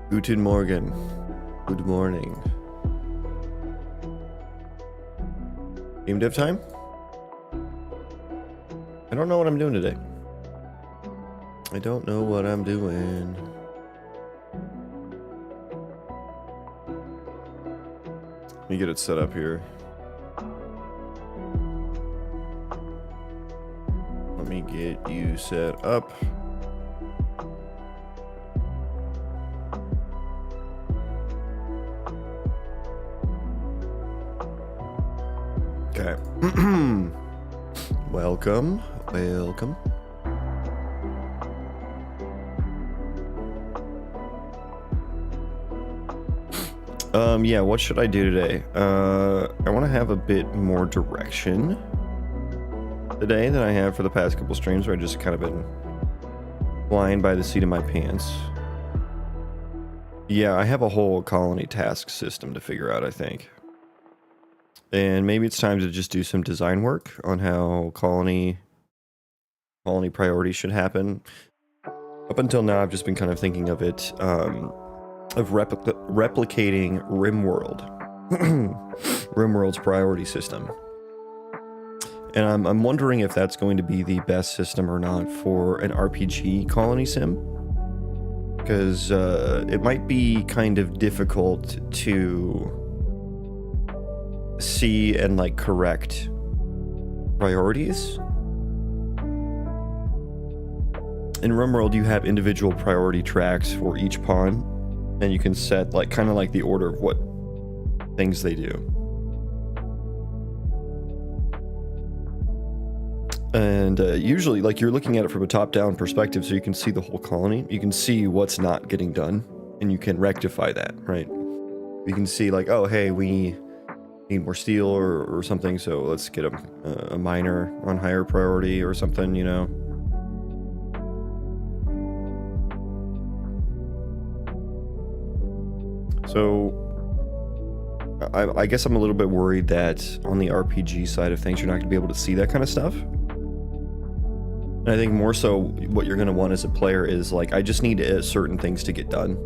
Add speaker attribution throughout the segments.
Speaker 1: Guten Morgen. Good morning. Game dev time? I don't know what I'm doing today. I don't know what I'm doing. Let me get it set up here. Let me get you set up. Okay. Welcome. Welcome. Yeah, what should I do today? I want to have a bit more direction today than I have for the past couple streams where I just kind of been flying by the seat of my pants. Yeah, I have a whole colony task system to figure out, I think. And maybe it's time to just do some design work on how colony priorities should happen. Up until now, I've just been kind of thinking of it, of replicating RimWorld. RimWorld's priority system. And I'm wondering if that's going to be the best system or not for an RPG colony sim. Because it might be kind of difficult to see and like correct priorities. In RimWorld, you have individual priority tracks for each pawn, and you can set like kind of like the order of what things they do. And usually, like, you're looking at it from a top-down perspective, so you can see the whole colony. You can see what's not getting done, and you can rectify that, right? You can see like, oh, hey, we need more steel or something, so let's get a miner on higher priority or something, you know. So I guess I'm a little bit worried that on the RPG side of things, you're not going to be able to see that kind of stuff. And I think more so what you're going to want as a player is like, I just need certain things to get done.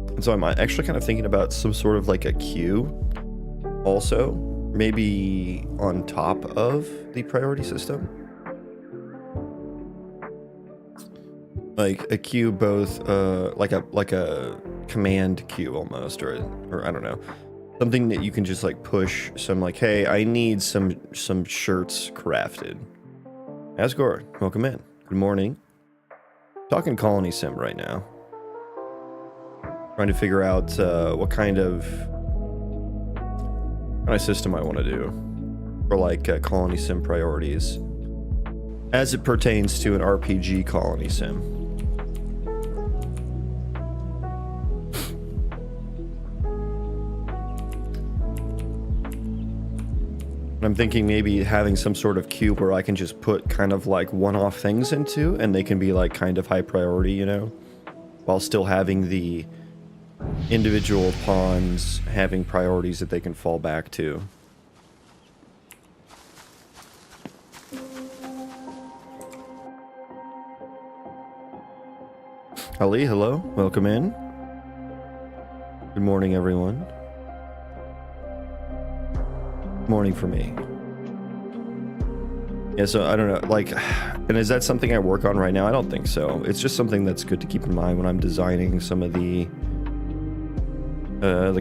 Speaker 1: And so I'm actually kind of thinking about some sort of like a queue also, maybe on top of the priority system. Like a queue, both like a command queue almost, or I don't know, something that you can just like push some like, hey, I need some shirts crafted. Asgore, welcome in. Good morning. Talking Colony Sim right now. Trying to figure out what kind of system I want to do for like Colony Sim priorities as it pertains to an RPG Colony Sim. I'm thinking maybe having some sort of queue where I can just put kind of like one-off things into, and they can be like kind of high priority, you know, while still having the individual pawns having priorities that they can fall back to. Ali, hello, welcome in. Good morning, everyone. Morning for me. Yeah, so I don't know, like, and is that something I work on right now? I don't think so. It's just something that's good to keep in mind when I'm designing some of the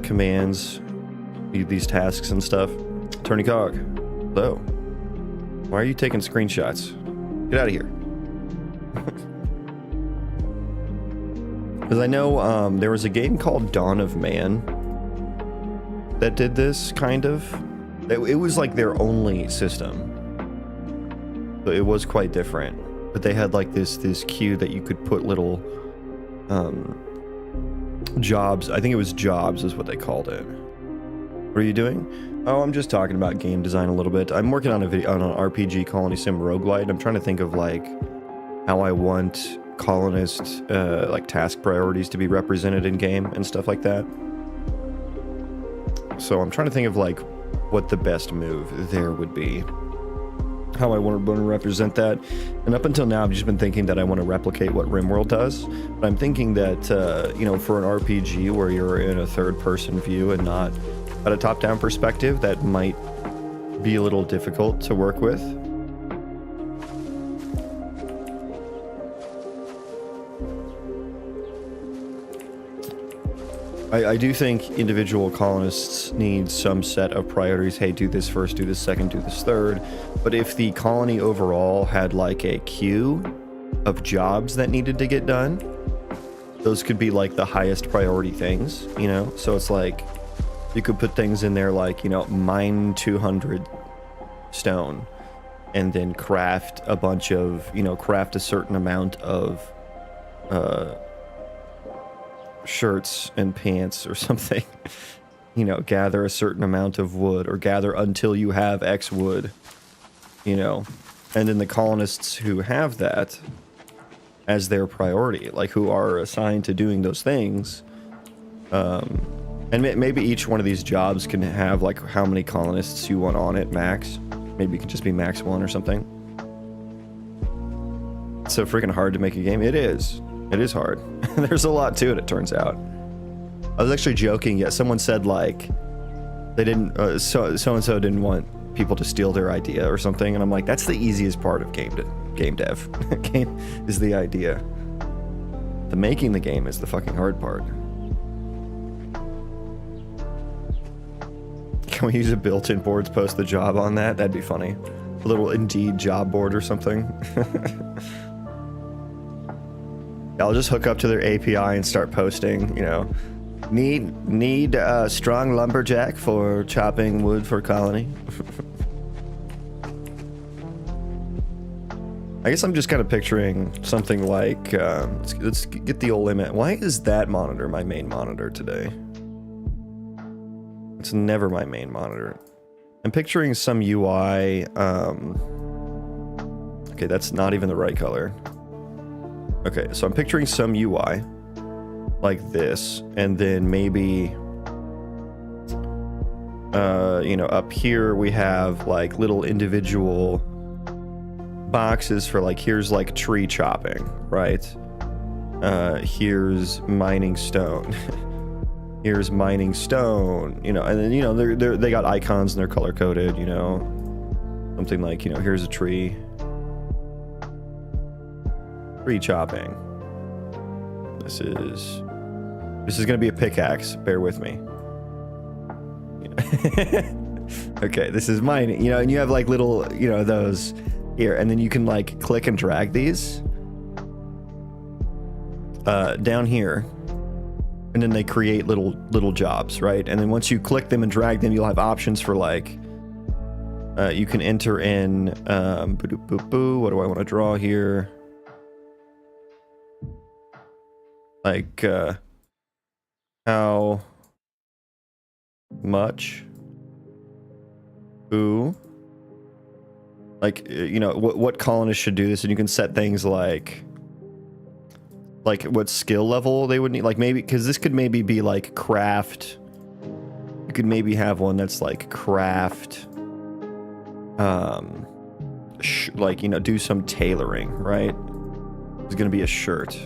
Speaker 1: commands, these tasks and stuff. Attorney Cog, hello. Why are you taking screenshots? Get out of here. Because I know there was a game called Dawn of Man that did this kind of. It was like their only system, so it was quite different. But they had like this queue that you could put little jobs. I think it was jobs is what they called it. What are you doing? Oh, I'm just talking about game design a little bit. I'm working on an RPG Colony Sim Roguelite. I'm trying to think of like how I want colonist like task priorities to be represented in game and stuff like that. So I'm trying to think of like what the best move there would be. how I want to represent that. And up until now, I've just been thinking that I want to replicate what RimWorld does. But I'm thinking that, you know, for an RPG where you're in a third-person view and not at a top-down perspective, that might be a little difficult to work with. I do think individual colonists need some set of priorities. Hey, do this first, do this second, do this third. But if the colony overall had like a queue of jobs that needed to get done, those could be like the highest priority things, you know? So it's like, you could put things in there like, you know, mine 200 stone and then craft a bunch of, you know, craft a certain amount of, shirts and pants or something. You know, gather a certain amount of wood, or gather until you have X wood, you know. And then the colonists who have that as their priority, like who are assigned to doing those things, and maybe each one of these jobs can have like how many colonists you want on it max. Maybe it can just be max 1 or something. It's so freaking hard to make a game. It is. It is hard. There's a lot to it, it turns out. I was actually joking. Yeah, someone said like they didn't, so-and-so didn't want people to steal their idea or something, and I'm like, that's the easiest part of game dev. Game is the idea. The making the game is the fucking hard part. Can we use a built-in board to post the job on that? That'd be funny. A little Indeed job board or something. I'll just hook up to their API and start posting, you know, need a strong lumberjack for chopping wood for colony. I guess I'm just kind of picturing something like, let's get the old limit. Why is that monitor my main monitor today? It's never my main monitor. I'm picturing some UI, okay, that's not even the right color. Okay, so I'm picturing some UI like this, and then maybe, you know, up here we have like little individual boxes for like, here's like tree chopping, right? Here's mining stone. Here's mining stone, you know, and then, you know, they got icons and they're color coded, you know, something like, you know, here's a tree. Tree chopping. This is gonna be a pickaxe. Bear with me. Okay, this is mining. You know, and you have like little, you know, those here, and then you can like click and drag these down here, and then they create little jobs, right? And then once you click them and drag them, you'll have options for like, you can enter in, what do I want to draw here? Like, how much? Who? Like, you know, what colonists should do this, and you can set things like what skill level they would need. Like maybe, because this could maybe be like craft. You could maybe have one that's like craft, like, you know, do some tailoring, right? It's gonna be a shirt.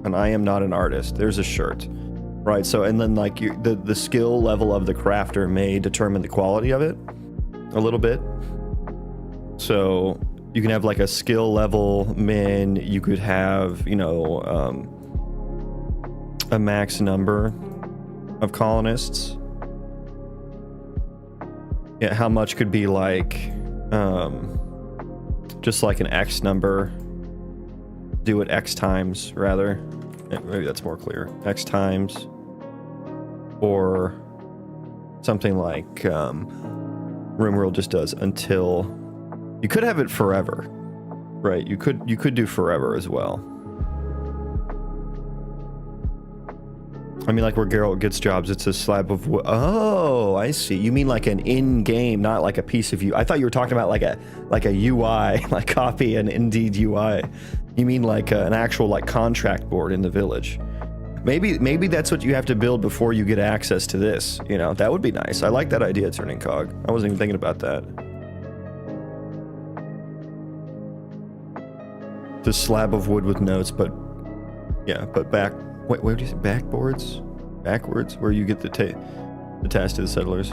Speaker 1: And I am not an artist. There's a shirt, right? So, and then like the skill level of the crafter may determine the quality of it a little bit. So you can have like a skill level min. You could have, you know, a max number of colonists. Yeah, how much could be like, just like an X number. Do it X times, rather. Maybe that's more clear. X times. Or something like RimWorld just does until. You could have it forever, right? You could do forever as well. I mean, like where Geralt gets jobs, it's a slab of wood. Oh, I see. You mean like an in-game, not like a piece of UI. I thought you were talking about like a UI, like copy an Indeed UI. You mean like an actual like contract board in the village. Maybe that's what you have to build before you get access to this. You know, that would be nice. I like that idea, turning cog. I wasn't even thinking about that. The slab of wood with notes, but yeah, but back. Wait, what do you say? Backboards? Backwards? Where you get the task to the settlers.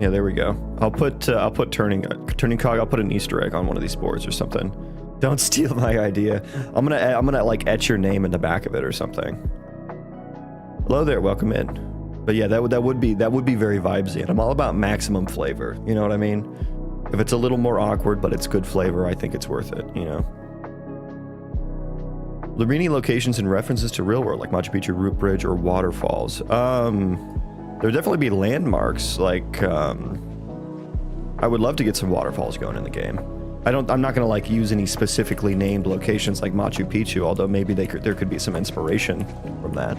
Speaker 1: Yeah, there we go. I'll put turning cog. I'll put an Easter egg on one of these boards or something. Don't steal my idea. I'm gonna like etch your name in the back of it or something. Hello there, welcome in. But yeah, that would be very vibesy, and I'm all about maximum flavor. You know what I mean? If it's a little more awkward, but it's good flavor, I think it's worth it. You know. Lurini locations and references to real world, like Machu Picchu, Root Bridge, or waterfalls. There'd definitely be landmarks. Like, I would love to get some waterfalls going in the game. I'm not gonna like use any specifically named locations like Machu Picchu, although maybe there could be some inspiration from that.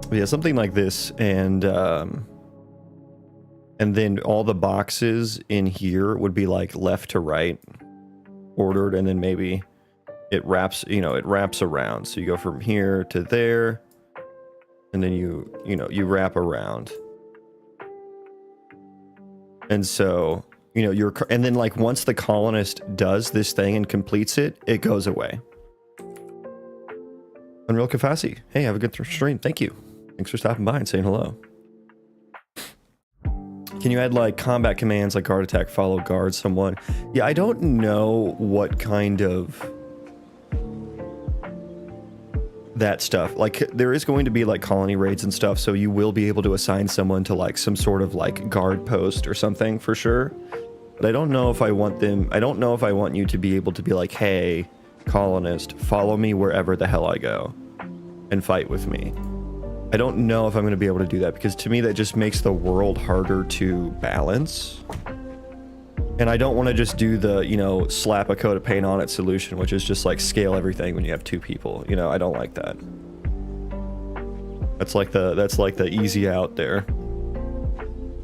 Speaker 1: But yeah, something like this, and then all the boxes in here would be like left to right, ordered, and then maybe it wraps, you know, it wraps around. So you go from here to there. And then you wrap around. And so, you know, and then like once the colonist does this thing and completes it, it goes away. Unreal Kafasi, hey, have a good stream. Thank you. Thanks for stopping by and saying hello. Can you add like combat commands like guard attack, follow, guard someone? Yeah, I don't know what kind of that stuff. Like, there is going to be like colony raids and stuff, so you will be able to assign someone to like some sort of like guard post or something for sure. But I don't know if I want you to be able to be like, hey, colonist, follow me wherever the hell I go and fight with me. I don't know if I'm going to be able to do that, because to me that just makes the world harder to balance. And I don't want to just do the, you know, slap a coat of paint on it solution, which is just like scale everything when you have 2 people. You know, I don't like that. That's like the easy out there.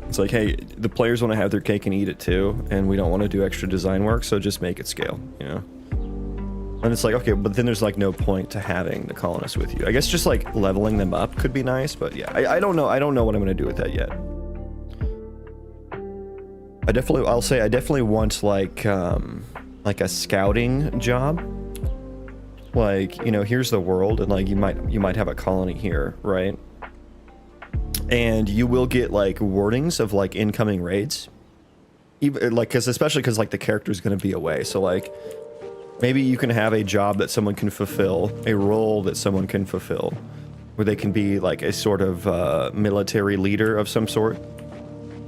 Speaker 1: It's like, hey, the players want to have their cake and eat it too, and we don't want to do extra design work, so just make it scale, you know? And it's like, okay, but then there's like no point to having the colonists with you. I guess just like leveling them up could be nice, but yeah, I don't know. I don't know what I'm going to do with that yet. I definitely want like a scouting job. Like, you know, here's the world, and like you might have a colony here, right? And you will get like warnings of like incoming raids, even like especially because like the character is going to be away. So like maybe you can have a job that someone can fulfill, a role that someone can fulfill, where they can be like a sort of military leader of some sort.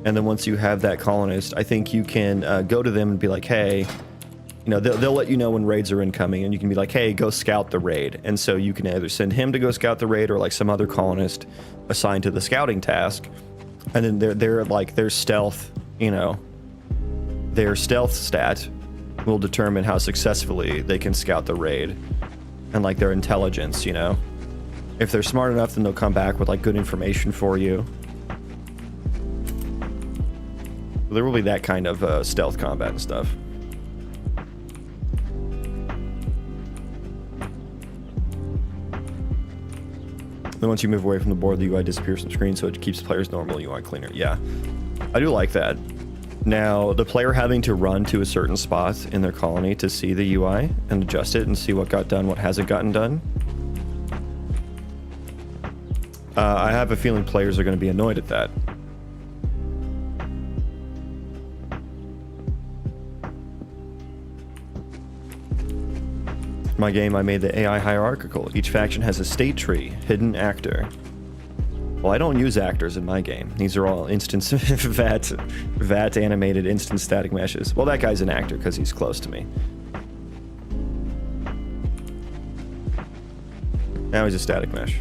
Speaker 1: And then once you have that colonist, I think you can go to them and be like, hey, you know, they'll let you know when raids are incoming, and you can be like, hey, go scout the raid. And so you can either send him to go scout the raid, or like some other colonist assigned to the scouting task. And then their stealth, you know, their stealth stat will determine how successfully they can scout the raid, and like their intelligence, you know. If they're smart enough, then they'll come back with like good information for you. There will be that kind of stealth combat and stuff. Then once you move away from the board, the UI disappears from the screen, so it keeps the player's normal UI cleaner. Yeah, I do like that. Now, the player having to run to a certain spot in their colony to see the UI and adjust it and see what got done, what hasn't gotten done. I have a feeling players are going to be annoyed at that. My game, I made the AI hierarchical. Each faction has a state tree, hidden actor. Well, I don't use actors in my game. These are all instance VAT animated instance static meshes. Well, that guy's an actor because he's close to me. Now he's a static mesh.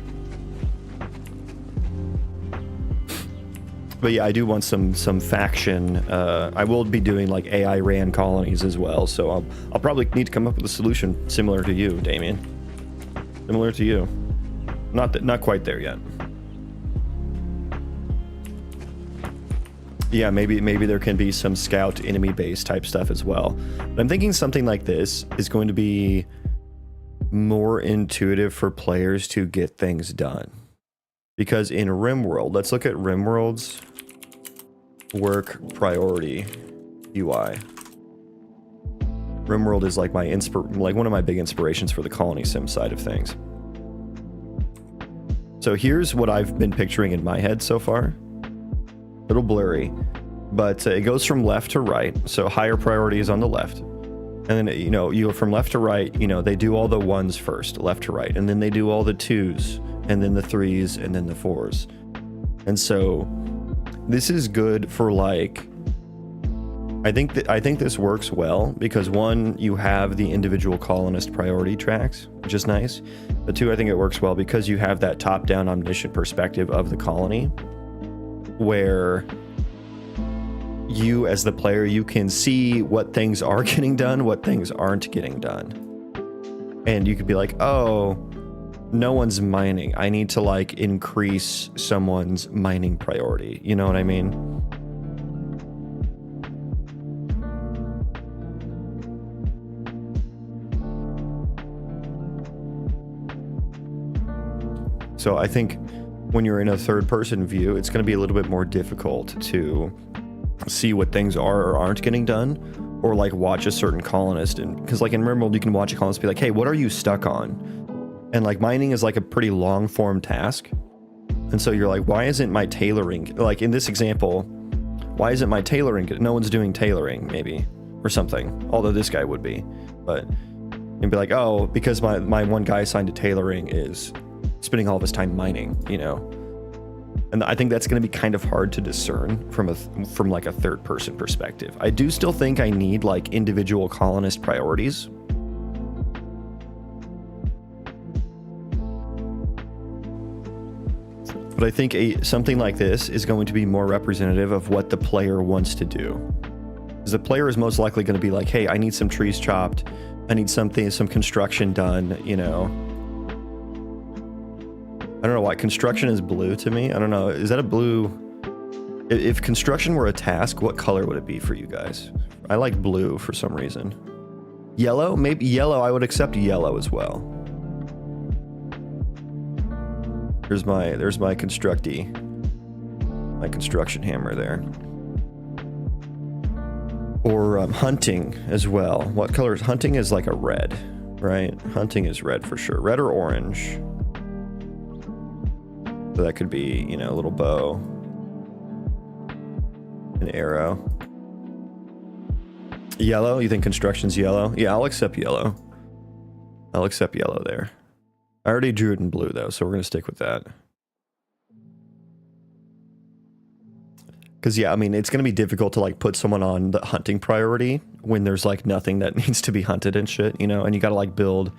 Speaker 1: But yeah, I do want some faction. I will be doing like AI ran colonies as well, so I'll probably need to come up with a solution similar to you, Damien. Similar to you. Not quite there yet. Yeah, maybe there can be some scout enemy base type stuff as well. But I'm thinking something like this is going to be more intuitive for players to get things done. Because in RimWorld, let's look at RimWorld's work priority UI. RimWorld is like one of my big inspirations for the Colony Sim side of things. So here's what I've been picturing in my head so far. A little blurry, but it goes from left to right. So higher priority is on the left. And then, you go from left to right, they do all the ones first, left to right. And then they do all the twos, and then the threes, and then the fours. And so this is good for like, I think this works well because one, you have the individual colonist priority tracks, which is nice. But two, I think it works well because you have that top-down omniscient perspective of the colony where you as the player, you can see what things are getting done, what things aren't getting done. And you could be like, oh, no one's mining. I need to like increase someone's mining priority. You know what I mean? So I think when you're in a third person view, it's going to be a little bit more difficult to see what things are or aren't getting done, or like watch a certain colonist. And because like in RimWorld, you can watch a colonist be like, hey, what are you stuck on? And like mining is like a pretty long form task. And so you're like, why isn't my tailoring, like in this example, why isn't my tailoring good? No one's doing tailoring maybe or something, although this guy would be. But you'd be like, oh, because my one guy assigned to tailoring is spending all of his time mining, And I think that's going to be kind of hard to discern from like a third person perspective. I do still think I need like individual colonist priorities. But I think something like this is going to be more representative of what the player wants to do. Because the player is most likely going to be like, hey, I need some trees chopped. I need some construction done, I don't know why construction is blue to me. I don't know. Is that a blue? If construction were a task, what color would it be for you guys? I like blue for some reason. Yellow? Maybe yellow. I would accept yellow as well. There's my construction hammer there. Or hunting as well. What color is hunting? Is like a red, right? Hunting is red for sure. Red or orange. So that could be, a little bow, an arrow. Yellow? You think construction's yellow? Yeah, I'll accept yellow. I'll accept yellow there. I already drew it in blue though, so we're gonna stick with that. Because yeah, I mean, it's gonna be difficult to like put someone on the hunting priority when there's like nothing that needs to be hunted and shit, and you gotta like build.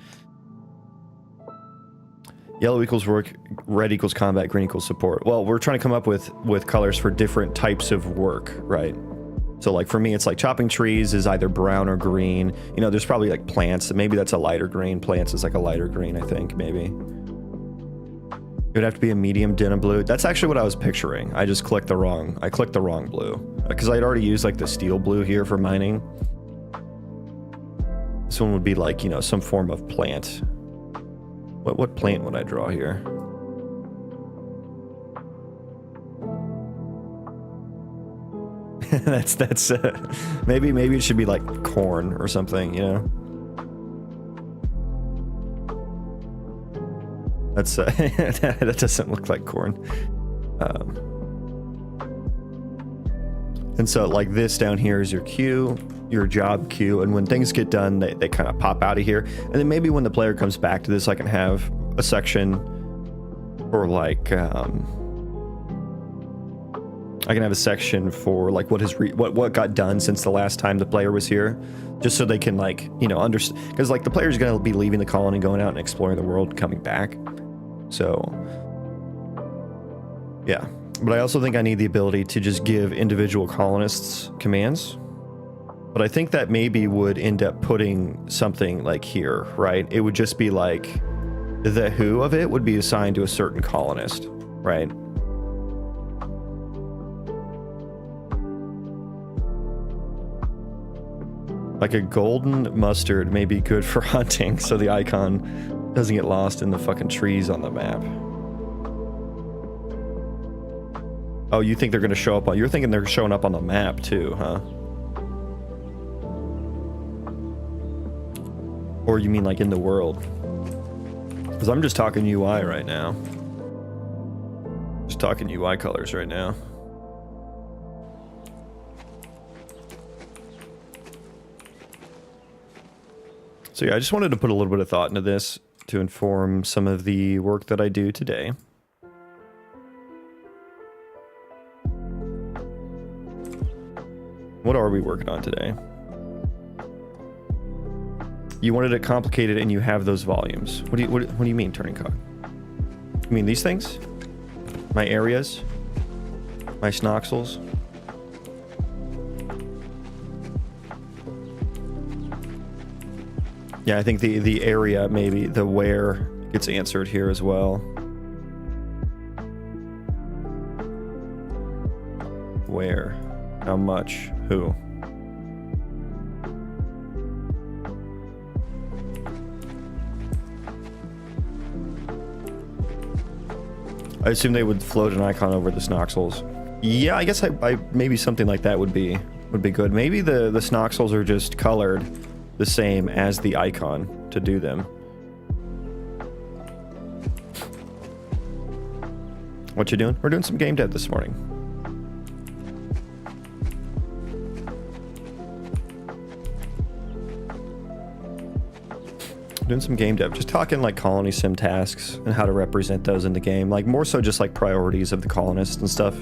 Speaker 1: Yellow equals work, red equals combat, green equals support. Well, we're trying to come up with colors for different types of work, right? So like for me, it's like chopping trees is either brown or green. There's probably like plants, maybe that's a lighter green. Plants is like a lighter green, I think, maybe. It would have to be a medium denim blue. That's actually what I was picturing. I clicked the wrong blue. Because I'd already used like the steel blue here for mining. This one would be like, some form of plant. What plant would I draw here? that's maybe it should be like corn or something, That's that doesn't look like corn. And so like this down here is your queue, your job queue, and when things get done, they kind of pop out of here. And then maybe when the player comes back to this, I can have a section for like I can have a section for like what got done since the last time the player was here, just so they can like understand, because like the player's gonna be leaving the colony, going out and exploring the world, coming back. So yeah. But I also think I need the ability to just give individual colonists commands. But I think that maybe would end up putting something like here, right? It would just be like the who of it would be assigned to a certain colonist, right? Like a golden mustard may be good for hunting, so the icon doesn't get lost in the fucking trees on the map. Oh, you think they're gonna show up on... You're thinking they're showing up on the map too, huh? Or you mean like in the world? Because I'm just talking UI right now. Just talking UI colors right now. So yeah, I just wanted to put a little bit of thought into this to inform some of the work that I do today. What are we working on today? You wanted it complicated and you have those volumes. What do you mean, turning cog? You mean these things? My areas? My snoxels? Yeah, I think the area, maybe the where gets answered here as well. Where? How much? Who? I assume they would float an icon over the snoxels. Yeah, I guess I maybe something like that would be good. Maybe the snoxels are just colored the same as the icon to do them. What you doing? We're doing some game dev this morning. Doing some game dev, just talking like colony sim tasks and how to represent those in the game, like more so just like priorities of the colonists and stuff.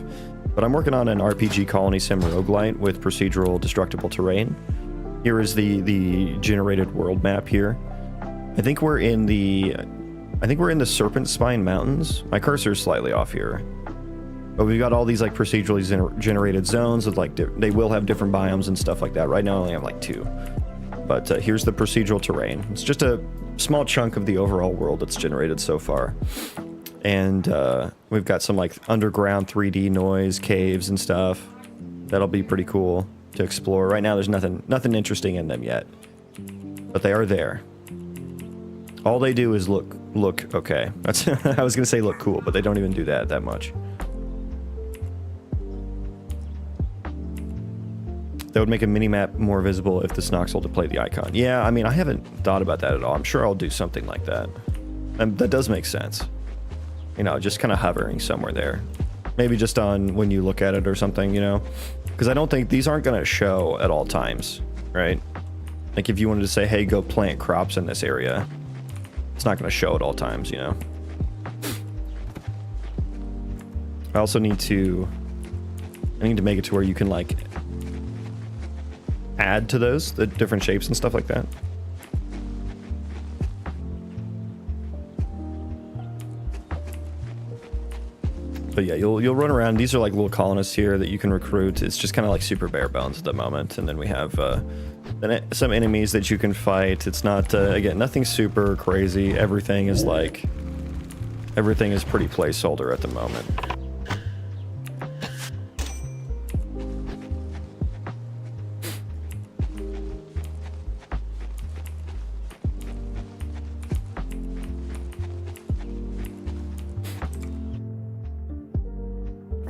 Speaker 1: But I'm working on an RPG Colony Sim Roguelite with procedural destructible terrain. Here is the generated world map here. I think we're in the Serpent Spine Mountains. My cursor's slightly off here, but we've got all these like procedurally generated zones with like they will have different biomes and stuff like that. Right now I only have like 2. But here's the procedural terrain. It's just a small chunk of the overall world that's generated so far. And we've got some like underground 3D noise, caves and stuff. That'll be pretty cool to explore. Right now there's nothing interesting in them yet. But they are there. All they do is look okay. That's I was gonna say look cool, but they don't even do that much. That would make a mini-map more visible if the Snoxel to play the icon. Yeah, I mean, I haven't thought about that at all. I'm sure I'll do something like that. And that does make sense. You know, just kind of hovering somewhere there. Maybe just on when you look at it or something, you know? Because I don't think these aren't going to show at all times, right? Like if you wanted to say, hey, go plant crops in this area, it's not going to show at all times, you know? I also need to make it to where you can like add to those, the different shapes and stuff like that. But yeah, you'll run around. These are like little colonists here that you can recruit. It's just kind of like super bare bones at the moment. And then we have some enemies that you can fight. It's not, again, nothing super crazy. Everything is pretty placeholder at the moment.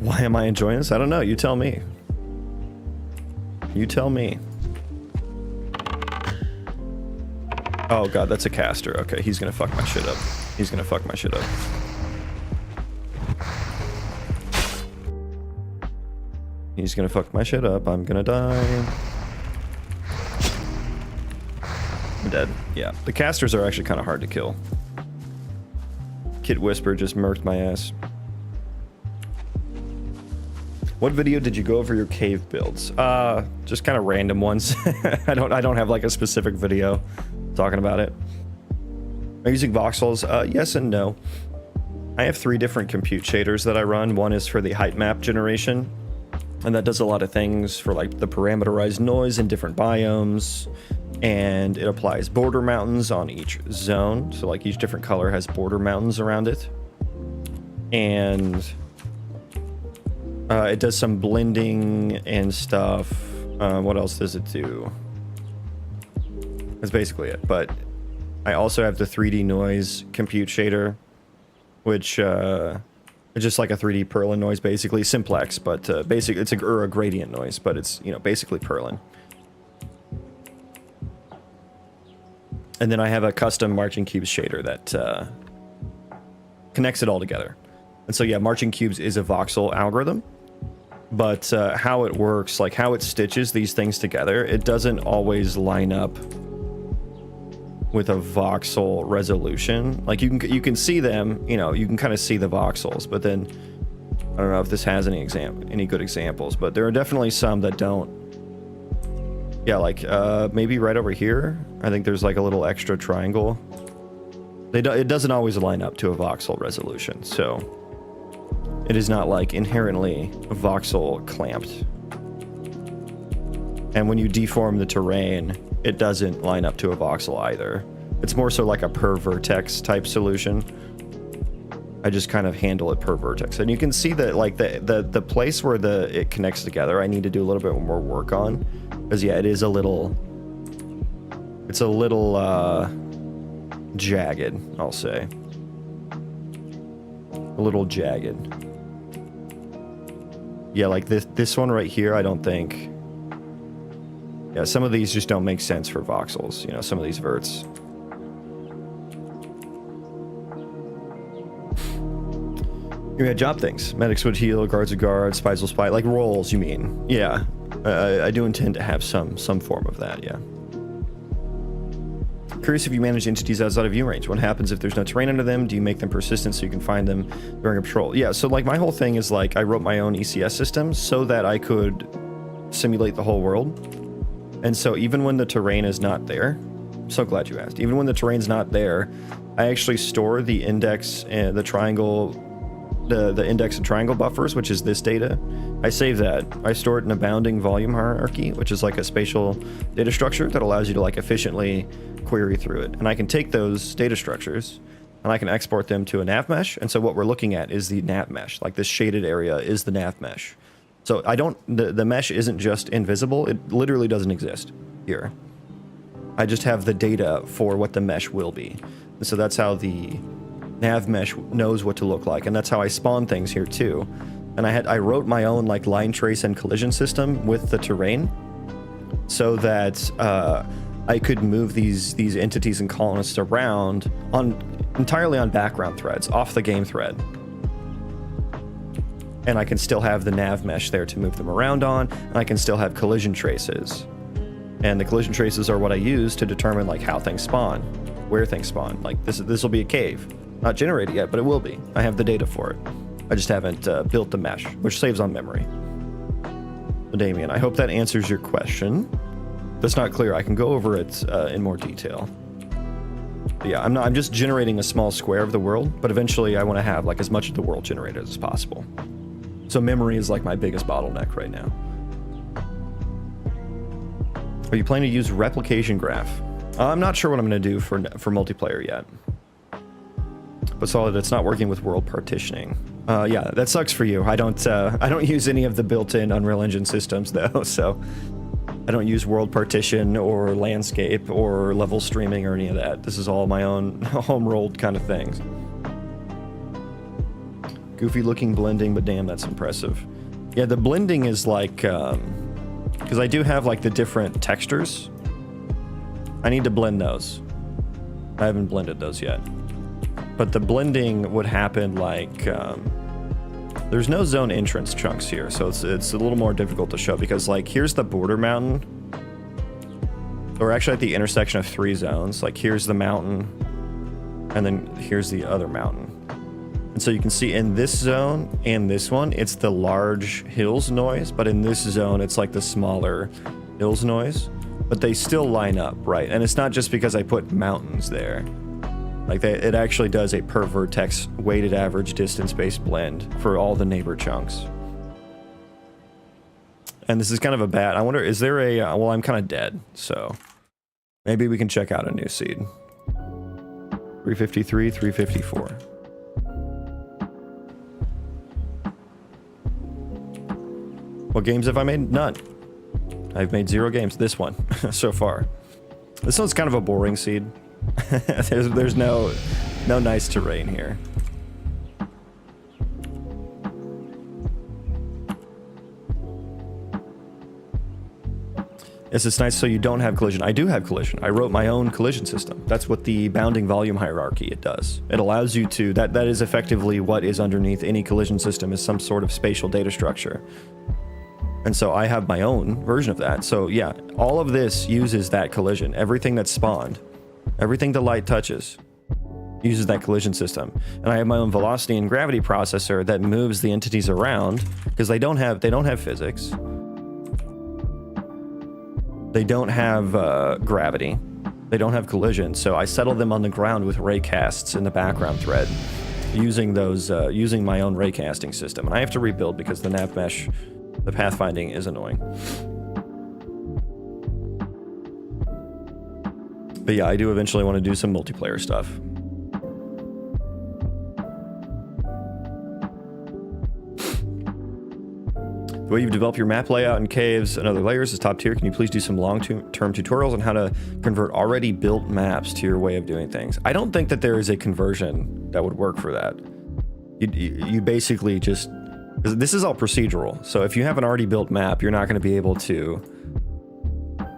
Speaker 1: Why am I enjoying this? I don't know. You tell me. You tell me. Oh god, that's a caster. Okay, he's gonna fuck my shit up. He's gonna fuck my shit up. He's gonna fuck my shit up. I'm gonna die. I'm dead. Yeah, the casters are actually kind of hard to kill. Kid Whisper just murked my ass. What video did you go over your cave builds? Just kind of random ones. I don't have like a specific video talking about it. Am I using voxels? Yes and no. I have 3 different compute shaders that I run. One is for the height map generation, and that does a lot of things for like the parameterized noise in different biomes, and it applies border mountains on each zone. So like each different color has border mountains around it. And it does some blending and stuff. What else does it do? That's basically it. But I also have the 3D noise compute shader, which is just like a 3D Perlin noise, basically. Simplex, but basically it's a gradient noise, but it's, you know, basically Perlin. And then I have a custom marching cubes shader that connects it all together. And so yeah, marching cubes is a voxel algorithm, but how it works, like how it stitches these things together, it doesn't always line up with a voxel resolution. Like you can see them, you know, you can kind of see the voxels, but then I don't know if this has any good examples, but there are definitely some that don't. Yeah, like maybe right over here, I think there's like a little extra triangle. It doesn't always line up to a voxel resolution, so it is not like inherently voxel clamped. And when you deform the terrain, it doesn't line up to a voxel either. It's more so like a per vertex type solution. I just kind of handle it per vertex. And you can see that like the place where it connects together, I need to do a little bit more work on. Because yeah, it's a little jagged, I'll say. A little jagged. Yeah, like this one right here, I don't think. Yeah, some of these just don't make sense for voxels, you know, some of these verts. You had job things. Medics would heal, guards would guard, spies will spy. Like roles, you mean? Yeah. I do intend to have some form of that, yeah. Curious if you manage entities outside of view range. What happens if there's no terrain under them? Do you make them persistent so you can find them during a patrol? Yeah, so like my whole thing is like I wrote my own ECS system so that I could simulate the whole world. And so even when the terrain is not there, I'm so glad you asked. Even when the terrain's not there, I actually store the index and the triangle, the index and triangle buffers, which is this data. I save that. I store it in a bounding volume hierarchy, which is like a spatial data structure that allows you to like efficiently query through it. And I can take those data structures and I can export them to a nav mesh. And so what we're looking at is the nav mesh. Like this shaded area is the nav mesh. So the mesh isn't just invisible. It literally doesn't exist here. I just have the data for what the mesh will be. And so that's how the nav mesh knows what to look like. And that's how I spawn things here too. And I wrote my own like line trace and collision system with the terrain so that I could move these entities and colonists around entirely on background threads, off the game thread. And I can still have the nav mesh there to move them around on, and I can still have collision traces. And the collision traces are what I use to determine like how things spawn, where things spawn. Like this will be a cave. Not generated yet, but it will be. I have the data for it. I just haven't built the mesh, which saves on memory. So Damien, I hope that answers your question. If that's not clear, I can go over it in more detail. But yeah, I'm just generating a small square of the world, but eventually I want to have like as much of the world generated as possible. So memory is like my biggest bottleneck right now. Are you planning to use replication graph? I'm not sure what I'm going to do for multiplayer yet. But solid, it's not working with world partitioning. Yeah, that sucks for you. I don't use any of the built-in Unreal Engine systems though, so I don't use world partition or landscape or level streaming or any of that. This is all my own home-rolled kind of things. Goofy looking blending, but damn, that's impressive. Yeah, the blending is like, because I do have like the different textures. I need to blend those. I haven't blended those yet. But the blending would happen like, there's no zone entrance chunks here, so it's a little more difficult to show because like here's the border mountain. Or actually at the intersection of 3 zones, like here's the mountain and then here's the other mountain. And so you can see in this zone and this one, it's the large hills noise, but in this zone, it's like the smaller hills noise, but they still line up, right? And it's not just because I put mountains there. Like it actually does a per vertex weighted average distance-based blend for all the neighbor chunks. And this is kind of a bad, I wonder, is there a, well, I'm kind of dead, so maybe we can check out a new seed. 353, 354. What games have I made? None. I've made 0 games. This one so far. This one's kind of a boring seed. there's no nice terrain here. It's nice so you don't have collision. I do have collision. I wrote my own collision system. That's what the bounding volume hierarchy it does. It allows you to, that is effectively what is underneath any collision system, is some sort of spatial data structure. And so I have my own version of that. So yeah, all of this uses that collision. Everything that's spawned, everything the light touches, uses that collision system. And I have my own velocity and gravity processor that moves the entities around, because they don't have physics. They don't have gravity. They don't have collision. So I settle them on the ground with ray casts in the background thread, using my own ray casting system. And I have to rebuild because the nav mesh, the pathfinding is annoying. But yeah, I do eventually want to do some multiplayer stuff. The way you've developed your map layout and caves and other layers is top tier. Can you please do some long-term tutorials on how to convert already built maps to your way of doing things? I don't think that there is a conversion that would work for that. You basically just... This is all procedural, so if you have an already built map, you're not going to be able to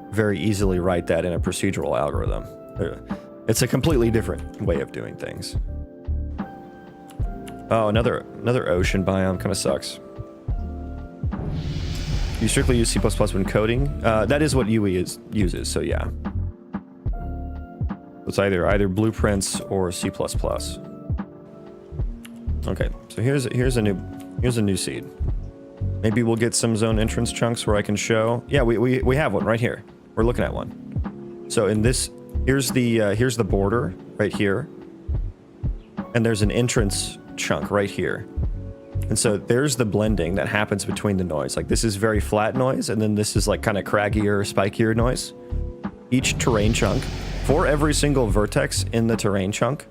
Speaker 1: very easily write that in a procedural algorithm. It's a completely different way of doing things. Oh, another ocean biome. Kind of sucks. You strictly use C++ when coding? That is what UE uses, so yeah. It's either blueprints or C++. Okay, so here's a new seed. Maybe we'll get some zone entrance chunks where I can show. Yeah, we have one right here. We're looking at one. So in this, here's the border right here, and there's an entrance chunk right here. And so there's the blending that happens between the noise. Like this is very flat noise, and then this is like kind of craggier, spikier noise. Each terrain chunk, for every single vertex in the terrain chunk,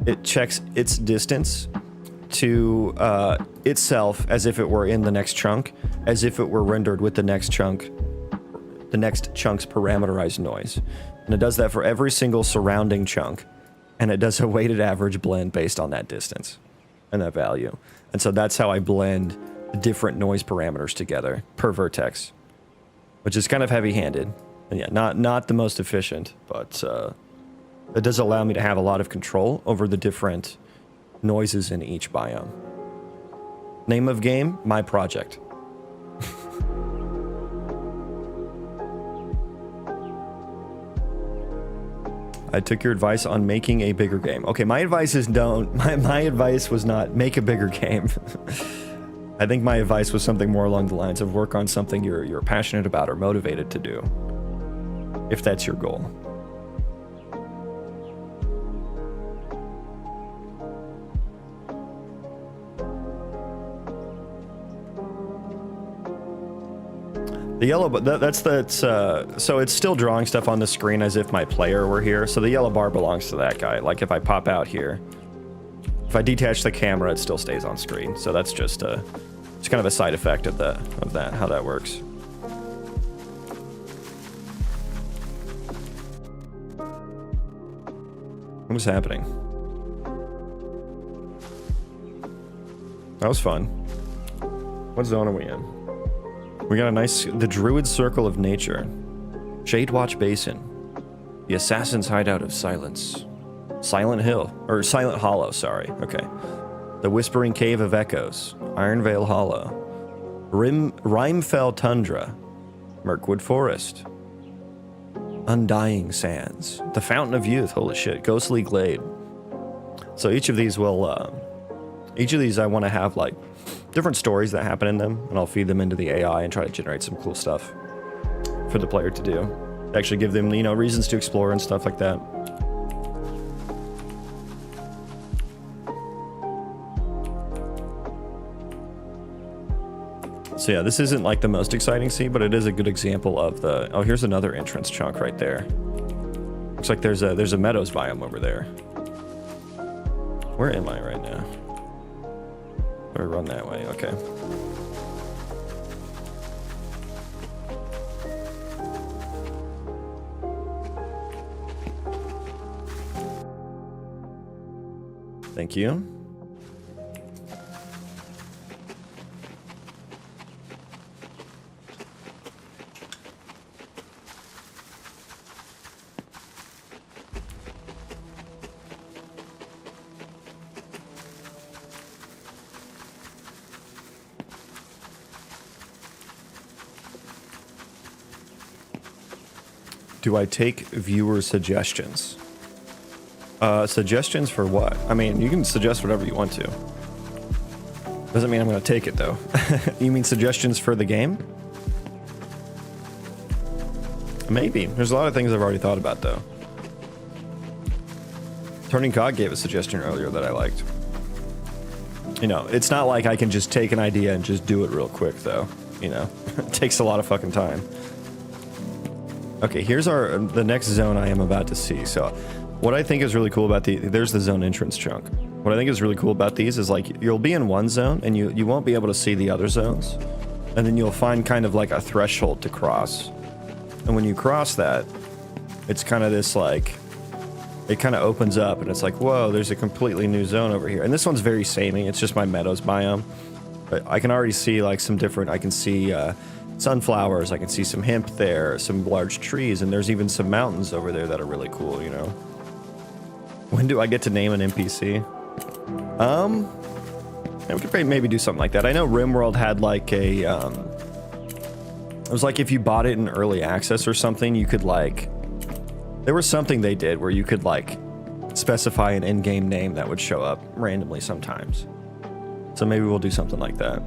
Speaker 1: it checks its distance to itself as if it were in the next chunk, as if it were rendered with the next chunk's parameterized noise. And it does that for every single surrounding chunk, and it does a weighted average blend based on that distance and that value. And so that's how I blend different noise parameters together per vertex, which is kind of heavy-handed. And yeah, not the most efficient, but it does allow me to have a lot of control over the different noises in each biome. Name of game, my project. I took your advice on making a bigger game. Okay, my advice is don't. My advice was not make a bigger game. I think my advice was something more along the lines of work on something you're passionate about or motivated to do, if that's your goal. The yellow, so it's still drawing stuff on the screen as if my player were here. So the yellow bar belongs to that guy. Like if I pop out here, if I detach the camera, it still stays on screen. So that's just it's kind of a side effect of that, how that works. What was happening? That was fun. What zone are we in? We got the Druid Circle of Nature, Shadewatch Basin, the Assassin's Hideout of Silence, Silent Hollow, sorry, okay. The Whispering Cave of Echoes, Ironvale Hollow, Rimefell Tundra, Mirkwood Forest, Undying Sands, the Fountain of Youth, holy shit, Ghostly Glade. So each of these I want to have like different stories that happen in them, and I'll feed them into the AI and try to generate some cool stuff for the player to do. Actually give them, reasons to explore and stuff like that. So yeah, this isn't like the most exciting scene, but it is a good example of the... Oh, here's another entrance chunk right there. Looks like there's a meadows biome over there. Where am I right now? Or run that way, okay. Thank you. Do I take viewer suggestions? Suggestions for what? I mean, you can suggest whatever you want to. Doesn't mean I'm going to take it, though. You mean suggestions for the game? Maybe. There's a lot of things I've already thought about, though. Turning Cog gave a suggestion earlier that I liked. You know, it's not like I can just take an idea and just do it real quick, though. You know, it takes a lot of fucking time. Okay, here's the next zone I am about to see. So what I think is really cool about there's the zone entrance chunk. What I think is really cool about these is like you'll be in one zone and you won't be able to see the other zones. And then you'll find kind of like a threshold to cross. And when you cross that, it's kind of this like, it kind of opens up and it's like, whoa, there's a completely new zone over here. And this one's very samey. It's just my meadows biome. But I can already see like some different, I can see sunflowers, I can see some hemp there, some large trees, and there's even some mountains over there that are really cool, you know. When do I get to name an NPC? We could maybe do something like that. I know RimWorld had like a, it was like if you bought it in early access or something, you could like, there was something they did where you could like specify an in-game name that would show up randomly sometimes. So maybe we'll do something like that.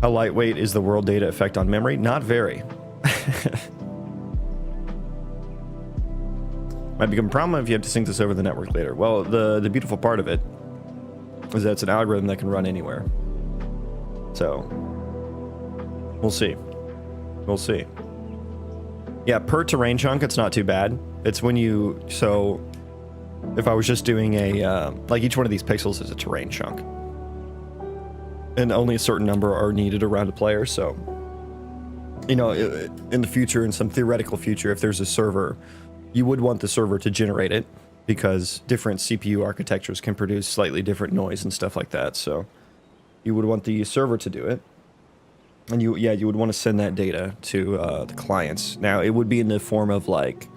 Speaker 1: How lightweight is the world data effect on memory? Not very. Might become a problem if you have to sync this over the network later. Well, the beautiful part of it is that it's an algorithm that can run anywhere. So, we'll see. We'll see. Yeah, per terrain chunk, it's not too bad. It's when you, so if I was just doing a, like each one of these pixels is a terrain chunk. And only a certain number are needed around a player, so, you know, in the future, in some theoretical future, if there's a server, you would want the server to generate it, because different CPU architectures can produce slightly different noise and stuff like that, so you would want the server to do it. And you would want to send that data to the clients. Now, it would be in the form of, like,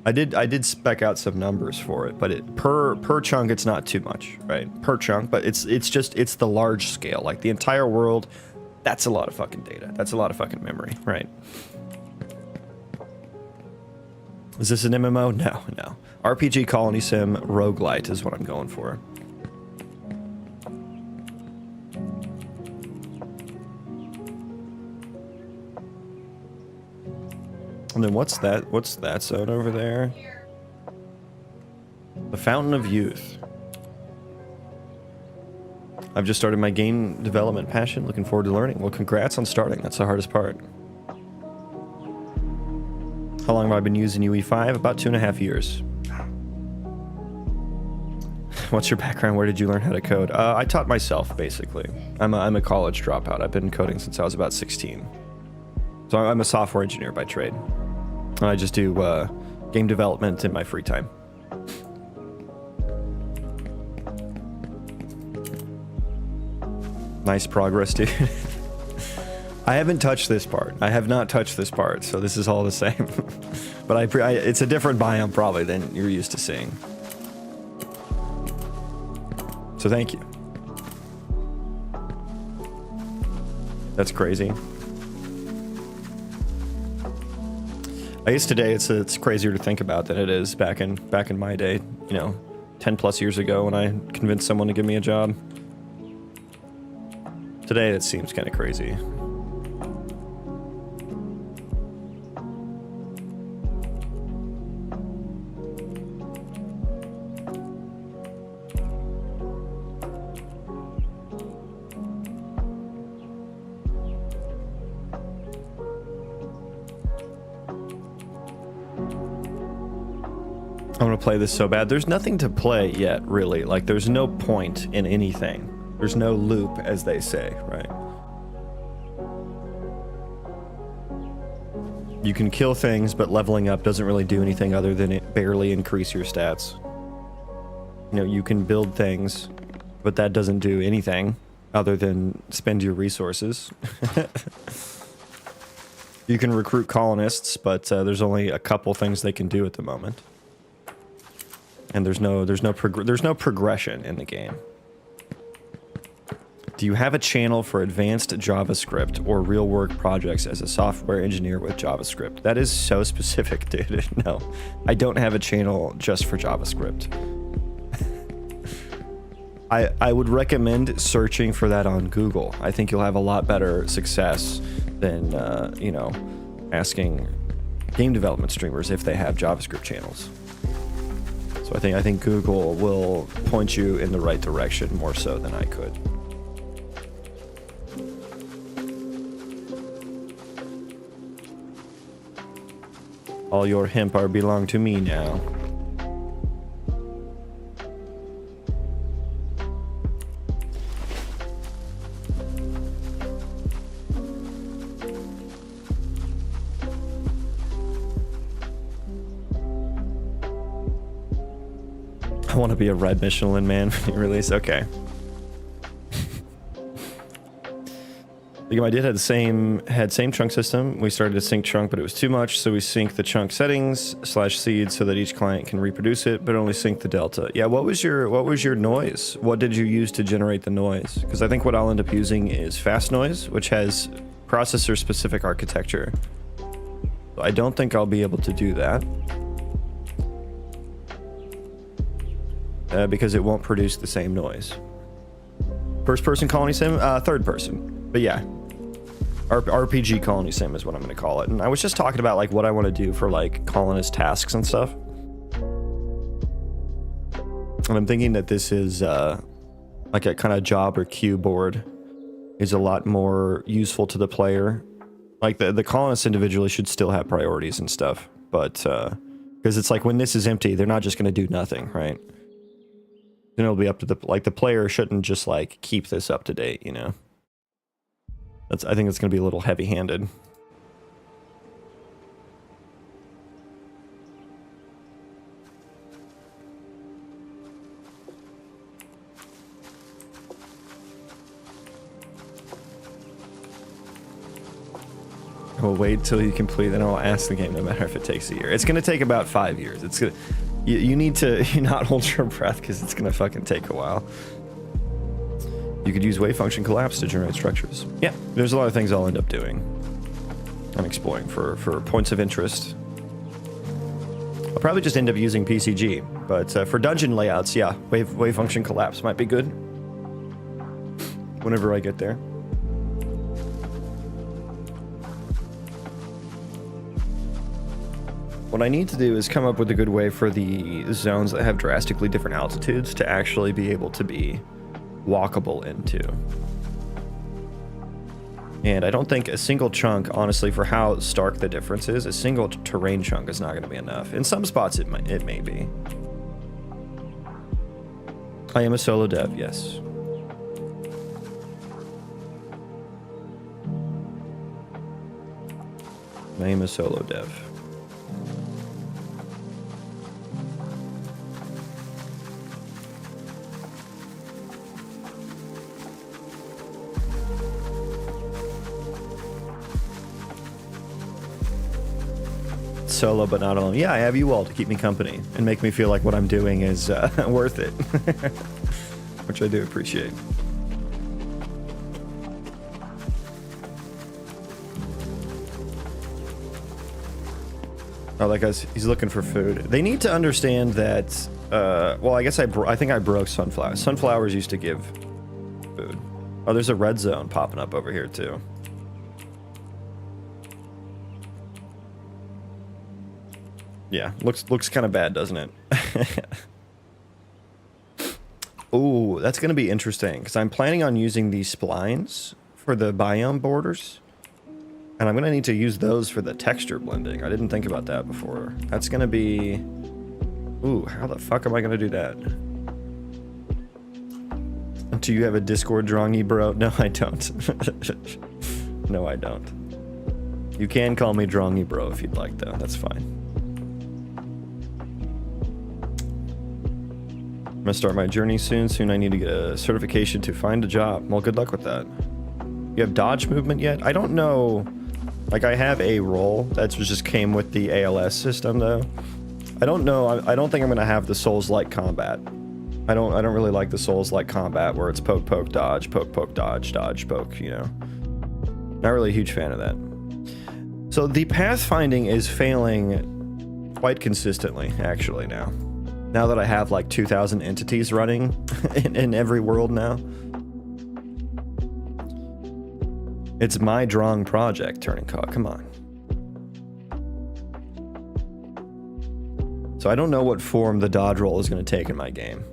Speaker 1: I did spec out some numbers for it, but per chunk it's not too much, right? Per chunk, but it's the large scale, like the entire world. That's a lot of fucking data. That's a lot of fucking memory, right? Is this an MMO? No. RPG Colony Sim Roguelite is what I'm going for. And then what's that zone over there? The Fountain of Youth. I've just started my game development passion. Looking forward to learning. Well, congrats on starting. That's the hardest part. How long have I been using UE5? About 2.5 years. What's your background? Where did you learn how to code? I taught myself, basically. I'm a college dropout. I've been coding since I was about 16. So I'm a software engineer by trade. I just do game development in my free time. Nice progress, dude. I haven't touched this part. I have not touched this part, so this is all the same. But it's a different biome probably than you're used to seeing. So thank you. That's crazy. I guess today it's crazier to think about than it is back in my day, you know, 10 plus years ago when I convinced someone to give me a job. Today it seems kind of crazy. I want to play this so bad. There's nothing to play yet, really. Like, there's no point in anything. There's no loop, as they say, right? You can kill things, but leveling up doesn't really do anything other than it barely increase your stats. You know, you can build things, but that doesn't do anything other than spend your resources. You can recruit colonists, but there's only a couple things they can do at the moment. And there's no progression in the game. Do you have a channel for advanced JavaScript or real work projects as a software engineer with JavaScript? That is so specific, dude. No, I don't have a channel just for JavaScript. I would recommend searching for that on Google. I think you'll have a lot better success than, you know, asking game development streamers if they have JavaScript channels. So I think Google will point you in the right direction more so than I could. All your hemp are belong to me now. I want to be a red Michelin man when you release. Okay. The game I did had same chunk system. We started to sync chunk, but it was too much, so we sync the chunk settings /seed so that each client can reproduce it, but only sync the delta. Yeah, what was your noise? What did you use to generate the noise? Because I think what I'll end up using is fast noise, which has processor specific architecture. So I don't think I'll be able to do that. Because it won't produce the same noise. First person Colony Sim? Third person. But yeah. RPG Colony Sim is what I'm going to call it. And I was just talking about like what I want to do for like colonist tasks and stuff. And I'm thinking that this is like a kind of job or queue board is a lot more useful to the player. Like the colonists individually should still have priorities and stuff. But because it's like when this is empty, they're not just going to do nothing, right? Then it'll be up to the player shouldn't just like keep this up to date, you know. I think it's going to be a little heavy-handed. We'll wait till you complete, then I'll ask the game no matter if it takes a year. It's going to take about 5 years. It's gonna, you need to not hold your breath because it's going to fucking take a while. You could use wave function collapse to generate structures. Yeah, there's a lot of things I'll end up doing and exploring for points of interest. I'll probably just end up using PCG, but for dungeon layouts, yeah, wave function collapse might be good whenever I get there. What I need to do is come up with a good way for the zones that have drastically different altitudes to actually be able to be walkable into. And I don't think a single chunk, honestly, for how stark the difference is, a single terrain chunk is not going to be enough. In some spots it may be. I am a solo dev, yes. I am a solo dev. Solo but not alone. Yeah, I have you all to keep me company and make me feel like what I'm doing is worth it. Which I do appreciate. Oh, that guy's, he's looking for food. They need to understand that, well, I guess I think I broke sunflowers. Sunflowers used to give food. Oh, there's a red zone popping up over here too. Yeah, looks kind of bad, doesn't it? Oh, that's going to be interesting, because I'm planning on using these splines for the biome borders. And I'm going to need to use those for the texture blending. I didn't think about that before. That's going to be... Ooh, how the fuck am I going to do that? Do you have a Discord drawingy, bro? No, I don't. No, I don't. You can call me drawingy, bro, if you'd like, though. That's fine. I'm gonna start my journey soon. Soon I need to get a certification to find a job. Well, good luck with that. You have dodge movement yet? I don't know. Like, I have a roll that just came with the ALS system, though. I don't know. I don't think I'm gonna have the Souls-like combat. I don't really like the Souls-like combat where it's poke, poke, dodge, dodge, dodge, poke. You know, not really a huge fan of that. So the pathfinding is failing quite consistently, actually. Now that I have like 2,000 entities running in every world now. It's my drawing project, turning cog. Come on. So I don't know what form the dodge roll is going to take in my game.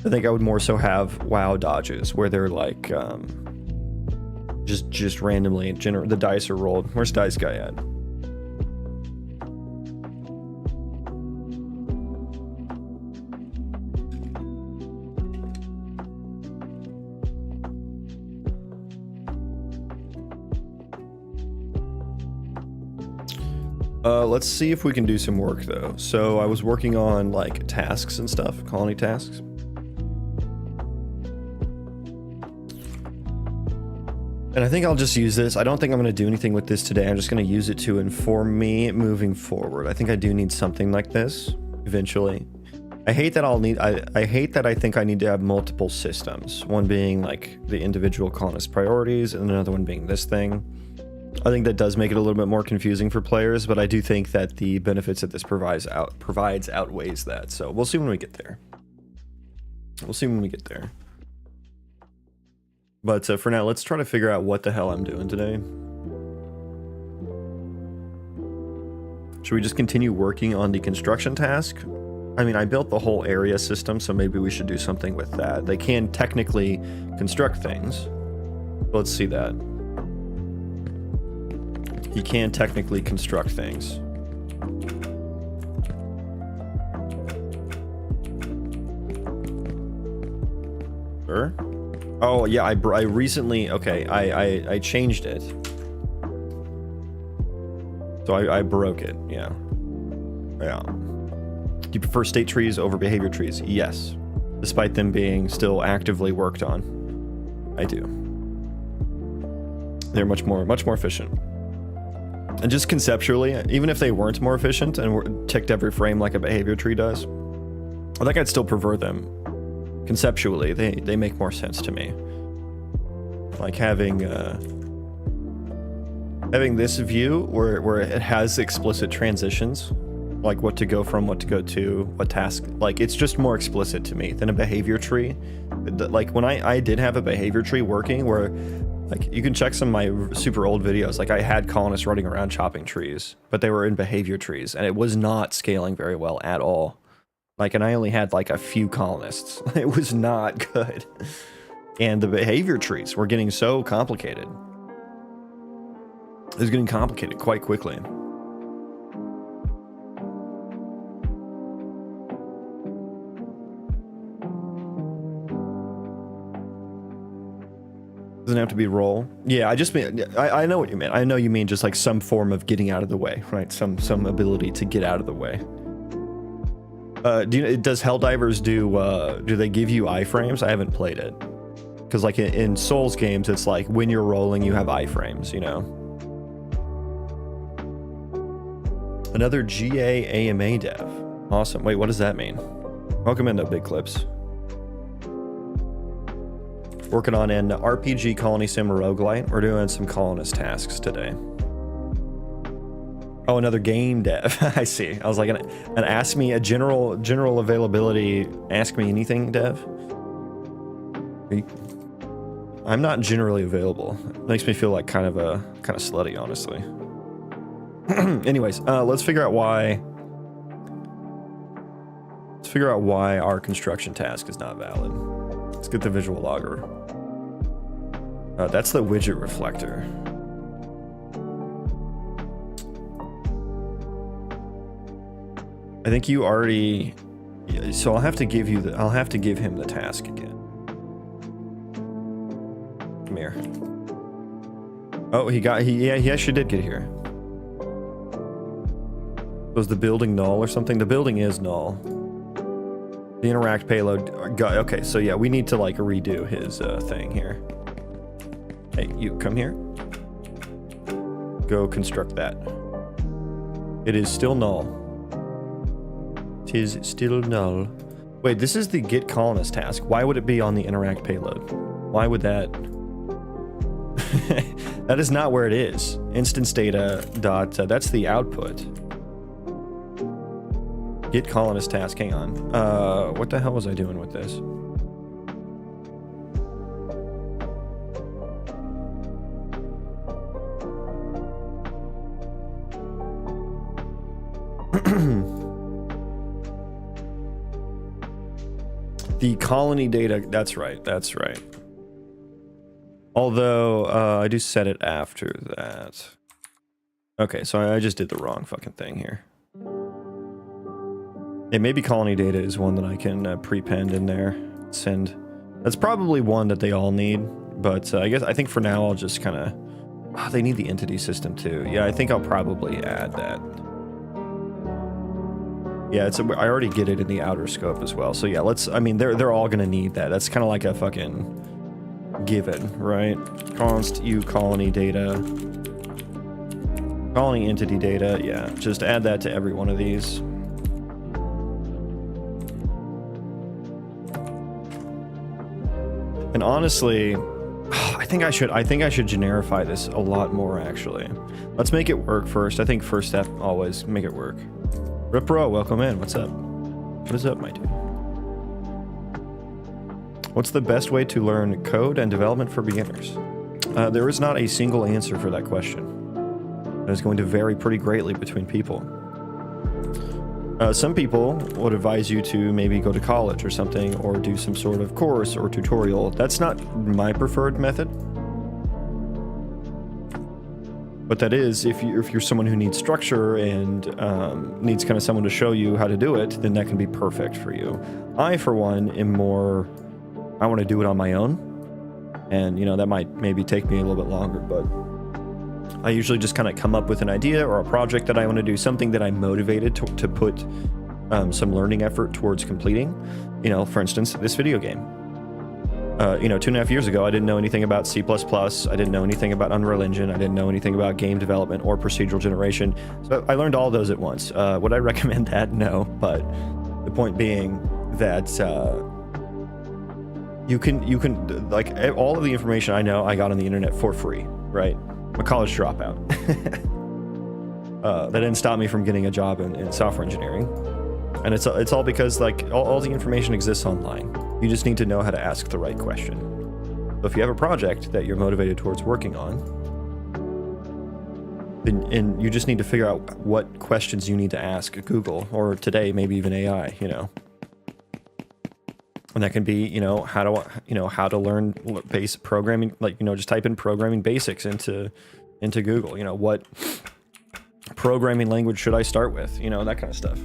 Speaker 1: I think I would more so have WoW dodges where they're like just randomly the dice are rolled. Where's Dice Guy at? Let's see if we can do some work though. So I was working on like tasks and stuff, colony tasks. And I think I'll just use this. I don't think I'm going to do anything with this today. I'm just going to use it to inform me moving forward. I think I do need something like this eventually. I hate that I hate that I think I need to have multiple systems. One being like the individual colonist priorities and another one being this thing. I think that does make it a little bit more confusing for players, but I do think that the benefits that this provides outweighs that. So we'll see when we get there. We'll see when we get there. But for now, let's try to figure out what the hell I'm doing today. Should we just continue working on the construction task? I mean, I built the whole area system, so maybe we should do something with that. They can technically construct things. Let's see that. You can technically construct things. Sure. Oh yeah, I recently, okay, I changed it. So I broke it, yeah. Yeah. Do you prefer state trees over behavior trees? Yes. Despite them being still actively worked on. I do. They're much more efficient. And just conceptually, even if they weren't more efficient and ticked every frame like a behavior tree does, I think I'd still prefer them. Conceptually, they make more sense to me. Like having this view where it has explicit transitions, like what to go from, what to go to, what task. Like it's just more explicit to me than a behavior tree. Like when I did have a behavior tree working where, like you can check some of my super old videos, like I had colonists running around chopping trees, but they were in behavior trees and it was not scaling very well at all. Like, and I only had like a few colonists. It was not good. And the behavior trees were getting so complicated. It was getting complicated quite quickly. Doesn't have to be roll. Yeah, I just mean, I know what you mean. I know you mean just like some form of getting out of the way, right? Some ability to get out of the way. Does Helldivers do they give you iframes? I haven't played it. Because like in Souls games, it's like when you're rolling, you have iframes, you know? Another GA AMA dev. Awesome. Wait, what does that mean? Welcome into Big Clips. Working on an RPG Colony Sim Roguelite. We're doing some colonist tasks today. Oh, another game dev. I see. I was like, an ask me a general availability, ask me anything dev. I'm not generally available. It makes me feel like kind of slutty, honestly. Anyways, let's figure out why our construction task is not valid. Let's get the visual logger. That's the widget reflector. I think you already, so I'll have to give him the task again. Come here. Oh, he actually did get here. Was the building null or something? The building is null. The interact payload guy. Okay, so yeah, we need to like redo his thing here. Hey, you come here. Go construct that. It is still null. Tis still null. Wait, this is the get colonist task. Why would it be on the interact payload? Why would that? That is not where it is. Instance data dot, that's the output. Get colonist task, hang on. What the hell was I doing with this? The colony data, that's right, that's right. Although, I do set it after that. Okay, so I just did the wrong fucking thing here. Yeah, maybe colony data is one that I can prepend in there. Send. That's probably one that they all need, but I think for now I'll just kind of... Oh, they need the entity system too. Yeah, I think I'll probably add that. Yeah, I already get it in the outer scope as well. So yeah, I mean, they're all gonna need that. That's kind of like a fucking given, right? Const u colony data. Colony entity data, yeah. Just add that to every one of these. And honestly, I think I should generify this a lot more actually. Let's make it work first. I think first step, always make it work. Ripro, welcome in. What's up? What is up, my dude? What's the best way to learn code and development for beginners? There is not a single answer for that question. It is going to vary pretty greatly between people. Some people would advise you to maybe go to college or something, or do some sort of course or tutorial. That's not my preferred method. But that is, if you're someone who needs structure and needs kind of someone to show you how to do it, then that can be perfect for you. I, for one, am more, I want to do it on my own. And, you know, that might maybe take me a little bit longer, but I usually just kind of come up with an idea or a project that I want to do, something that I'm motivated to put some learning effort towards completing. You know, for instance, this video game. You know, 2.5 years ago, I didn't know anything about C++. I didn't know anything about Unreal Engine. I didn't know anything about game development or procedural generation. So I learned all those at once. Would I recommend that? No. But the point being that you can, like, all of the information I know, I got on the internet for free, right? I'm a college dropout. That didn't stop me from getting a job in software engineering. And it's all because, like, all the information exists online. You just need to know how to ask the right question. So if you have a project that you're motivated towards working on, and you just need to figure out what questions you need to ask Google, or today, maybe even AI, you know. And that can be, you know, how to learn basic programming, like, you know, just type in programming basics into Google, you know, what programming language should I start with, you know, that kind of stuff.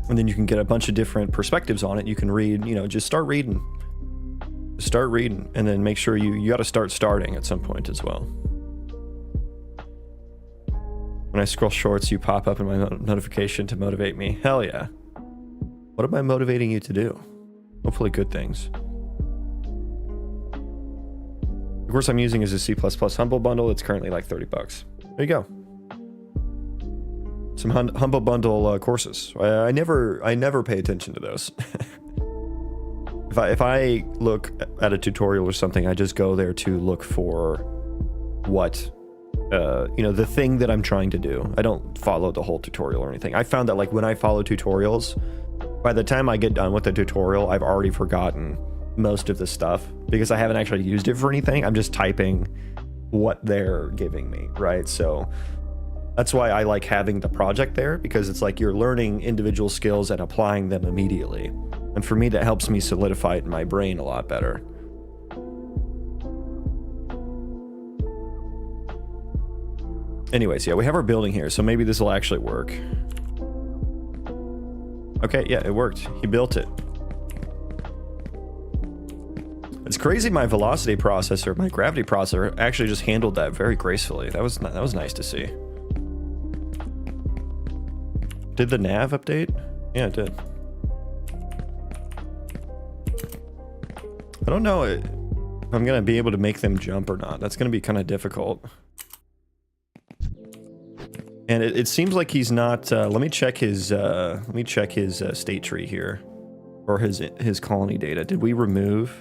Speaker 1: And then you can get a bunch of different perspectives on it. You can read, you know, just start reading, and then make sure you got to starting at some point as well. When I scroll shorts, you pop up in my notification to motivate me. Hell yeah. What am I motivating you to do? Hopefully good things. The course I'm using is a C++ Humble Bundle. It's currently like $30. There you go. Some Humble Bundle courses. I never pay attention to those. If I look at a tutorial or something, I just go there to look for what, you know, the thing that I'm trying to do. I don't follow the whole tutorial or anything. I found that, like, when I follow tutorials, by the time I get done with the tutorial, I've already forgotten most of the stuff because I haven't actually used it for anything. I'm just typing what they're giving me, right? So that's why I like having the project there, because it's like you're learning individual skills and applying them immediately. And for me, that helps me solidify it in my brain a lot better. Anyways, yeah, we have our building here, so maybe this will actually work. Okay, yeah, it worked. He built it. It's crazy my velocity processor, my gravity processor, actually just handled that very gracefully. That was nice to see. Did the nav update? Yeah, it did. I don't know if I'm gonna be able to make them jump or not. That's gonna be kind of difficult. And it seems like he's not. Let me check his state tree here, or his colony data. Did we remove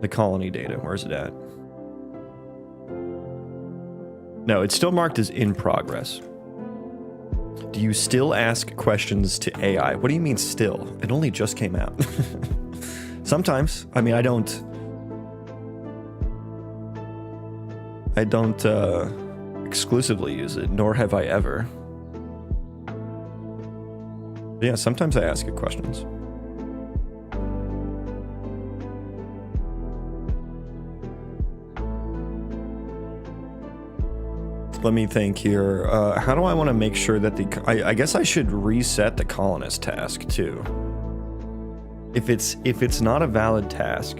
Speaker 1: the colony data? Where's it at? No, it's still marked as in progress. Do you still ask questions to AI? What do you mean still? It only just came out. Sometimes. I mean, I don't exclusively use it, nor have I ever. But yeah, sometimes I ask it questions. Let me think here. How do I want to make sure that I guess I should reset the colonist task too. If it's not a valid task,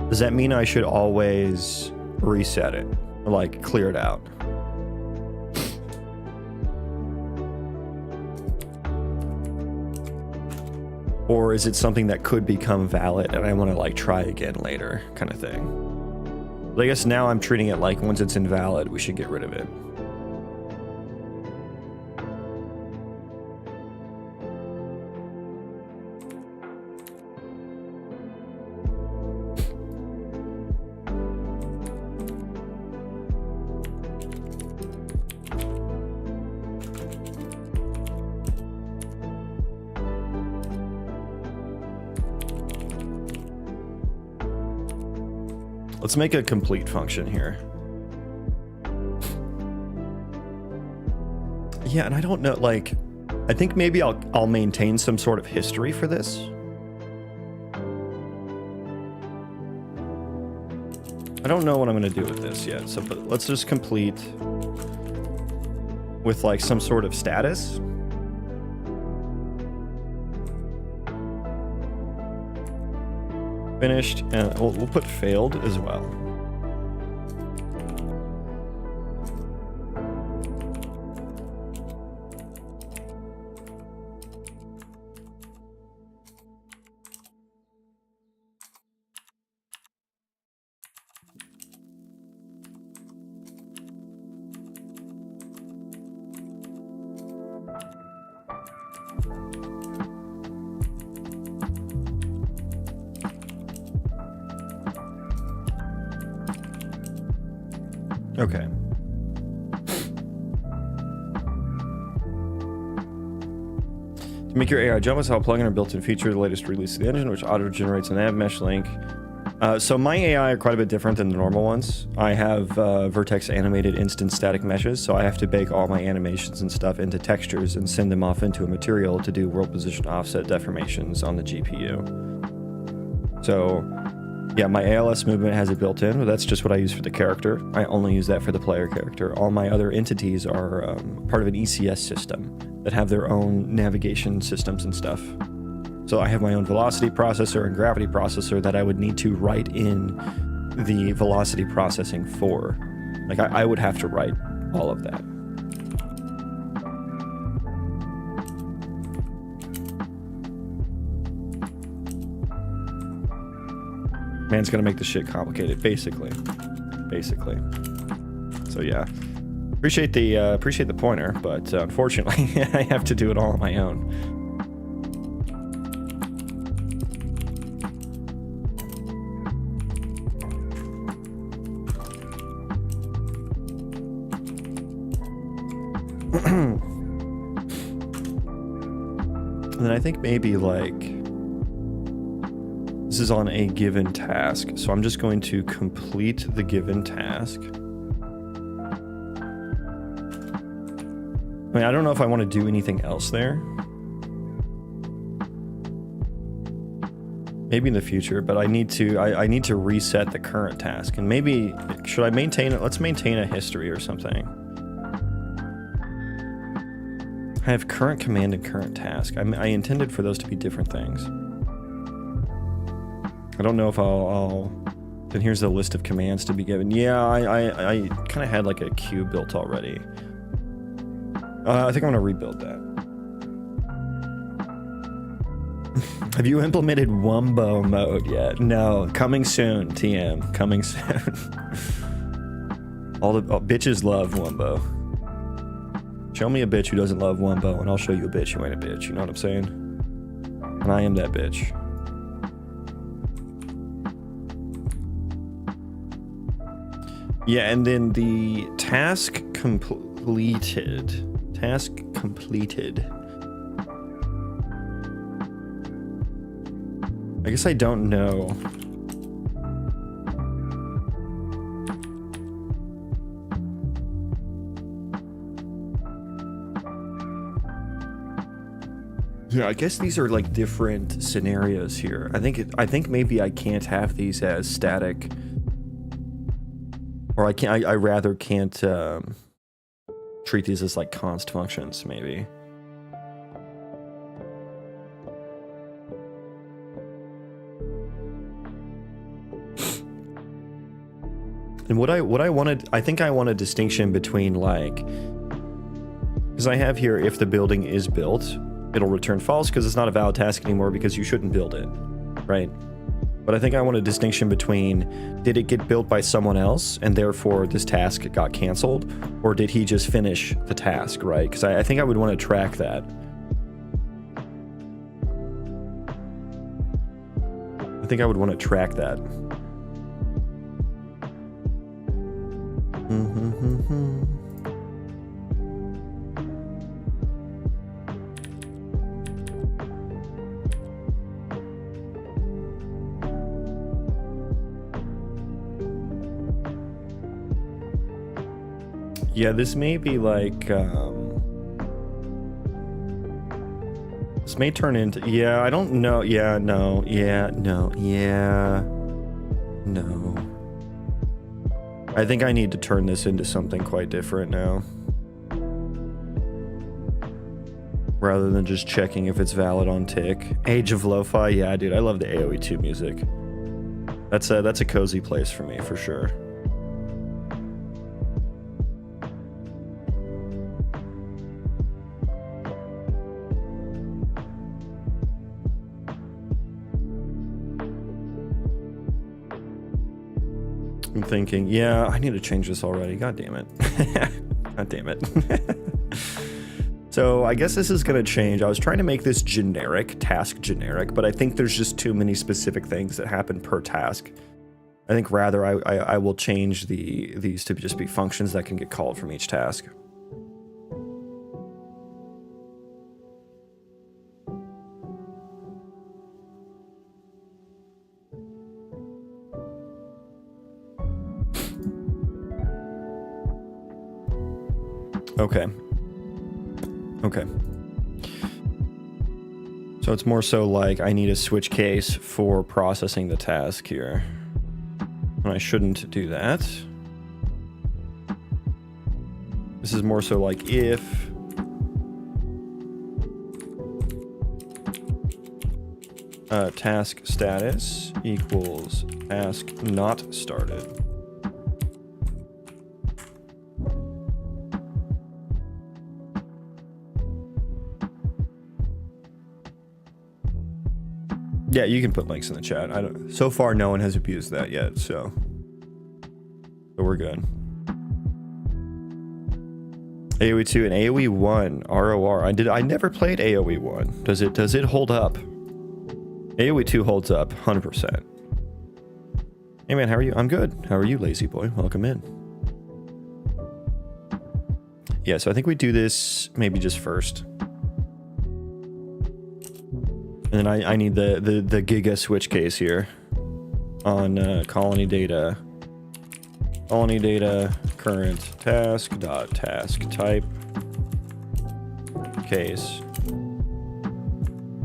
Speaker 1: does that mean I should always reset it? Or like clear it out? Or is it something that could become valid and I want to like try again later kind of thing? But I guess now I'm treating it like once it's invalid, we should get rid of it. Let's make a complete function here. Yeah, and I don't know, like, I think maybe I'll maintain some sort of history for this. I don't know what I'm gonna do with this yet, so but let's just complete with like some sort of status. Finished, and we'll put failed as well. Okay. To make your AI jump, a plugin or built-in feature, the latest release of the engine, which auto-generates an nav mesh link. So my AI are quite a bit different than the normal ones. I have Vertex animated instant static meshes, so I have to bake all my animations and stuff into textures and send them off into a material to do world position offset deformations on the GPU. So yeah, my ALS movement has it built in, but that's just what I use for the character. I only use that for the player character. All my other entities are part of an ECS system that have their own navigation systems and stuff. So I have my own velocity processor and gravity processor that I would need to write in the velocity processing for. Like I would have to write all of that. Man's gonna make the shit complicated, basically. So yeah, appreciate the pointer, but unfortunately, I have to do it all on my own. And then I think maybe like, this is on a given task, so I'm just going to complete the given task. I mean, I don't know if I want to do anything else there. Maybe in the future, but I need to reset the current task. And maybe, should I maintain it? Let's maintain a history or something. I have current command and current task. I intended for those to be different things. I don't know if I'll then here's the list of commands to be given. Yeah, I kind of had like a queue built already. I think I'm gonna rebuild that. Have you implemented Wumbo mode yet? No, coming soon, TM, coming soon. All bitches love Wumbo. Show me a bitch who doesn't love Wumbo, and I'll show you a bitch who ain't a bitch, you know what I'm saying? And I am that bitch. Yeah, and then the task completed. Task completed. I guess I don't know. Yeah, I guess these are like different scenarios here. I think maybe I can't have these as static, or I rather can't treat these as like const functions, maybe. And what I wanted, I think I want a distinction between like, because I have here, if the building is built, it'll return false because it's not a valid task anymore because you shouldn't build it, right? But I think I want a distinction between, did it get built by someone else and therefore this task got canceled, or did he just finish the task, right? Because I think I would want to track that. I think I would want to track that. Yeah, this may be like, this may turn into, yeah, I don't know, yeah, no, yeah, no, yeah, no. I think I need to turn this into something quite different now. Rather than just checking if it's valid on tick. Age of Lo-Fi, yeah, dude, I love the AoE2 music. That's a cozy place for me, for sure. I'm thinking, yeah, I need to change this already. God damn it. God damn it. So I guess this is going to change. I was trying to make this generic, task generic, but I think there's just too many specific things that happen per task. I think rather I will change these to just be functions that can get called from each task. Okay. Okay. So it's more so like I need a switch case for processing the task here. And I shouldn't do that. This is more so like if task status equals task not started. Yeah, you can put links in the chat. So far, no one has abused that yet, so we're good. AoE 2 and AoE 1 ROR. I never played AoE 1. Does it hold up? AoE 2 holds up 100%. Hey man, how are you? I'm good. How are you, lazy boy? Welcome in. Yeah, so I think we do this maybe just first. And then I need the Giga switch case here on colony data. Colony data current task dot task type case.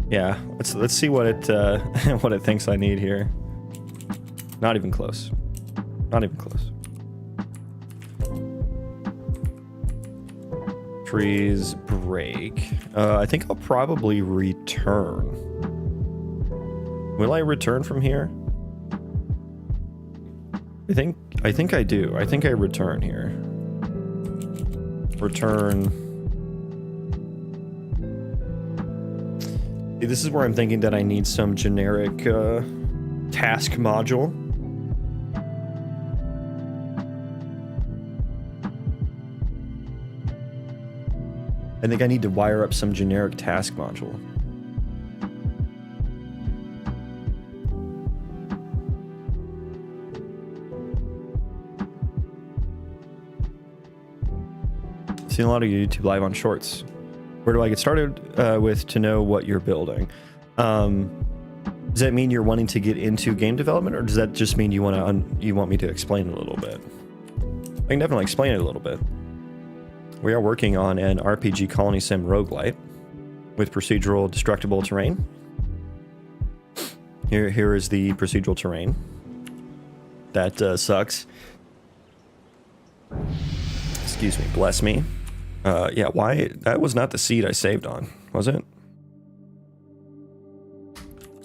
Speaker 1: Yeah, let's see what it what it thinks I need here. Not even close. Not even close. Trees break. I think I'll probably return. Will I return from here? I think I do. I think I return here. Return. See, this is where I'm thinking that I need some generic task module. I think I need to wire up some generic task module. Seen a lot of YouTube live on shorts. Where do I get started with to know what you're building? Does that mean you're wanting to get into game development, or does that just mean you want me to explain it a little bit? I can definitely explain it a little bit. We are working on an RPG Colony Sim Roguelite with procedural destructible terrain. Here is the procedural terrain. That sucks. Excuse me, bless me. Yeah, why? That was not the seed I saved on, was it?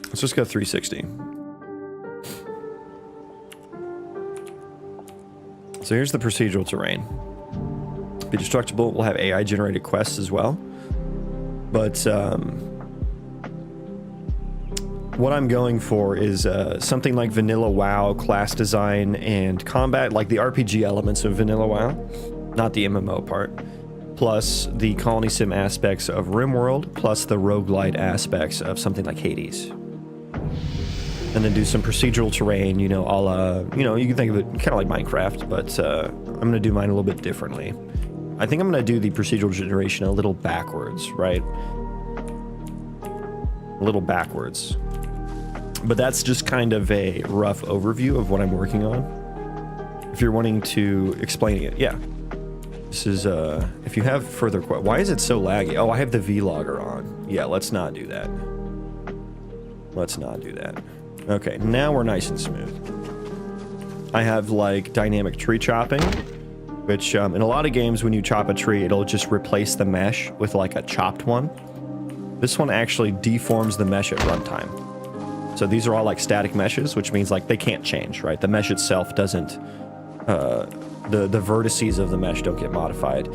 Speaker 1: Let's just go 360. So here's the procedural terrain. Be destructible. We'll have AI generated quests as well. But what I'm going for is something like vanilla WoW class design and combat, like the RPG elements of vanilla WoW, not the MMO part, plus the Colony Sim aspects of RimWorld, plus the roguelite aspects of something like Hades. And then do some procedural terrain, you know, a la, you know, you can think of it kind of like Minecraft, but I'm going to do mine a little bit differently. I think I'm going to do the procedural generation a little backwards, right? A little backwards. But that's just kind of a rough overview of what I'm working on. If you're wanting to explain it, yeah. This is, if you have further questions. Why is it so laggy? Oh, I have the vlogger on. Yeah, let's not do that. Let's not do that. Okay, now we're nice and smooth. I have, like, dynamic tree chopping, which, in a lot of games, when you chop a tree, it'll just replace the mesh with, like, a chopped one. This one actually deforms the mesh at runtime. So these are all, like, static meshes, which means, like, they can't change, right? The mesh itself doesn't, the vertices of the mesh don't get modified.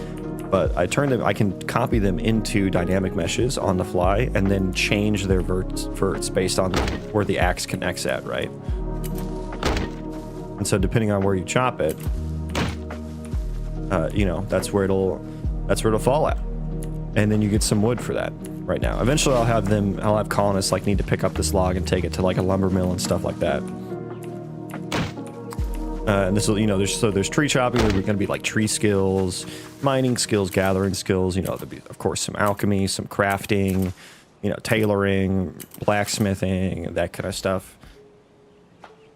Speaker 1: But I can copy them into dynamic meshes on the fly and then change their verts based on where the axe connects at, right? And so depending on where you chop it, you know, that's where it'll fall at. And then you get some wood for that right now. Eventually I'll have colonists like need to pick up this log and take it to like a lumber mill and stuff like that. And this will, you know, there's tree chopping. There's going to be like tree skills, mining skills, gathering skills. You know, there'll be, of course, some alchemy, some crafting, you know, tailoring, blacksmithing, that kind of stuff.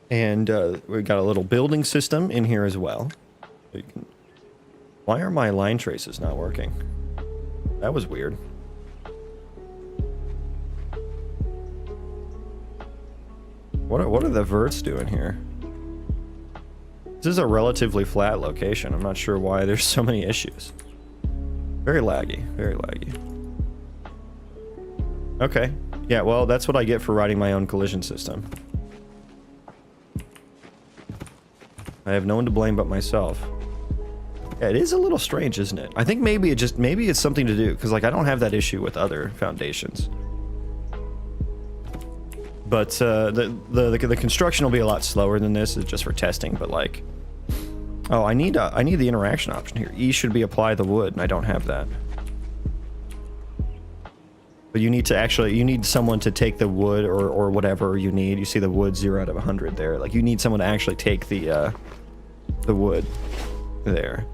Speaker 1: And we got a little building system in here as well. Why are my line traces not working? That was weird. What are the verts doing here? This is a relatively flat location. I'm not sure why there's so many issues. Very laggy, very laggy. Okay. Yeah, well, that's what I get for writing my own collision system. I have no one to blame but myself. Yeah, it is a little strange, isn't it? I think maybe it's something to do, because like I don't have that issue with other foundations. But the construction will be a lot slower than this, it's just for testing, but like, oh, I need the interaction option here. E should be apply the wood, and I don't have that. But you need someone to take the wood or whatever you need. You see the wood 0 out of 100 there. Like you need someone to actually take the wood there.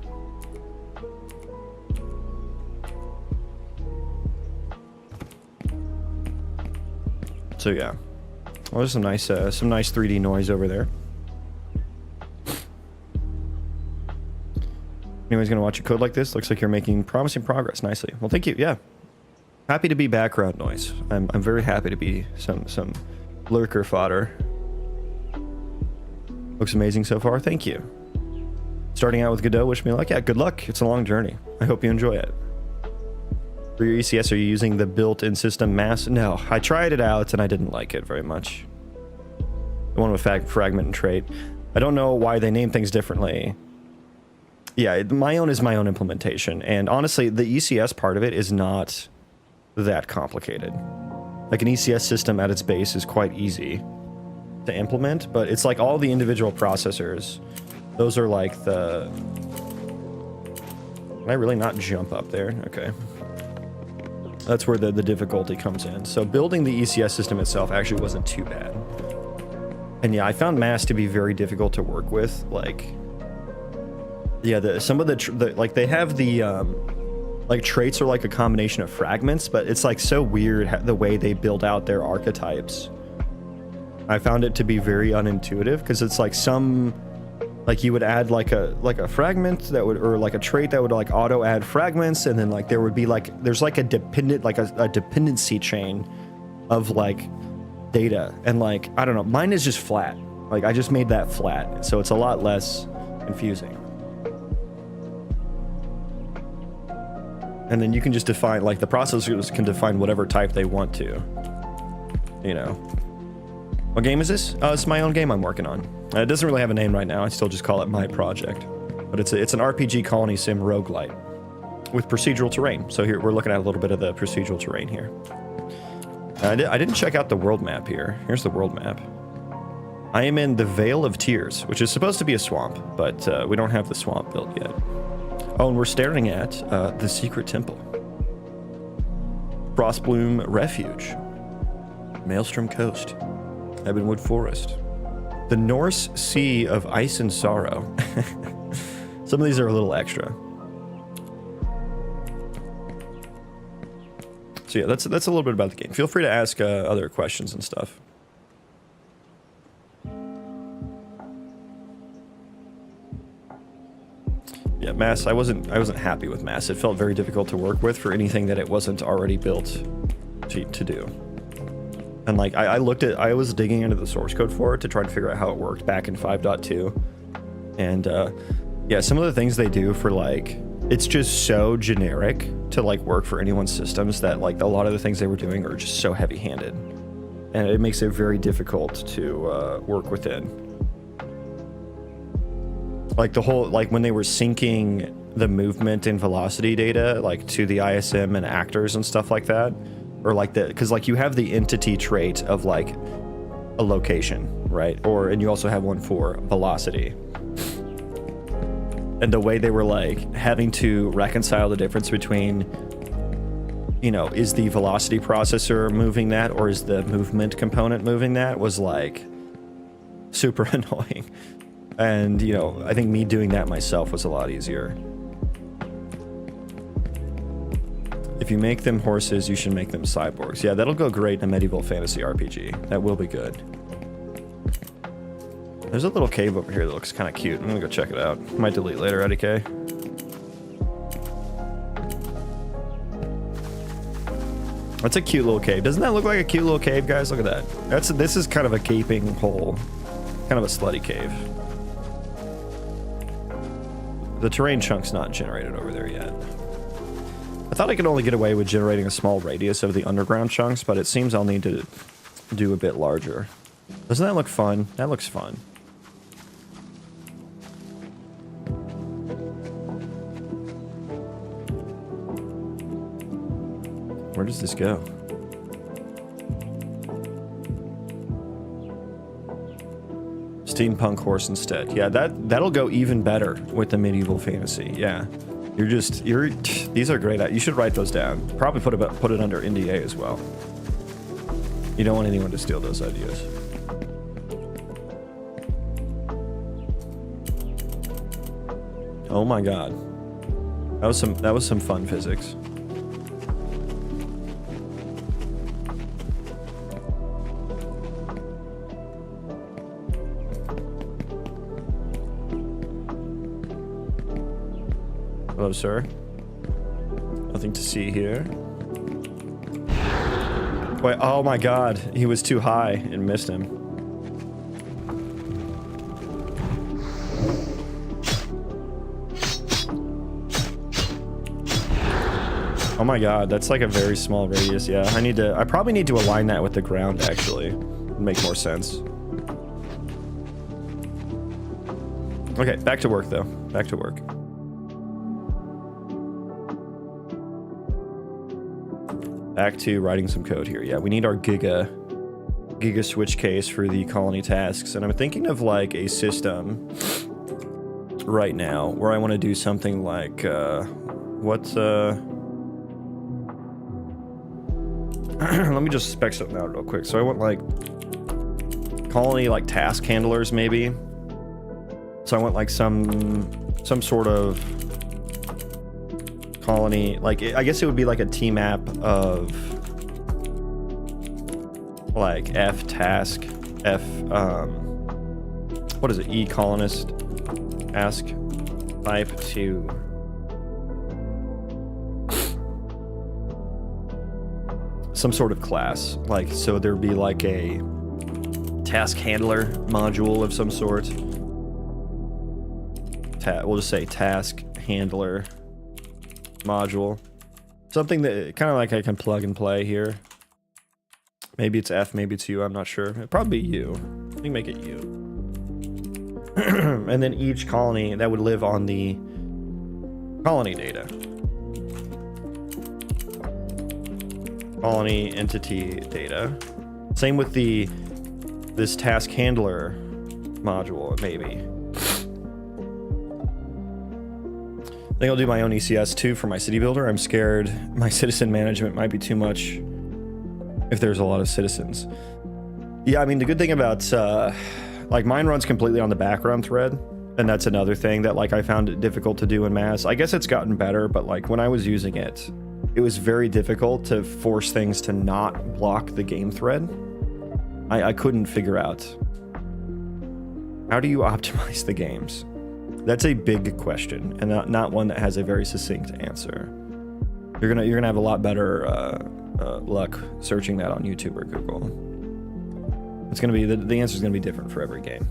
Speaker 1: So yeah. Well, there's some nice 3D noise over there. Anybody's gonna watch a code like this? Looks like you're making promising progress nicely. Well, thank you. Yeah, happy to be background noise. I'm very happy to be some lurker fodder. Looks amazing so far. Thank you. Starting out with Godot, wish me luck. Yeah, good luck. It's a long journey. I hope you enjoy it. For your ECS, are you using the built-in system mass? No, I tried it out and I didn't like it very much. The one with fragment and trait. I don't know why they name things differently. Yeah, my own is my own implementation, and honestly, the ECS part of it is not that complicated. Like an ECS system at its base is quite easy to implement, but it's like all the individual processors. Those are like the... Can I really not jump up there? Okay. That's where the difficulty comes in. So building the ECS system itself actually wasn't too bad. And yeah, I found mass to be very difficult to work with. Like, yeah, some of the like they have the like traits are like a combination of fragments, but it's like so weird the way they build out their archetypes. I found it to be very unintuitive because it's like some, like you would add like a fragment that would, or like a trait that would like auto add fragments, and then like there would be like, there's like a dependent, like a dependency chain of like data, and like, I don't know, mine is just flat. Like I just made that flat, so it's a lot less confusing. And then you can just define, like the processors can define whatever type they want to, you know. What game is this? It's my own game I'm working on. It doesn't really have a name right now. I still just call it my project. But it's an RPG Colony Sim Roguelite with procedural terrain. So here we're looking at a little bit of the procedural terrain here. I didn't check out the world map here. Here's the world map. I am in the Vale of Tears, which is supposed to be a swamp, but we don't have the swamp built yet. Oh, and we're staring at the Secret Temple. Frostbloom Refuge. Maelstrom Coast. Ebonwood Forest. The Norse Sea of Ice and Sorrow. Some of these are a little extra. So yeah, that's a little bit about the game. Feel free to ask other questions and stuff. Yeah, mass. I wasn't happy with mass. It felt very difficult to work with for anything that it wasn't already built to do. And like I was digging into the source code for it to try to figure out how it worked back in 5.2. And yeah, some of the things they do for like, it's just so generic to like work for anyone's systems that like a lot of the things they were doing are just so heavy-handed. And it makes it very difficult to work within. Like the whole, like when they were syncing the movement and velocity data, like to the ISM and actors and stuff like that, or like the, because like you have the entity trait of like a location, right? And you also have one for velocity. And the way they were like having to reconcile the difference between, you know, is the velocity processor moving that or is the movement component moving that was like super annoying. And, you know, I think me doing that myself was a lot easier. If you make them horses, you should make them cyborgs. Yeah, that'll go great in a medieval fantasy RPG. That will be good. There's a little cave over here that looks kind of cute. I'm gonna go check it out. Might delete later, IDK. That's a cute little cave. Doesn't that look like a cute little cave, guys? Look at that. This is kind of a gaping hole. Kind of a slutty cave. The terrain chunk's not generated over there yet. I thought I could only get away with generating a small radius of the underground chunks, but it seems I'll need to do a bit larger. Doesn't that look fun? That looks fun. Where does this go? Steampunk horse instead. Yeah, that'll go even better with the medieval fantasy. Yeah. These are great. You should write those down. Probably put it under NDA as well. You don't want anyone to steal those ideas. Oh my god. That was some fun physics. Hello, sir. Nothing to see here. Wait, oh my god. He was too high and missed him. Oh my god, that's like a very small radius. Yeah, I probably need to align that with the ground, actually. It'd make more sense. Okay, back to work, though. Back to work. Back to writing some code here. Yeah, we need our giga switch case for the colony tasks, and I'm thinking of like a system right now where I want to do something like let me just spec something out real quick. So I want like colony like task handlers maybe. So I want like some sort of colony, like I guess it would be like a T map of like F task, F what is it, E colonist task type to some sort of class. Like, so there'd be like a task handler module of some sort. We'll just say task handler module. Something that kind of like I can plug and play here. Maybe it's F, maybe it's U, I'm not sure. It'd probably be U. Let me make it U. And then each colony that would live on the colony data. Colony entity data. Same with this task handler module, maybe. I think I'll do my own ECS too for my city builder. I'm scared my citizen management might be too much if there's a lot of citizens. Yeah, I mean, the good thing about like mine runs completely on the background thread, and that's another thing that like I found it difficult to do in mass. I guess it's gotten better, but like when I was using it, it was very difficult to force things to not block the game thread. I couldn't figure out, how do you optimize the games? That's a big question, and not one that has a very succinct answer. You're gonna have a lot better luck searching that on YouTube or Google. It's gonna be the answer is gonna be different for every game.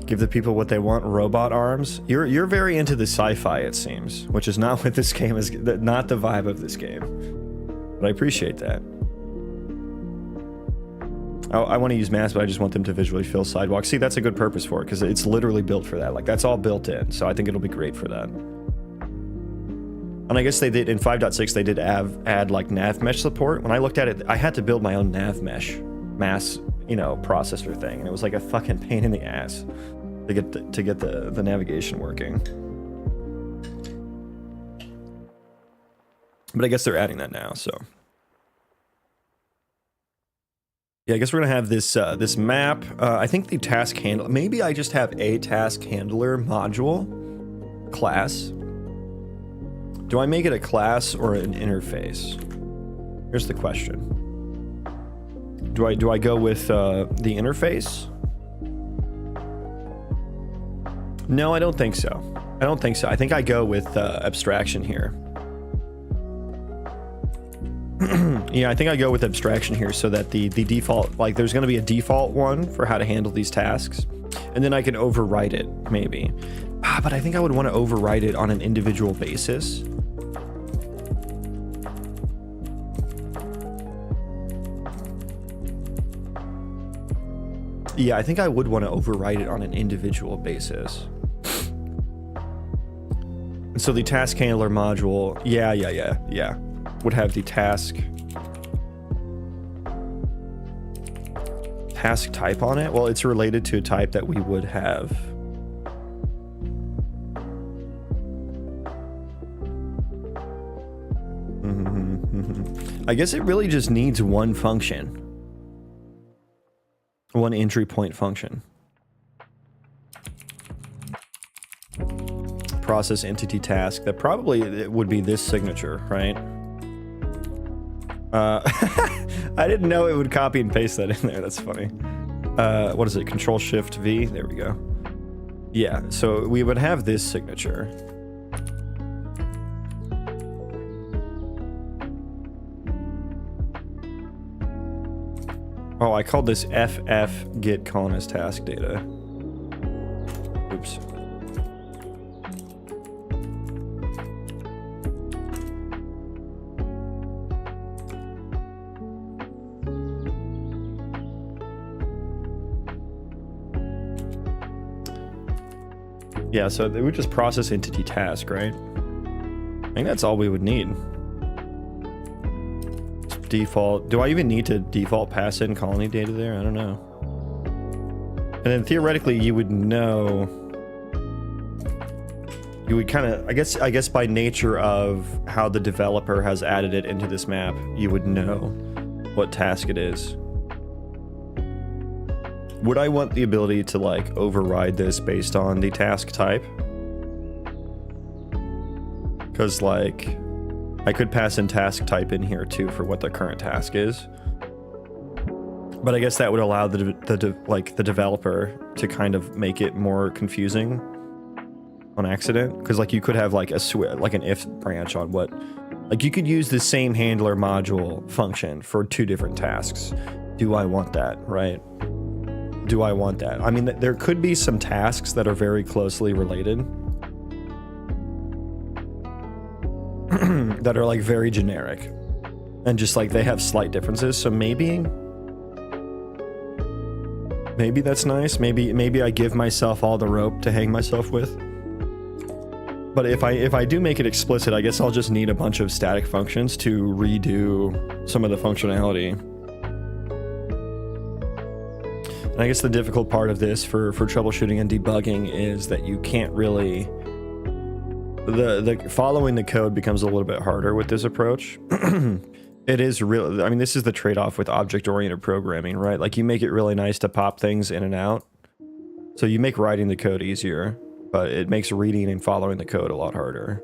Speaker 1: Give the people what they want, robot arms. You're very into the sci-fi, it seems, which is not what this game is, not the vibe of this game. But I appreciate that. I want to use mass, but I just want them to visually fill sidewalks. See, that's a good purpose for it, because it's literally built for that. Like, that's all built in, so I think it'll be great for that. And I guess they did, in 5.6, they did add like nav mesh support. When I looked at it, I had to build my own nav mesh mass, you know, processor thing, and it was like a fucking pain in the ass to get the navigation working. But I guess they're adding that now, so. Yeah, I guess we're gonna have this this map. I think the task handler. Maybe I just have a task handler module class. Do I make it a class or an interface? Here's the question. Do I go with the interface? No, I don't think so. I don't think so. I think I go with abstraction here. Yeah, I think I go with abstraction here so that the default, like there's going to be a default one for how to handle these tasks, and then I can overwrite it maybe. But I think I would want to overwrite it on an individual basis. Yeah, I think I would want to overwrite it on an individual basis. And so the task handler module, yeah, would have the task type on it. Well, it's related to a type that we would have. I guess it really just needs one function. One entry point function. Process entity task. That probably it would be this signature, right? I didn't know it would copy and paste that in there. That's funny. What is it? Control Shift V. There we go. Yeah, so we would have this signature. Oh, I called this FF get colonist task data. Oops. Yeah, so it would just process entity task, right? I think that's all we would need. Default. Do I even need to default pass in colony data there? I don't know. And then theoretically, you would know. You would kind of, I guess by nature of how the developer has added it into this map, you would know what task it is. Would I want the ability to like override this based on the task type? Because like, I could pass in task type in here too for what the current task is. But I guess that would allow the developer to kind of make it more confusing on accident, because like you could have like like an if branch on what, like you could use the same handler module function for 2 different tasks. Do I want that, right? Do I want that? I mean, there could be some tasks that are very closely related that are like very generic and just like they have slight differences. So maybe that's nice. Maybe I give myself all the rope to hang myself with. But if I do make it explicit, I guess I'll just need a bunch of static functions to redo some of the functionality. And I guess the difficult part of this for troubleshooting and debugging is that you can't really... The following the code becomes a little bit harder with this approach. It is real. I mean, this is the trade-off with object-oriented programming, right? Like you make it really nice to pop things in and out. So you make writing the code easier, but it makes reading and following the code a lot harder.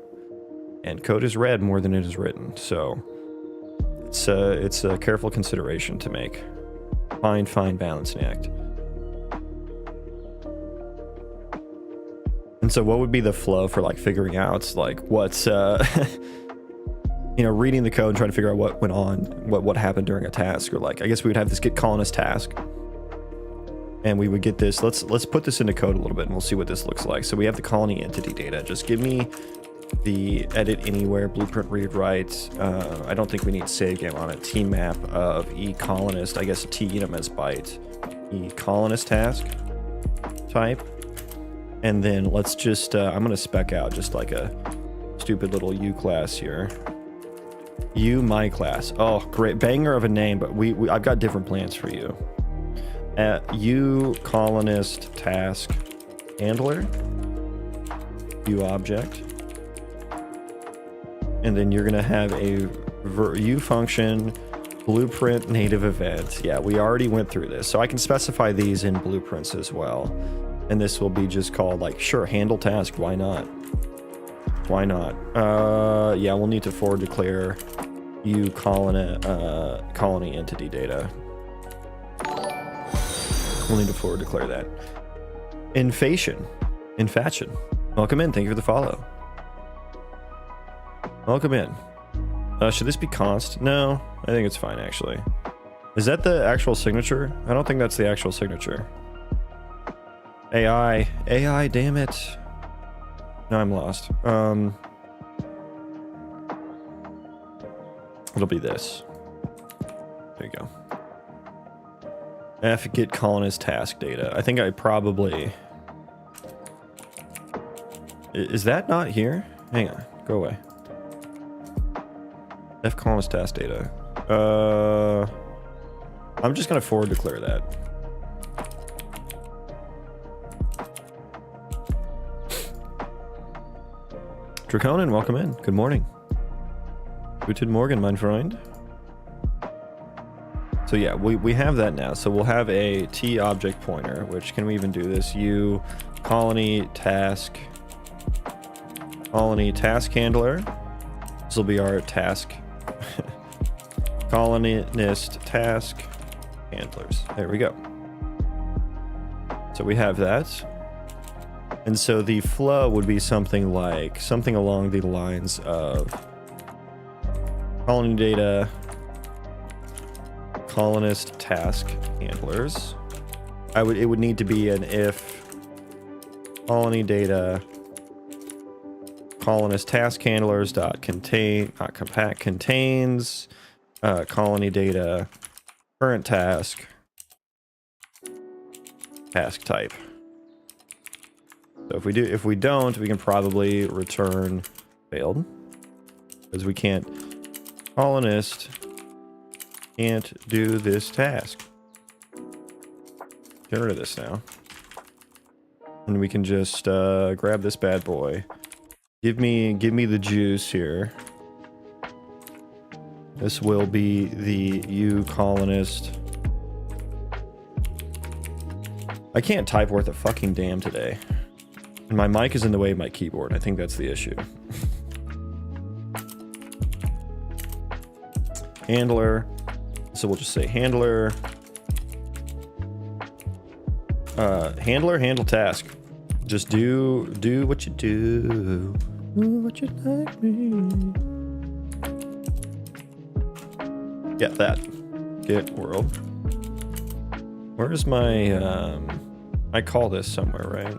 Speaker 1: And code is read more than it is written, so it's a careful consideration to make. Fine balancing act. And so what would be the flow for like figuring out like what's you know, reading the code and trying to figure out what went on, what happened during a task, or like I guess we would have this get colonist task. And we would get this, let's put this into code a little bit and we'll see what this looks like. So we have the colony entity data. Just give me the edit anywhere, blueprint read write. I don't think we need save game on it. T map of eColonist, I guess T enum as byte. eColonist task type. And then let's just, I'm gonna spec out just like a stupid little U class here. U my class. Oh, great. Banger of a name, but I've got different plans for you. U colonist task handler, U object, and then you're gonna have a U function blueprint native event. Yeah, we already went through this, so I can specify these in blueprints as well. And this will be just called like, sure, handle task. Why not? Why not? Yeah, we'll need to forward declare U colony entity data. We'll need to forward declare that. Infation. Welcome in. Thank you for the follow. Welcome in. Should this be const? No, I think it's fine actually. Is that the actual signature? I don't think that's the actual signature. AI, damn it. No, I'm lost. It'll be this. There you go. F get colonist task data. I think I probably... Is that not here? Hang on, go away. F colonist task data. I'm just gonna forward declare that. Draconin, welcome in. Good morning. Guten Morgen, mein Freund. So yeah, we have that now. So we'll have a T object pointer, which can we even do this? U colony task handler. This will be our task colonist task handlers. There we go. So we have that. And so the flow would be something along the lines of colony data, colonist task handlers. It would need to be an if colony data colonist task handlers dot contain not compact contains colony data current task type. So if we don't, we can probably return failed. Because we can't, colonist can't do this task. Get rid of this now. And we can just grab this bad boy. Give me the juice here. This will be the U colonist. I can't type worth a fucking damn today. And my mic is in the way of my keyboard. I think that's the issue. Handler. So we'll just say handler. Handle task. Just do what you do. Do what you like me. Get that. Get world. Where's my, I call this somewhere, right?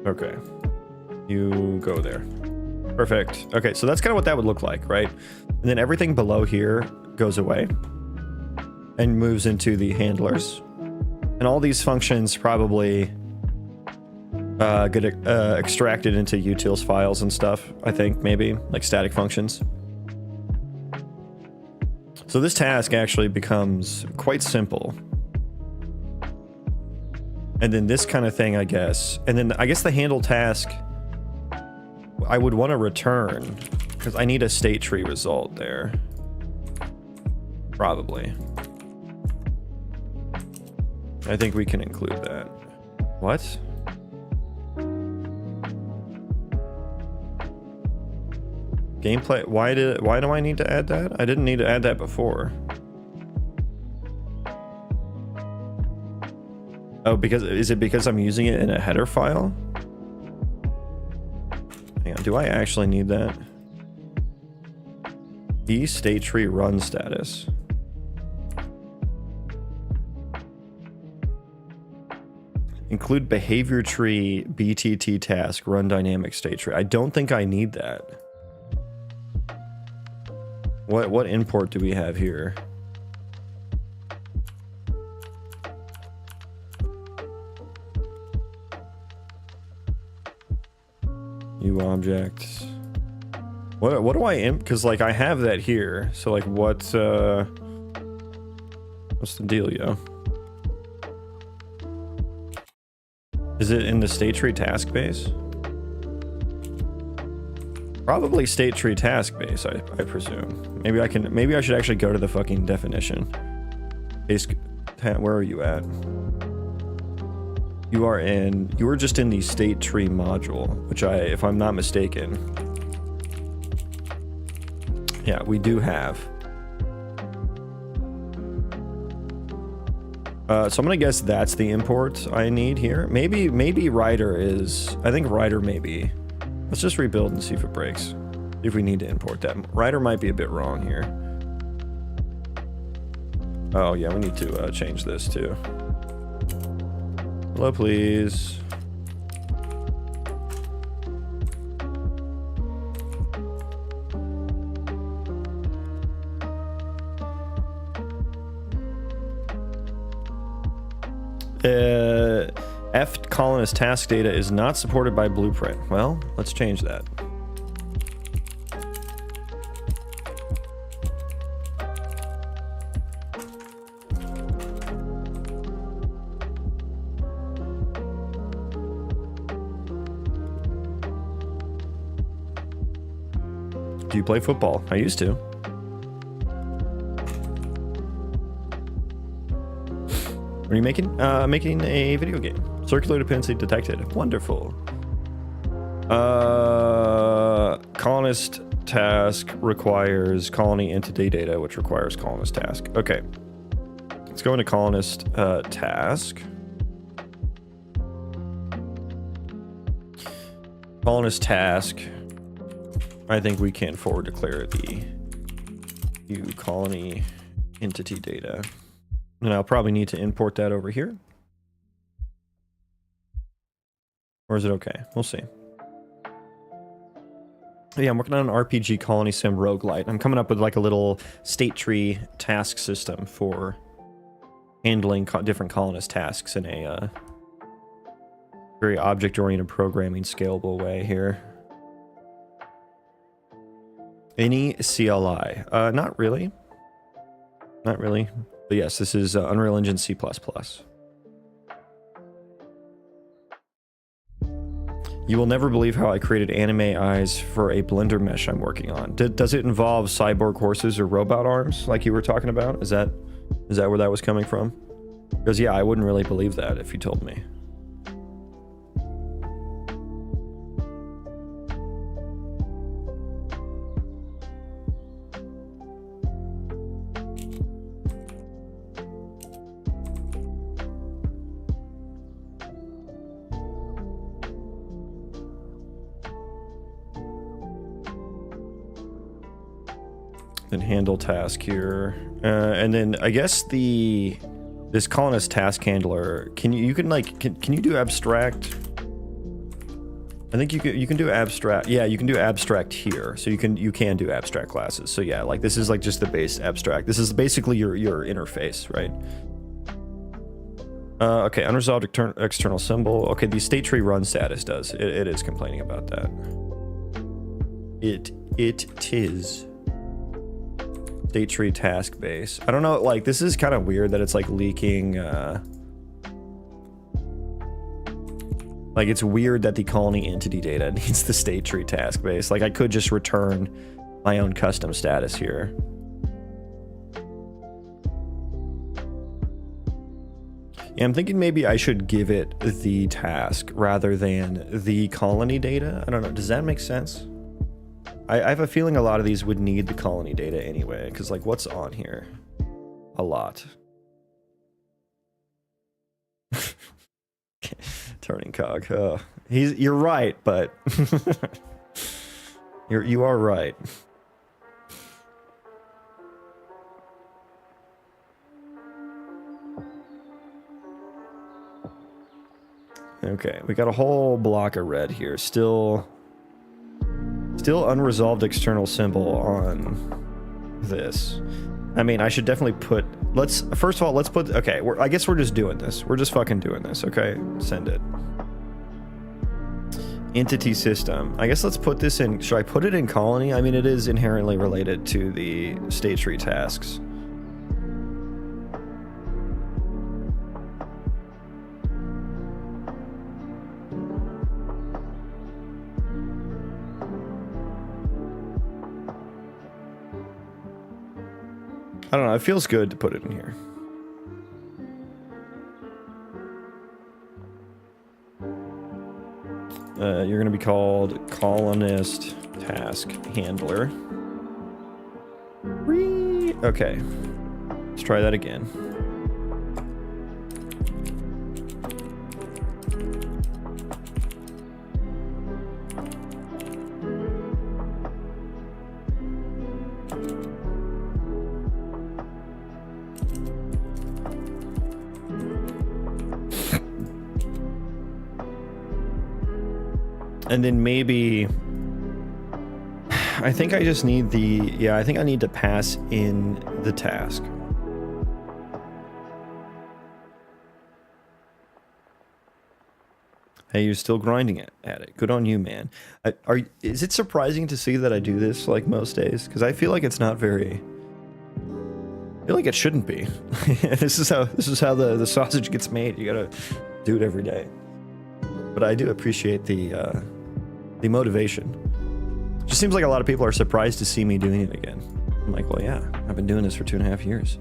Speaker 1: Okay. You go there. Perfect. Okay, so that's kind of what that would look like, right? And then everything below here goes away and moves into the handlers. And all these functions probably get extracted into utils files and stuff, I think, maybe, like static functions. So this task actually becomes quite simple. And then this kind of thing, I guess. And then I guess the handle task, I would want to return, because I need a state tree result there. Probably. I think we can include that. What? Gameplay, why do I need to add that? I didn't need to add that before. Oh, is it because I'm using it in a header file? Hang on, do I actually need that? The state tree run status. Include behavior tree BTT task run dynamic state tree. I don't think I need that. What import do we have here? New objects. What do I because like I have that here. So like what's the dealio? Is it in the state tree task base? Probably state tree task base, I presume. Maybe I should actually go to the fucking definition. Where are you at? You are just in the state tree module, which if I'm not mistaken. Yeah, we do have. So I'm gonna guess that's the import I need here. Maybe Rider is, I think Rider maybe. Let's just rebuild and see if it breaks. If we need to import that. Rider might be a bit wrong here. Oh yeah, we need to change this too. Hello, please. F colonist task data is not supported by Blueprint. Well, let's change that. Do you play football? I used to. What are you making? Making a video game. Circular dependency detected. Wonderful. Colonist task requires colony entity data, which requires colonist task. Okay. Let's go into colonist task. Colonist task. I think we can forward declare the U colony entity data. And I'll probably need to import that over here. Or is it okay? We'll see. Yeah, I'm working on an RPG Colony Sim Roguelite. I'm coming up with like a little state tree task system for handling different colonist tasks in a very object-oriented programming scalable way here. Any CLI? Not really. Not really. But yes, this is Unreal Engine C++. You will never believe how I created anime eyes for a Blender mesh I'm working on. Does it involve cyborg horses or robot arms like you were talking about? Is that where that was coming from? Because yeah, I wouldn't really believe that if you told me. Then handle task here, and then I guess this colonist task handler. Can you do abstract? I think you can do abstract. Yeah, you can do abstract here. So you can do abstract classes. So yeah, like this is like just the base abstract. This is basically your interface, right? Okay, unresolved external symbol. Okay, the state tree run status does. It is complaining about that. It is. State tree task base. I don't know, like this is kind of weird that it's like leaking like it's weird that the colony entity data needs the state tree task base. Like I could just return my own custom status here. Yeah, I'm thinking maybe I should give it the task rather than the colony data. I don't know, does that make sense? I have a feeling a lot of these would need the colony data anyway, because like what's on here? A lot. Turning cog. You're right, but you are right. Okay, we got a whole block of red here. Still unresolved external symbol on this. I mean, I should definitely put, first of all, let's put, okay, I guess we're just doing this. We're just fucking doing this, okay? Send it. Entity system. I guess let's put this in, should I put it in colony? I mean, it is inherently related to the state tree tasks. I don't know, it feels good to put it in here. You're going to be called Colonist Task Handler. Okay, let's try that again. And then maybe I think I just need I think I need to pass in the task. Hey, you're still grinding at it. Good on you, man. Is it surprising to see that I do this like most days? Because I feel like it's not very. I feel like it shouldn't be. This is how the sausage gets made. You gotta do it every day. But I do appreciate the motivation. Just seems like a lot of people are surprised to see me doing it again. I'm like, well, yeah, I've been doing this for 2.5 years.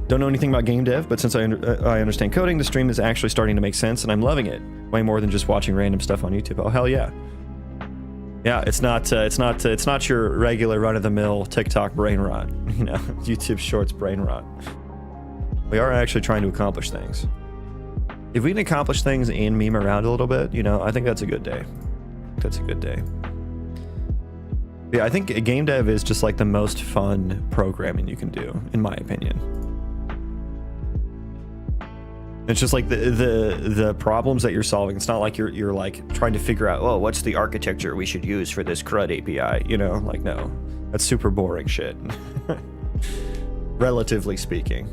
Speaker 1: Don't know anything about game dev, but since I understand coding, the stream is actually starting to make sense, and I'm loving it. Way more than just watching random stuff on YouTube. Oh hell yeah! Yeah, it's not your regular run-of-the-mill TikTok brain rot. You know, YouTube Shorts brain rot. We are actually trying to accomplish things. If we can accomplish things and meme around a little bit, you know, I think that's a good day. That's a good day. Yeah, I think game dev is just like the most fun programming you can do, in my opinion. It's just like the problems that you're solving. It's not like you're like trying to figure out, oh, what's the architecture we should use for this CRUD API, you know? Like, no, that's super boring shit. Relatively speaking.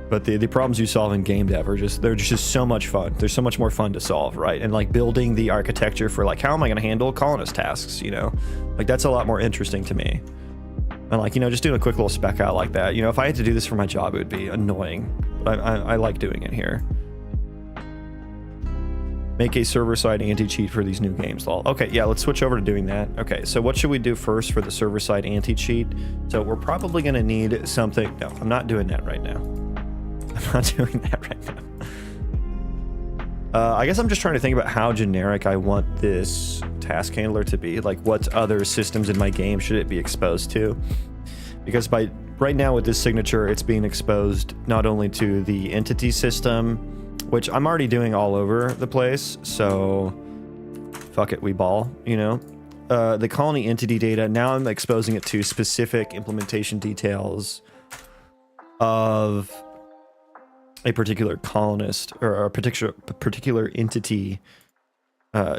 Speaker 1: But the problems you solve in game dev are they're just so much fun. They're so much more fun to solve, right? And like building the architecture for like, how am I going to handle colonist tasks, you know? Like that's a lot more interesting to me. And like, you know, just doing a quick little spec out like that, you know, if I had to do this for my job, it would be annoying. But I like doing it here. Make a server-side anti-cheat for these new games, lol. Okay, yeah, let's switch over to doing that. Okay, so what should we do first for the server-side anti-cheat? So we're probably going to need something. No, I'm not doing that right now. I'm not doing that right now. I guess I'm just trying to think about how generic I want this task handler to be. Like, what other systems in my game should it be exposed to? Because right now with this signature, it's being exposed not only to the entity system, which I'm already doing all over the place, so fuck it, we ball, you know? The colony entity data, now I'm exposing it to specific implementation details of a particular colonist or a particular entity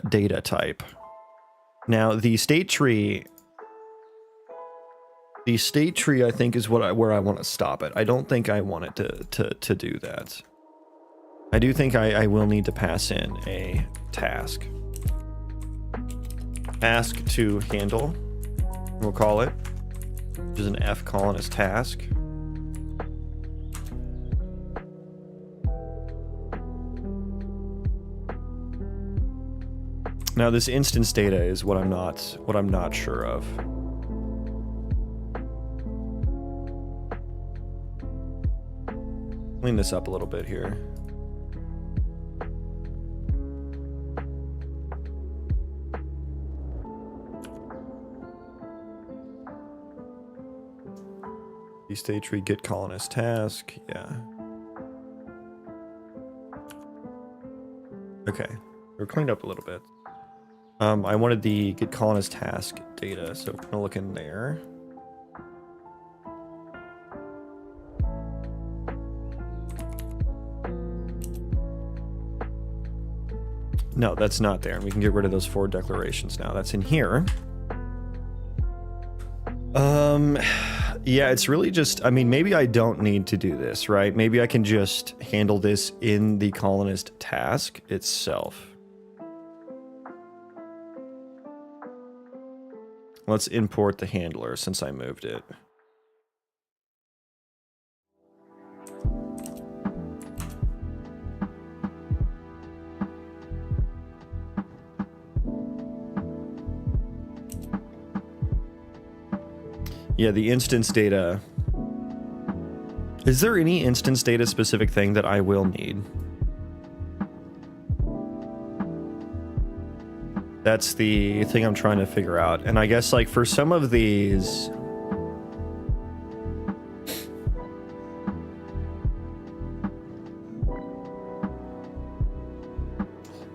Speaker 1: data type. Now the state tree I think is where I want to stop it. I don't think I want it to do that. I do think I will need to pass in a task. Task to handle, we'll call it, which is an F colonist task. Now this instance data is what I'm not sure of. Clean this up a little bit here. State tree get colonist task, yeah. Okay, we're cleaned up a little bit. I wanted the get colonist task data, so we're gonna look in there. No, that's not there. We can get rid of those 4 declarations now. That's in here. Yeah, it's really just, I mean, maybe I don't need to do this, right? Maybe I can just handle this in the colonist task itself. Let's import the handler since I moved it. Yeah, the instance data. Is there any instance data specific thing that I will need? That's the thing I'm trying to figure out. And I guess like for some of these,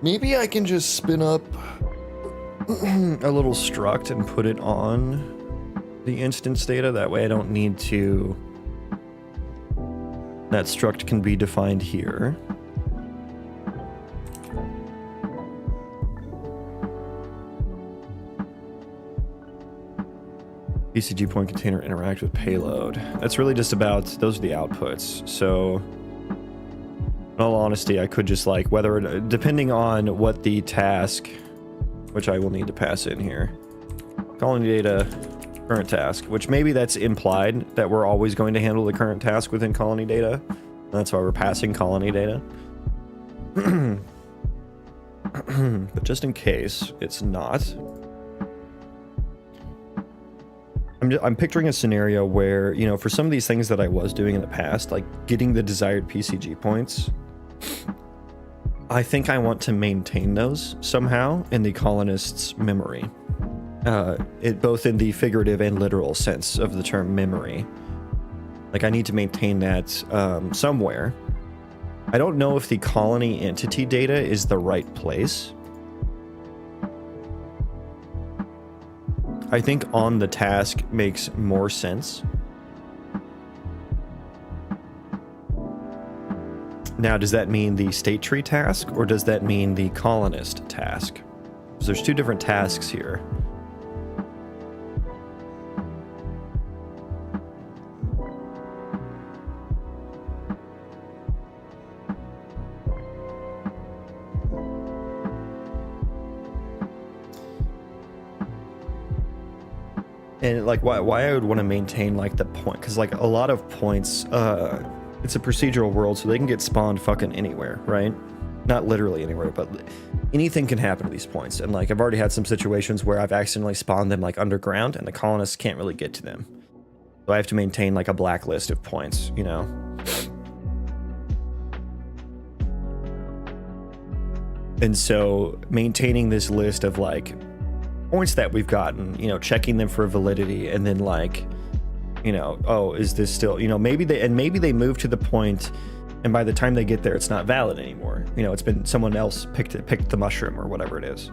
Speaker 1: maybe I can just spin up a little struct and put it on the instance data. That way I don't need to, that struct can be defined here. PCG point container interact with payload. That's really just about, those are the outputs. So in all honesty, I could just like, whether, depending on what the task, which I will need to pass in here, colony data, current task, which maybe that's implied that we're always going to handle the current task within colony data. That's why we're passing colony data. But just in case it's not, I'm picturing a scenario where, you know, for some of these things that I was doing in the past, like getting the desired PCG points, I think I want to maintain those somehow in the colonist's memory. Both in the figurative and literal sense of the term memory. Like I need to maintain that somewhere. I don't know if the colony entity data is the right place. I think on the task makes more sense. Now, does that mean the state tree task, or does that mean the colonist task? Because there's two different tasks here. And like why I would want to maintain like the point, because like a lot of points, it's a procedural world, so they can get spawned fucking anywhere, right? Not literally anywhere, but anything can happen to these points. And like I've already had some situations where I've accidentally spawned them like underground, and the colonists can't really get to them. So I have to maintain like a blacklist of points, you know. And so maintaining this list of like points that we've gotten, you know, checking them for validity, and then like, you know, oh, is this still, you know, maybe they move to the point, and by the time they get there, it's not valid anymore. You know, it's been someone else picked the mushroom or whatever it is.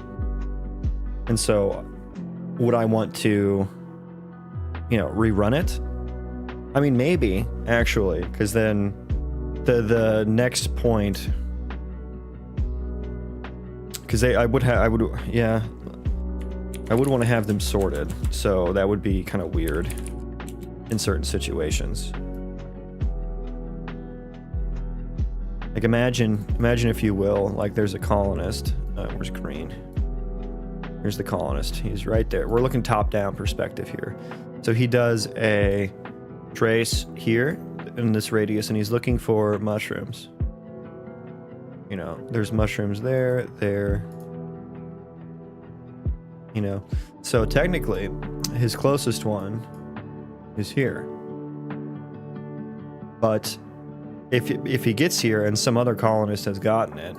Speaker 1: And so would I want to, you know, rerun it? I mean, maybe actually, because then the next point, because I would want to have them sorted, so that would be kind of weird in certain situations. Like imagine if you will, like there's a colonist. Where's green? Here's the colonist. He's right there. We're looking top-down perspective here. So he does a trace here in this radius, and he's looking for mushrooms. You know, there's mushrooms there. You know, so technically his closest one is here. But if he gets here and some other colonist has gotten it,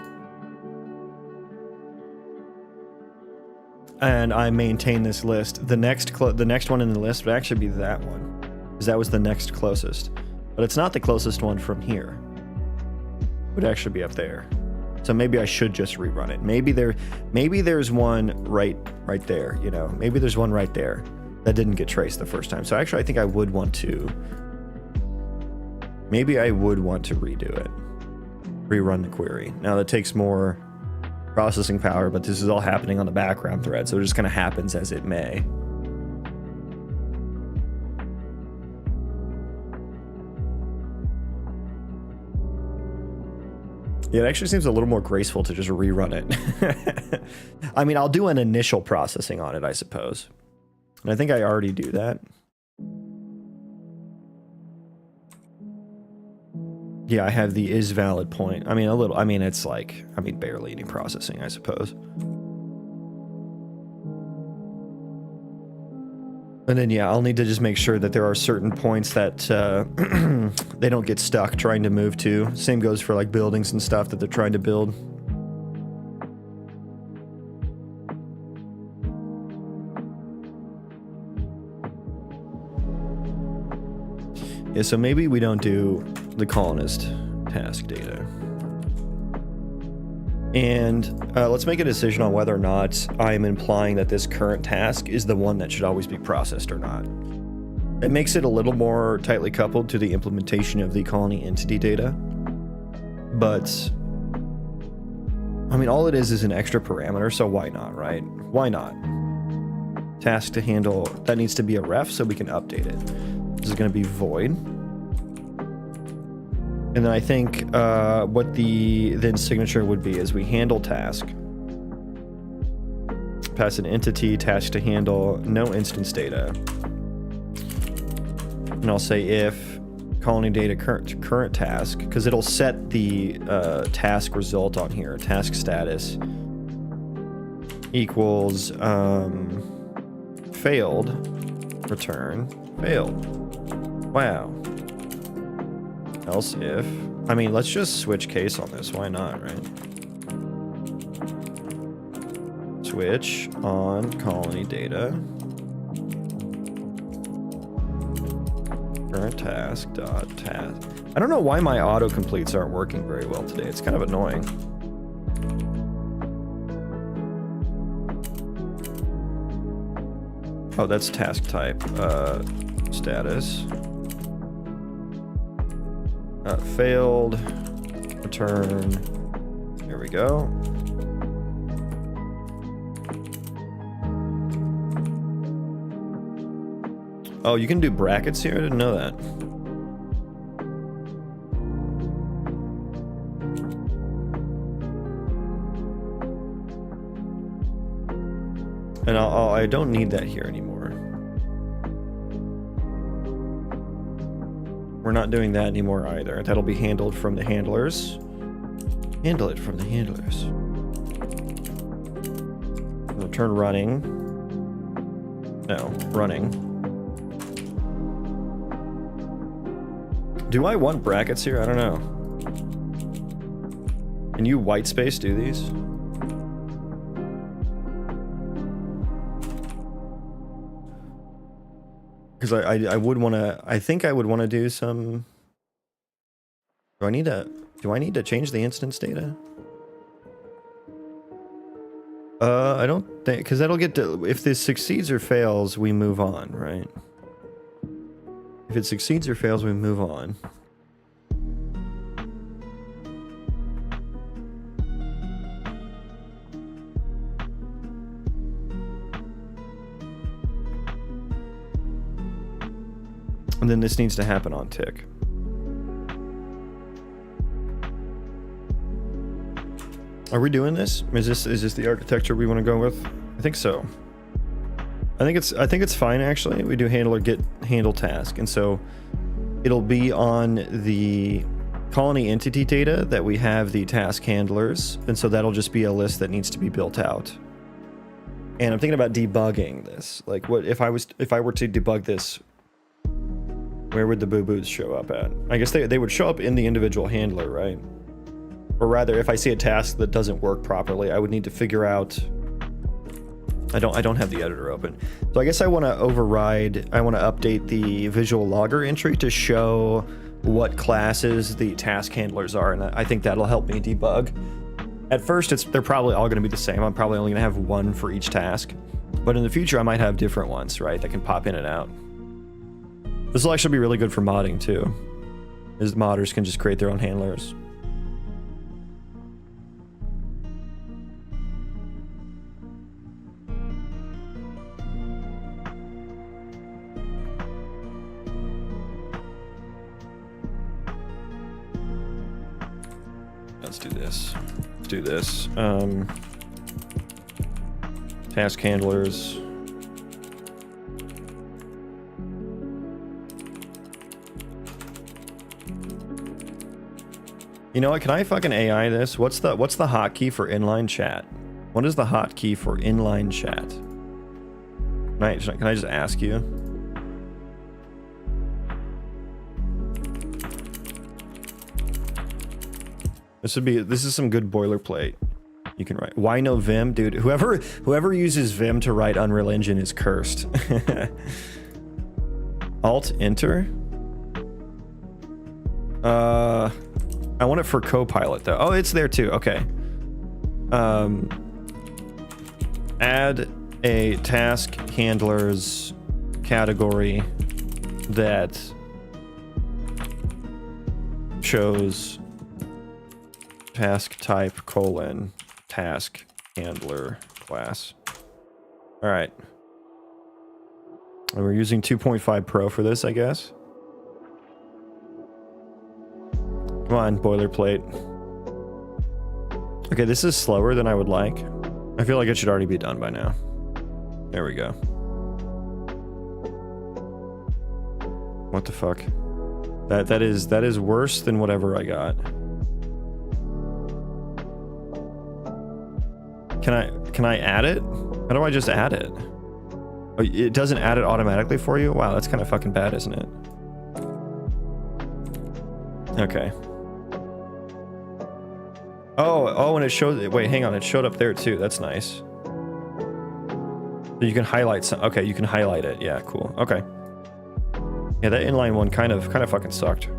Speaker 1: and I maintain this list, the next one in the list would actually be that one, because that was the next closest. But it's not the closest one from here. It would actually be up there. So maybe I should just rerun it. Maybe there's one right there, you know. Maybe there's one right there that didn't get traced the first time. So actually I think I would want to, maybe I would want to redo it. Rerun the query. Now that takes more processing power, but this is all happening on the background thread, so it just kind of happens as it may. Yeah, it actually seems a little more graceful to just rerun it. I mean, I'll do an initial processing on it, I suppose. And I think I already do that. Yeah, I have the is valid point. I mean, a little, I mean, it's like, I mean, barely any processing, I suppose. And then, yeah, I'll need to just make sure that there are certain points that they don't get stuck trying to move to. Same goes for like buildings and stuff that they're trying to build. Yeah, so maybe we don't do the colonist task data. And let's make a decision on whether or not I'm implying that this current task is the one that should always be processed or not. It makes it a little more tightly coupled to the implementation of the colony entity data. But, I mean, all it is an extra parameter, so why not, right? Why not? Task to handle, that needs to be a ref so we can update it. This is going to be void. And then I think what the then signature would be is we handle task. Pass an entity, task to handle, no instance data. And I'll say if colony data current task, because it'll set the task result on here, task status equals failed, return failed. Wow. Else if, I mean, let's just switch case on this. Why not, right? Switch on colony data. Current task dot task. I don't know why my autocompletes aren't working very well today. It's kind of annoying. Oh, that's task type. Status. Failed Return. There we go. Oh, you can do brackets here? I didn't know that. And I don't need that here anymore. We're not doing that anymore either. That'll be handled from the handlers. Handle it from the handlers. Return running. No, running. Do I want brackets here? I don't know. Can you white space do these? Because I would want to, I think I would want to do some, do I need to change the instance data? I don't think, because that'll get to, if this succeeds or fails, we move on, right? If it succeeds or fails, we move on. And then this needs to happen on tick. Are we doing this? Is this the architecture we want to go with? I think so. I think it's fine actually. We do handler get handle task, and so it'll be on the colony entity data that we have the task handlers, and so that'll just be a list that needs to be built out. And I'm thinking about debugging this. Like, what if I were to debug this? Where would the boo-boos show up at? I guess they would show up in the individual handler, right? Or rather, if I see a task that doesn't work properly, I would need to figure out. I don't have the editor open. So I guess I want to override, I want to update the visual logger entry to show what classes the task handlers are, and I think that'll help me debug. At first, they're probably all going to be the same. I'm probably only going to have one for each task. But in the future, I might have different ones, right, that can pop in and out. This will actually be really good for modding, too. As modders can just create their own handlers. Let's do this. Let's do this. Task handlers. You know what? Can I fucking AI this? What's the hotkey for inline chat? What is the hotkey for inline chat? Can I just ask you? This is some good boilerplate. You can write. Why no Vim, dude? Whoever uses Vim to write Unreal Engine is cursed. Alt enter. I want it for Copilot though. Oh, it's there too. Okay. Add a task handlers category that shows task type : task handler class. All right. And we're using 2.5 Pro for this, I guess. Come on, boilerplate. Okay, this is slower than I would like. I feel like it should already be done by now. There we go. What the fuck? That is worse than whatever I got. Can I add it? How do I just add it? Oh, it doesn't add it automatically for you? Wow, that's kind of fucking bad, isn't it? Okay. Oh, and it showed. Wait, hang on. It showed up there too. That's nice. So you can highlight some. Okay, you can highlight it. Yeah, cool. Okay. Yeah, that inline one kind of fucking sucked.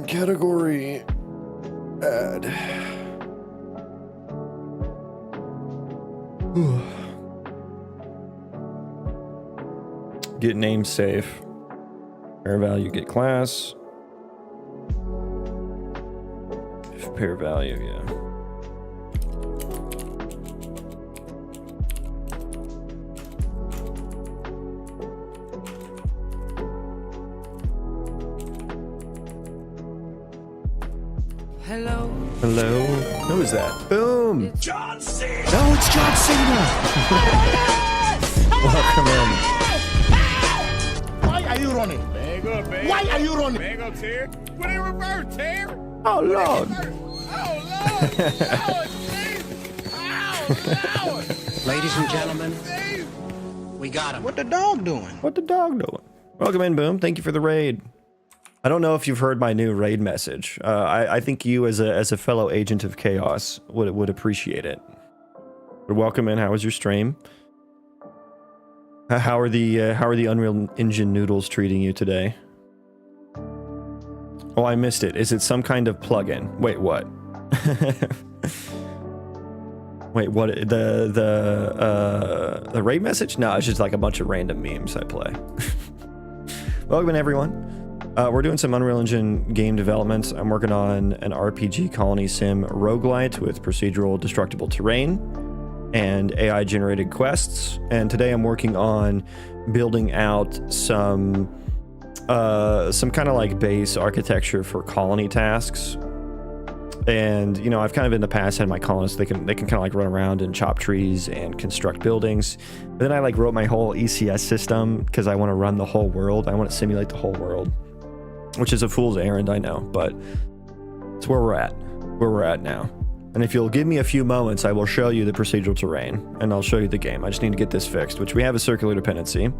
Speaker 1: Category add. Get name safe. Pair value, get class. If pair value, yeah.
Speaker 2: Hello.
Speaker 1: Hello. Who is that? Boom.
Speaker 2: It's John Cena.
Speaker 1: No, it's John Cena. Welcome in.
Speaker 3: Why are you running?
Speaker 2: Bag up, baby.
Speaker 3: Why are you running?
Speaker 2: Bag up, Terry. Put it in reverse, Terry.
Speaker 1: Oh, Lord.
Speaker 2: Oh, Lord. Lord, Jesus. Oh, Lord.
Speaker 4: Ladies and gentlemen, we got him.
Speaker 3: What the dog doing?
Speaker 1: What the dog doing? Welcome in, Boom. Thank you for the raid. I don't know if you've heard my new raid message. I think you, as a fellow agent of chaos, would appreciate it. But welcome in. How was your stream? How are the Unreal Engine noodles treating you today? Oh, I missed it. Is it some kind of plugin? Wait, what? Wait, what? The raid message? No, it's just like a bunch of random memes I play. Welcome in, everyone. We're doing some Unreal Engine game development. I'm working on an RPG Colony Sim Roguelite with procedural destructible terrain and AI-generated quests. And today I'm working on building out some kind of like base architecture for colony tasks. And, you know, I've kind of in the past had my colonists, they can kind of like run around and chop trees and construct buildings. But then I like wrote my whole ECS system because I want to run the whole world. I want to simulate the whole world. Which is a fool's errand, I know, but it's where we're at now. And if you'll give me a few moments, I will show you the procedural terrain, and I'll show you the game. I just need to get this fixed, which we have a circular dependency.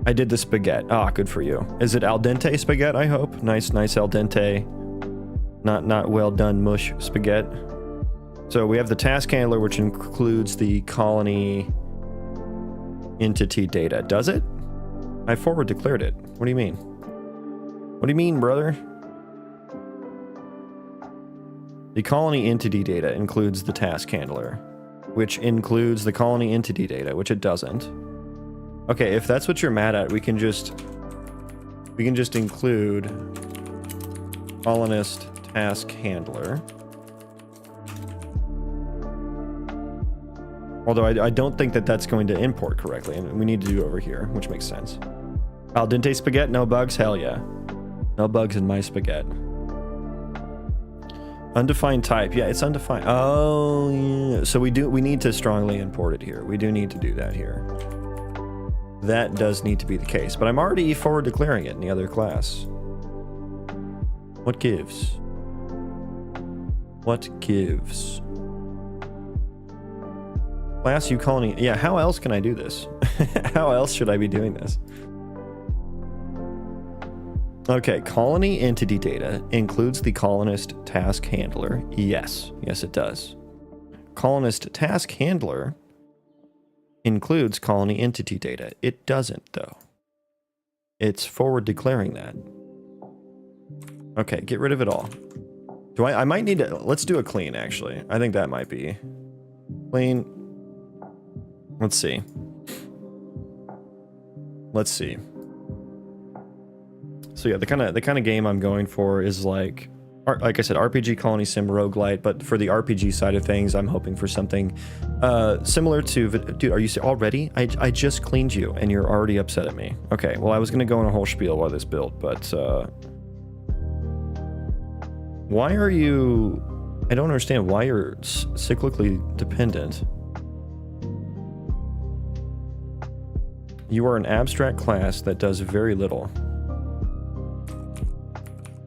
Speaker 1: I did the spaghetti. Ah, good for you. Is it al dente spaghetti, I hope? Nice al dente. Not well done mush spaghetti. So we have the task handler, which includes the colony entity data. Does it? I forward declared it. What do you mean? What do you mean, brother? The colony entity data includes the task handler, which includes the colony entity data, which it doesn't. Okay, if that's what you're mad at, we can just include colonist task handler. Although I don't think that that's going to import correctly, and we need to do over here, which makes sense. Al dente spaghetti, no bugs? Hell yeah. No bugs in my spaghetti. Undefined type. Yeah, it's undefined. Oh, yeah. So we need to strongly import it here. We do need to do that here. That does need to be the case. But I'm already forward declaring it in the other class. What gives? What gives? Class U colony. Yeah, how else can I do this? How else should I be doing this? Okay, colony entity data includes the colonist task handler. Yes, it does. Colonist task handler includes colony entity data. It doesn't, though. It's forward declaring that. Okay, get rid of it all. I might need to, let's do a clean, actually. I think that might be clean. Let's see. So yeah, the kind of game I'm going for is like I said, RPG Colony Sim Roguelite, but for the RPG side of things, I'm hoping for something similar to... Dude, are you already? I just cleaned you, and you're already upset at me. Okay, well, I was going to go on a whole spiel while this built, but... why are you... I don't understand why you're cyclically dependent. You are an abstract class that does very little.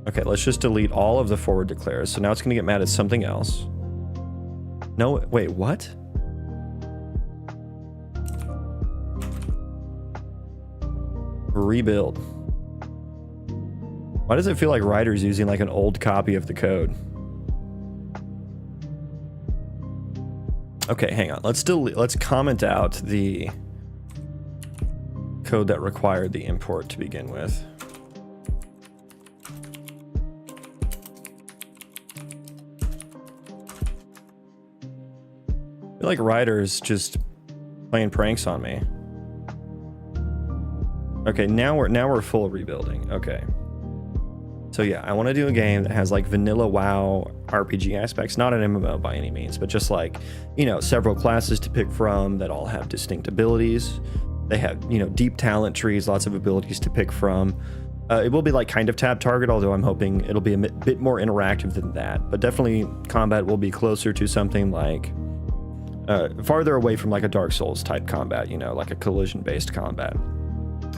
Speaker 1: Okay, let's just delete all of the forward declares. So now it's going to get mad at something else. No, wait, what? Rebuild. Why does it feel like Ryder's using like an old copy of the code? Okay, hang on. Let's comment out the code that required the import to begin with. I feel like Ryder's just playing pranks on me. Okay, now we're full rebuilding. Okay. So yeah, I want to do a game that has like vanilla WoW RPG aspects, not an MMO by any means, but just like, you know, several classes to pick from that all have distinct abilities. They have, you know, deep talent trees, lots of abilities to pick from. It will be like kind of tab target, although I'm hoping it'll be a bit more interactive than that. But definitely combat will be closer to something like farther away from like a Dark Souls type combat, you know, like a collision-based combat.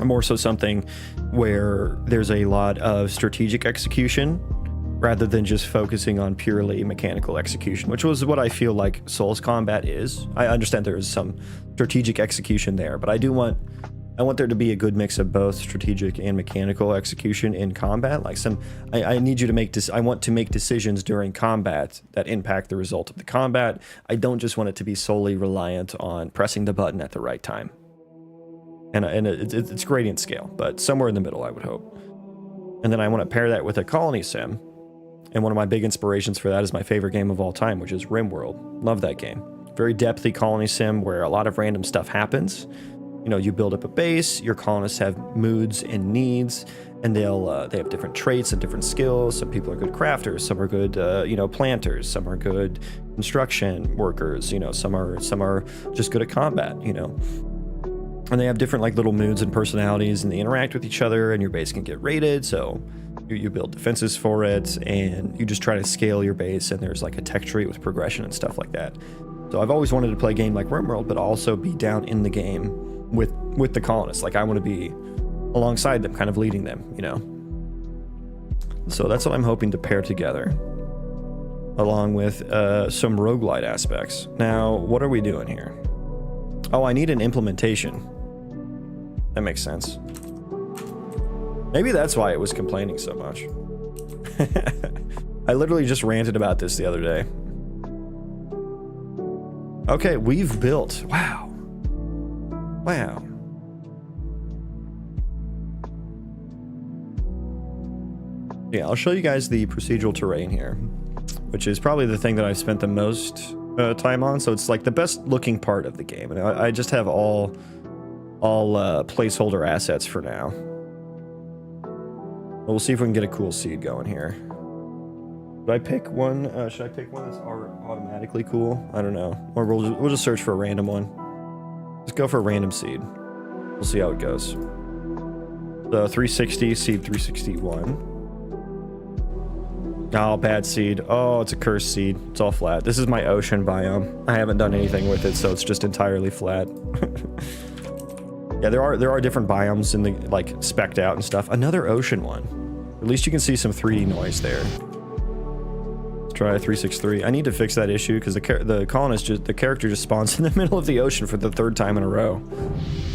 Speaker 1: More so something where there's a lot of strategic execution rather than just focusing on purely mechanical execution, which was what I feel like Souls combat is. I understand there is some strategic execution there, but I want there to be a good mix of both strategic and mechanical execution in combat. Like I need you to make I want to make decisions during combat that impact the result of the combat. I don't just want it to be solely reliant on pressing the button at the right time. And it's gradient scale, but somewhere in the middle, I would hope. And then I want to pair that with a colony sim. And one of my big inspirations for that is my favorite game of all time, which is RimWorld. Love that game. Very depthy colony sim where a lot of random stuff happens. You know, you build up a base, your colonists have moods and needs, and they have different traits and different skills. Some people are good crafters, some are good, you know, planters, some are good construction workers, you know, some are just good at combat, you know. And they have different like little moods and personalities, and they interact with each other, and your base can get raided, so you build defenses for it, and you just try to scale your base, and there's like a tech tree with progression and stuff like that. So I've always wanted to play a game like RimWorld, but also be down in the game with the colonists. Like I want to be alongside them, kind of leading them, you know. So that's what I'm hoping to pair together, along with some roguelite aspects. Now, what are we doing here? Oh, I need an implementation. That makes sense. Maybe that's why it was complaining so much. I literally just ranted about this the other day. Okay, we've built. Wow. Wow. Yeah, I'll show you guys the procedural terrain here, which is probably the thing that I've spent the most time on. So it's like the best looking part of the game, and I just have all placeholder assets for now. We'll see if we can get a cool seed going here. Should I pick one? Should I pick one that's automatically cool? I don't know. Or we'll just search for a random one. Let's go for a random seed. We'll see how it goes. The 360, seed 361. Oh, bad seed. Oh, it's a cursed seed. It's all flat. This is my ocean biome. I haven't done anything with it, so it's just entirely flat. Yeah, there are different biomes in the like specced out and stuff. Another ocean one. At least you can see some 3D noise there. Let's try 363. I need to fix that issue because the character just spawns in the middle of the ocean for the 3rd time in a row.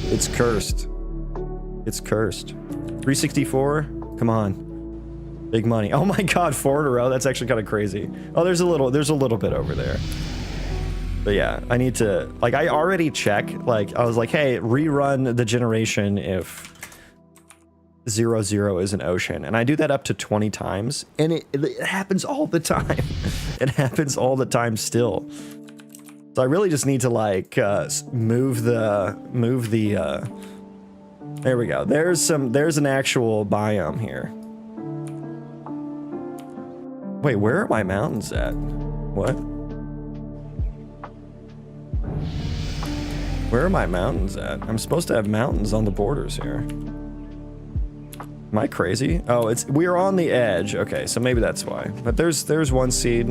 Speaker 1: It's cursed. It's cursed. 364. Come on. Big money. Oh my god, 4 in a row. That's actually kind of crazy. Oh, there's a little bit over there. But yeah, I need to, like, I already check, like, I was like, hey, rerun the generation if 00 is an ocean. And I do that up to 20 times, and it happens all the time. It happens all the time still. So I really just need to, like, move the, there we go. There's an actual biome here. Wait, where are my mountains at? What? Where are my mountains at? I'm supposed to have mountains on the borders here. Am I crazy? Oh, we're on the edge. Okay, so maybe that's why. But there's one seed.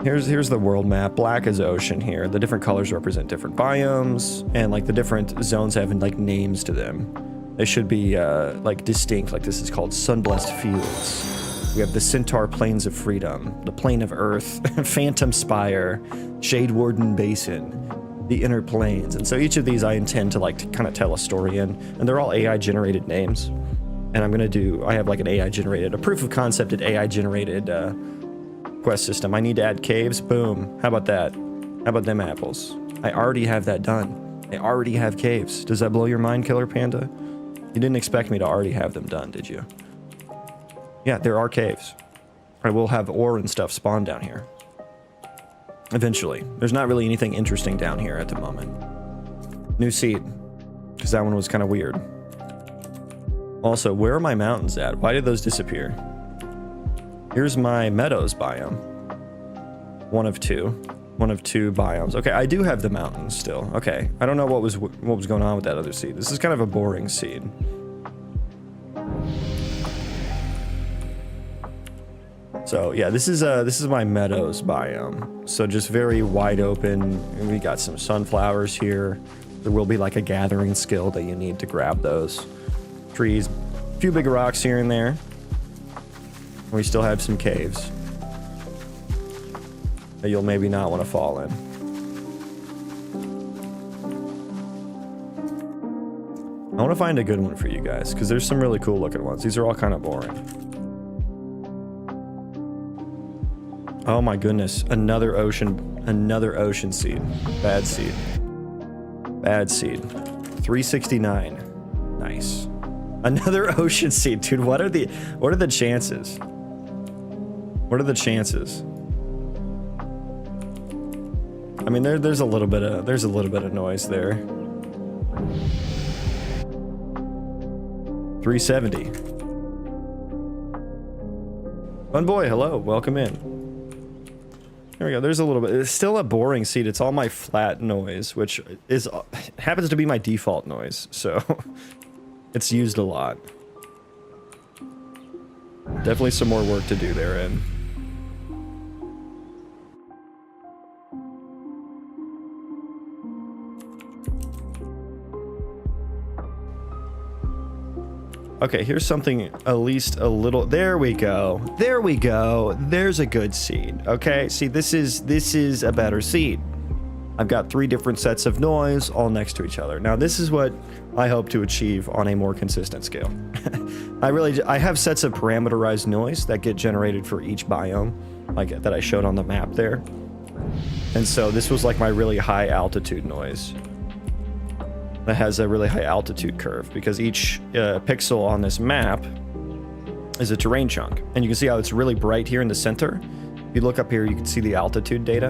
Speaker 1: Here's the world map. Black is ocean here. The different colors represent different biomes, and like the different zones have like names to them. They should be like distinct. Like this is called Sunblessed Fields. We have the Centaur Plains of Freedom, the Plain of Earth, Phantom Spire, Shade Warden Basin, the Inner Plains. And so each of these I intend to like to kind of tell a story in, and they're all AI generated names. And I have like a proof of concept at AI generated quest system. I need to add caves. Boom. How about that? How about them apples? I already have that done. I already have caves. Does that blow your mind, Killer Panda? You didn't expect me to already have them done, did you? Yeah, there are caves. I will have ore and stuff spawn down here. Eventually. There's not really anything interesting down here at the moment. New seed. because that one was kind of weird. Also, where are my mountains at? Why did those disappear? Here's my meadows biome. One of two biomes. Okay, I do have the mountains still. Okay, I don't know what was going on with that other seed. This is kind of a boring seed. So yeah, this is my meadows biome. So just very wide open. We got some sunflowers here. There will be like a gathering skill that you need to grab those trees. A few big rocks here and there. We still have some caves that you'll maybe not want to fall in. I want to find a good one for you guys because there's some really cool looking ones. These are all kind of boring. Oh my goodness, another ocean seed. Bad seed. Bad seed. 369. Nice. Another ocean seed, dude. What are the chances? What are the chances? I mean, there's a little bit of noise there. 370. Fun boy, hello, welcome in. There we go. There's a little bit. It's still a boring seed. It's all my flat noise, which happens to be my default noise, so it's used a lot. Definitely some more work to do therein. Okay, here's something at least a little. There we go. There we go. There's a good seed. Okay, see, this is a better seed. I've got 3 different sets of noise all next to each other. Now, this is what I hope to achieve on a more consistent scale. I have sets of parameterized noise that get generated for each biome, like that I showed on the map there. And so this was like my really high altitude noise. That has a really high altitude curve because each pixel on this map is a terrain chunk. And you can see how it's really bright here in the center. If you look up here, you can see the altitude data.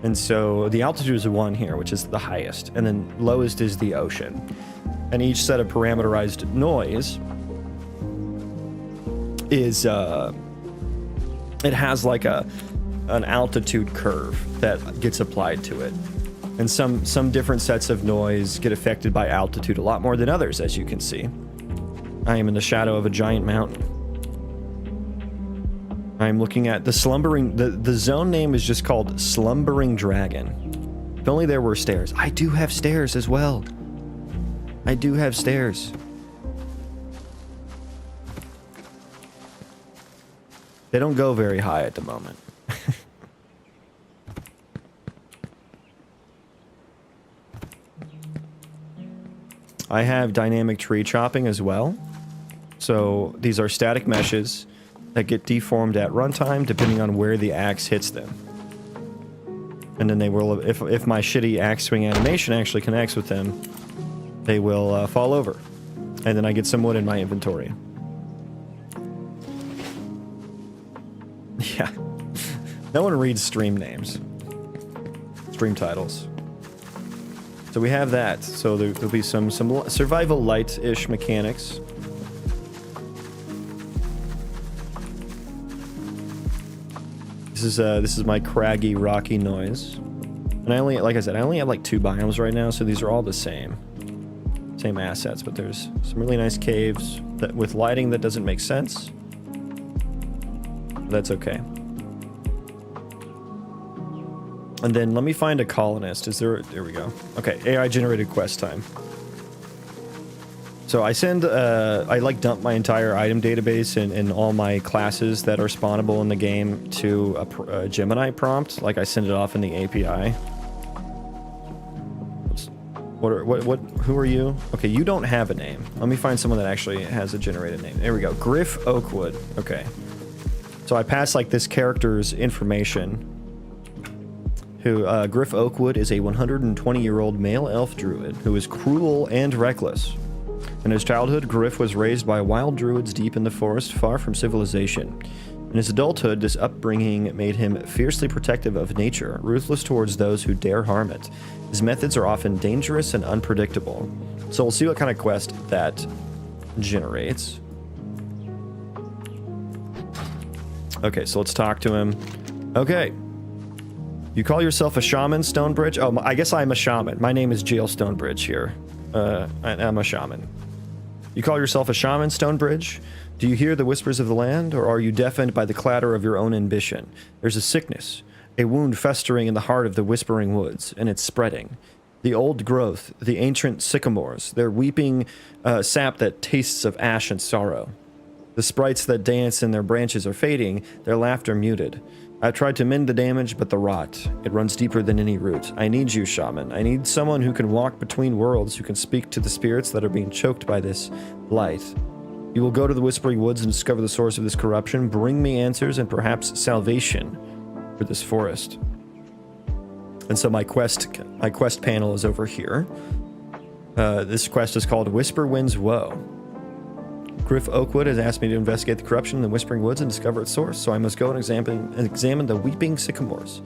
Speaker 1: And so the altitude is 1 here, which is the highest. And then lowest is the ocean. And each set of parameterized noise is, it has like an altitude curve that gets applied to it. And some different sets of noise get affected by altitude a lot more than others, as you can see. I am in the shadow of a giant mountain. I am looking at the slumbering... The zone name is just called Slumbering Dragon. If only there were stairs. I do have stairs as well. I do have stairs. They don't go very high at the moment. I have dynamic tree chopping as well. So these are static meshes that get deformed at runtime depending on where the axe hits them. And then they will, if my shitty axe swing animation actually connects with them, they will fall over. And then I get some wood in my inventory. Yeah. No one reads stream names. Stream titles. So we have that. So there'll be some survival light-ish mechanics. This is my craggy, rocky noise. And I only, like I said, I only have like 2 biomes right now, so these are all the same assets, but there's some really nice caves that with lighting that doesn't make sense. But that's okay. And then let me find a colonist. There we go. Okay, AI generated quest time. So I like dump my entire item database and all my classes that are spawnable in the game to a Gemini prompt. Like I send it off in the API. Who are you? Okay, you don't have a name. Let me find someone that actually has a generated name. There we go. Griff Oakwood. Okay. So I pass like this character's information. Griff Oakwood is a 120-year-old male elf druid who is cruel and reckless. In his childhood, Griff was raised by wild druids deep in the forest, far from civilization. In his adulthood, this upbringing made him fiercely protective of nature, ruthless towards those who dare harm it. His methods are often dangerous and unpredictable. So we'll see what kind of quest that generates. Okay, so let's talk to him. Okay. You call yourself a shaman, Stonebridge? Oh, I guess I'm a shaman. My name is Jail Stonebridge here. I'm a shaman. You call yourself a shaman, Stonebridge? Do you hear the whispers of the land, or are you deafened by the clatter of your own ambition? There's a sickness, a wound festering in the heart of the whispering woods, and it's spreading. The old growth, the ancient sycamores, their weeping sap that tastes of ash and sorrow. The sprites that dance in their branches are fading, their laughter muted. I tried to mend the damage, but the rot, it runs deeper than any root. I need you, shaman. I need someone who can walk between worlds, who can speak to the spirits that are being choked by this blight. You will go to the Whispering Woods and discover the source of this corruption. Bring me answers and perhaps salvation for this forest. And so my quest panel is over here. This quest is called Whisper Winds Woe. Griff Oakwood has asked me to investigate the corruption in the Whispering Woods and discover its source, so I must go and examine the weeping sycamores,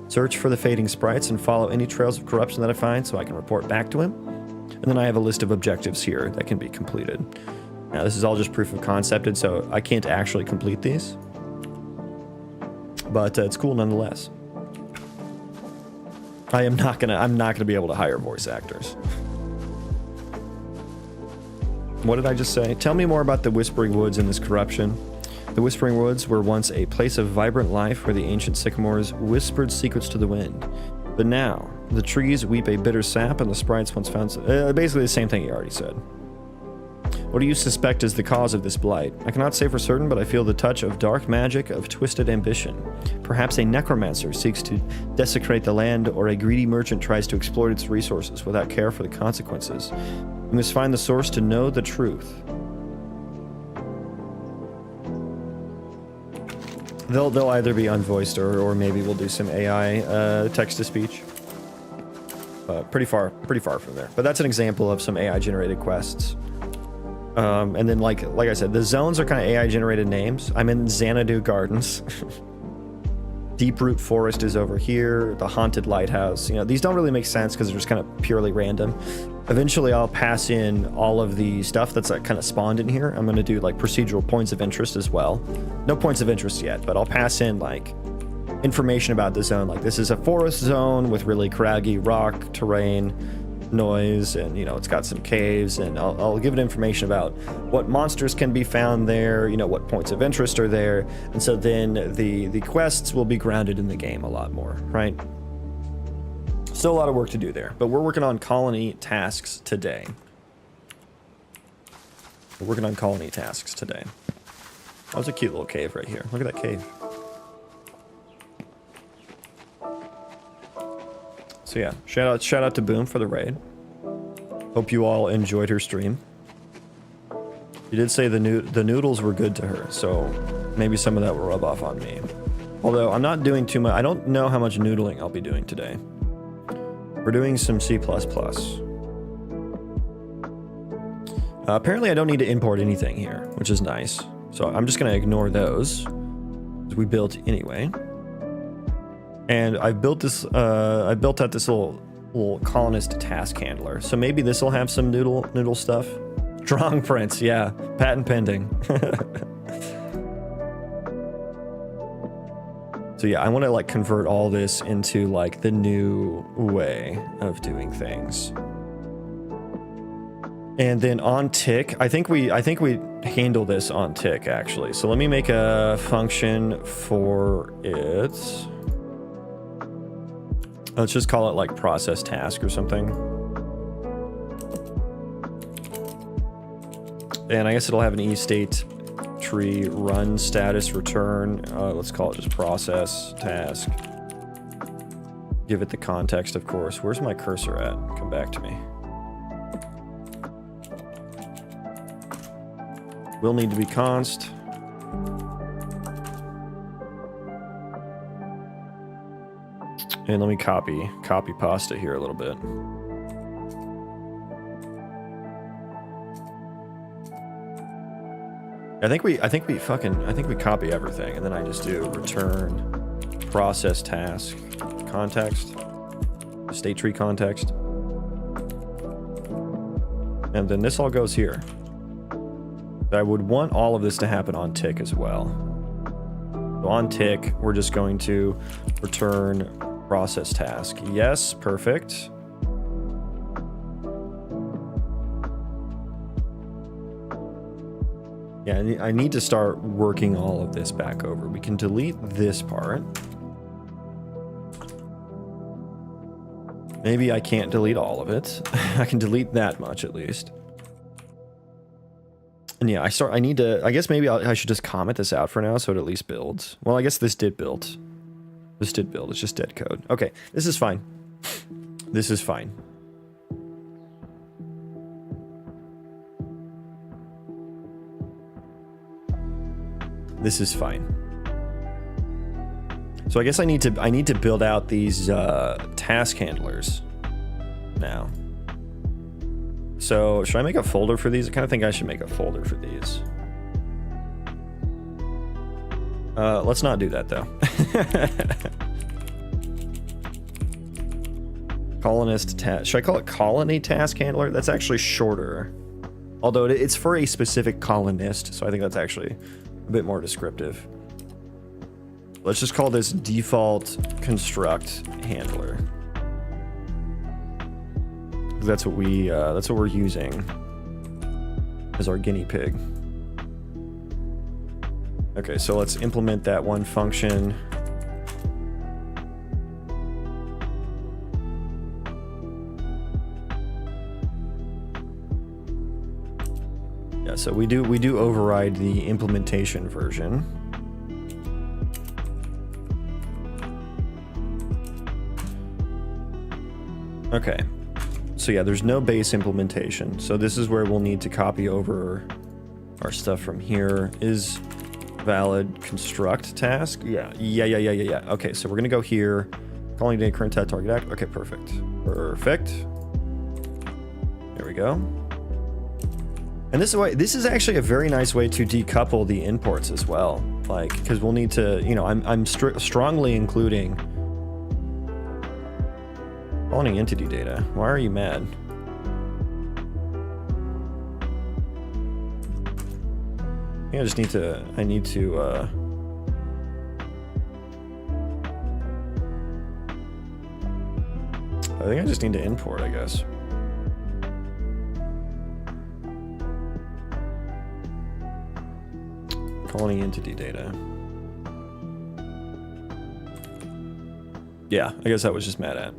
Speaker 1: search for the fading sprites, and follow any trails of corruption that I find so I can report back to him. And then I have a list of objectives here that can be completed. Now, this is all just proof of concepted, so I can't actually complete these. But it's cool nonetheless. I'm not gonna be able to hire voice actors. What did I just say? Tell me more about the Whispering Woods and this corruption. The Whispering Woods were once a place of vibrant life where the ancient sycamores whispered secrets to the wind. But now, the trees weep a bitter sap and the sprites once found... basically the same thing he already said. What do you suspect is the cause of this blight? I cannot say for certain, but I feel the touch of dark magic, of twisted ambition. Perhaps a necromancer seeks to desecrate the land, or a greedy merchant tries to exploit its resources without care for the consequences. We must find the source to know the truth. They'll either be unvoiced or maybe we'll do some AI text-to-speech. Pretty far from there. But that's an example of some AI-generated quests. And then, like I said, the zones are kind of AI-generated names. I'm in Xanadu Gardens. Deeproot Forest is over here. The Haunted Lighthouse. You know, these don't really make sense because they're just kind of purely random. Eventually, I'll pass in all of the stuff that's like kind of spawned in here. I'm going to do like procedural points of interest as well. No points of interest yet, but I'll pass in like information about the zone. Like, this is a forest zone with really craggy rock terrain, noise, and you know, it's got some caves, and I'll give it information about what monsters can be found there, you know, what points of interest are there, and so then the quests will be grounded in the game a lot more, right? Still a lot of work to do there, but we're working on colony tasks today. That was a cute little cave right here. Look at that cave. So yeah, shout out to Boom for the raid. Hope you all enjoyed her stream. She did say the noodles were good to her, so maybe some of that will rub off on me. Although I'm not doing too much. I don't know how much noodling I'll be doing today. We're doing some C++. Apparently I don't need to import anything here, which is nice. So I'm just gonna ignore those, because we built anyway. And I built out this little colonist task handler. So maybe this will have some noodle stuff. Strong prints, yeah. Patent pending. So yeah, I want to like convert all this into like the new way of doing things. And then on tick, I think we handle this on tick actually. So let me make a function for it. Let's just call it like process task or something. And I guess it'll have an e-state tree run status return. Let's call it just process task. Give it the context, of course. Where's my cursor at? Come back to me. Will need to be const. And let me copy pasta here a little bit. I think we copy everything, and then I just do return process task context, state tree context, and then this all goes here. I would want all of this to happen on tick as well. So on tick, we're just going to return process task. Yes, perfect. Yeah, I need to start working all of this back over. We can delete this part. Maybe I can't delete all of it. I can delete that much at least. And yeah, I guess maybe I should just comment this out for now so it at least builds. Well, I guess this did build. This did build, it's just dead code. Okay, this is fine. This is fine. This is fine. So I guess I need to build out these task handlers now. So should I make a folder for these? I kind of think I should make a folder for these. Let's not do that though. Colonist task. Should I call it colony task handler? That's actually shorter. Although it's for a specific colonist, so I think that's actually a bit more descriptive. Let's just call this default construct handler. That's what we're using as our guinea pig. Okay, so let's implement that one function. Yeah, so we do override the implementation version. Okay. So yeah, there's no base implementation. So this is where we'll need to copy over our stuff from here. Is valid construct task? Yeah. Okay, so we're gonna go here. Calling data current target act. Okay, perfect. Perfect. There we go. And this is actually a very nice way to decouple the imports as well. Like, because we'll need to, you know, I'm strongly including Colony entity data. Why are you mad? I think I just need to, I think I just need to import, I guess. Colony entity data. Yeah, I guess that was just mad at.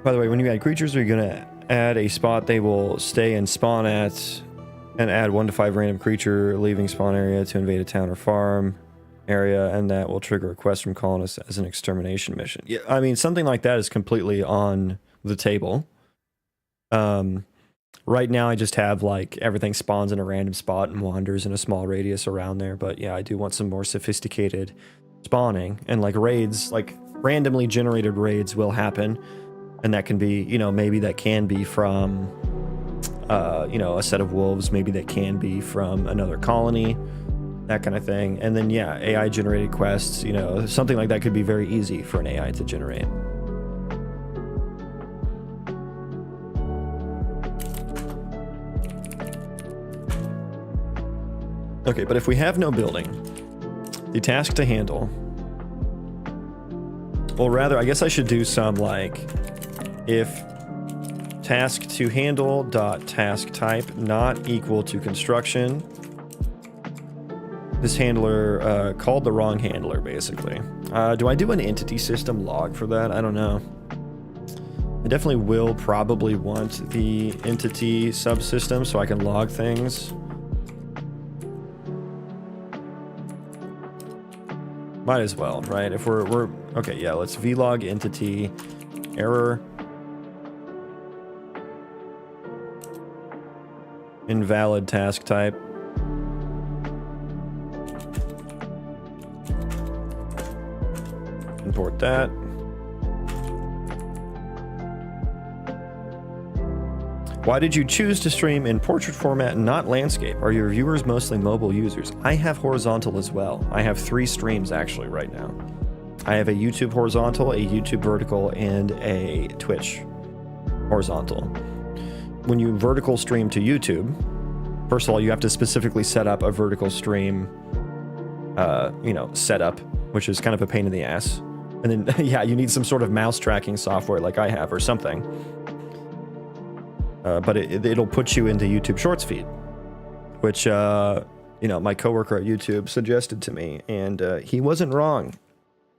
Speaker 1: By the way, when you add creatures, are you going to add a spot they will stay and spawn at, and add 1 to 5 random creature leaving spawn area to invade a town or farm area, and that will trigger a quest from colonists as an extermination mission? Yeah, I mean, something like that is completely on the table. Right now, I just have, like, everything spawns in a random spot and wanders in a small radius around there, but yeah, I do want some more sophisticated spawning, and, like, raids, like, randomly generated raids will happen. And that can be, you know, maybe that can be from, you know, a set of wolves. Maybe that can be from another colony, that kind of thing. And then, yeah, AI generated quests, you know, something like that could be very easy for an AI to generate. Okay, but if we have no building, the task to handle, well, rather, I guess I should do some, like, if task to handle dot task type not equal to construction, this handler called the wrong handler, basically. Do I do an entity system log for that? I don't know. I definitely will probably want the entity subsystem so I can log things. Might as well, right? If we're okay, yeah, let's vlog entity error invalid task type. Import that. Why did you choose to stream in portrait format and not landscape? Are your viewers mostly mobile users? I have horizontal as well. I have 3 streams actually right now. I have a YouTube horizontal, a YouTube vertical, and a Twitch horizontal. When you vertical stream to YouTube, first of all, you have to specifically set up a vertical stream, setup, which is kind of a pain in the ass. And then, yeah, you need some sort of mouse tracking software like I have or something. But it'll put you into YouTube Shorts feed, which, my coworker at YouTube suggested to me, and he wasn't wrong.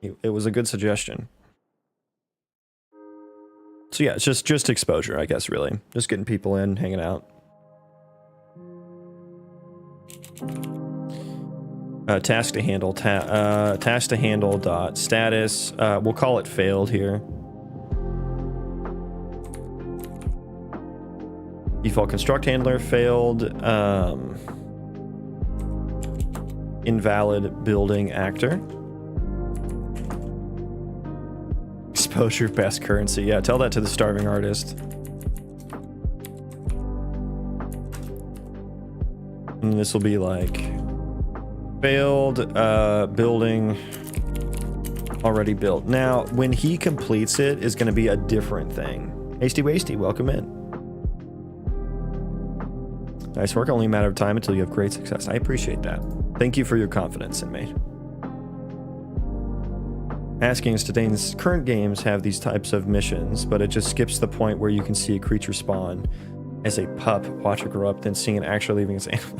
Speaker 1: It was a good suggestion. So yeah, it's just exposure, I guess, really. Just getting people in, hanging out. Task to handle, task to handle dot status. We'll call it failed here. Default construct handler failed. Invalid building actor. Exposure best currency. Yeah, tell that to the starving artist. And this will be like failed building already built. Now, when he completes it is going to be a different thing. Hasty Wasty, welcome in. Nice work. Only a matter of time until you have great success. I appreciate that. Thank you for your confidence in me. Asking is today's current games have these types of missions, but it just skips the point where you can see a creature spawn as a pup, watch it grow up, then seeing it actually leaving its animal.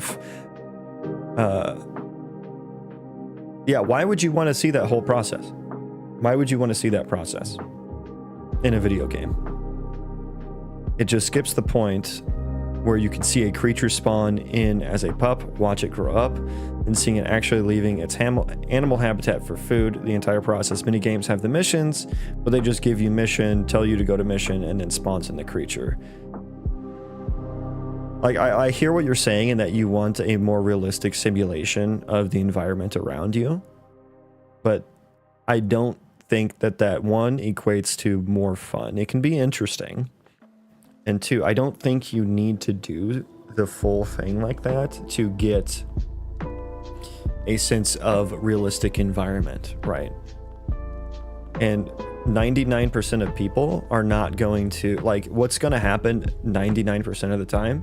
Speaker 1: Yeah, why would you want to see that whole process? Why would you want to see that process in a video game? It just skips the point where you can see a creature spawn in as a pup, watch it grow up, and seeing it actually leaving its animal habitat for food. The entire process. Many games have the missions, but they just give you mission, tell you to go to mission, and then spawns in the creature. Like, I hear what you're saying, and that you want a more realistic simulation of the environment around you, but I don't think that one equates to more fun. It can be interesting. And 2, I don't think you need to do the full thing like that to get a sense of realistic environment, right? And 99% of people are not going to, like, what's going to happen 99% of the time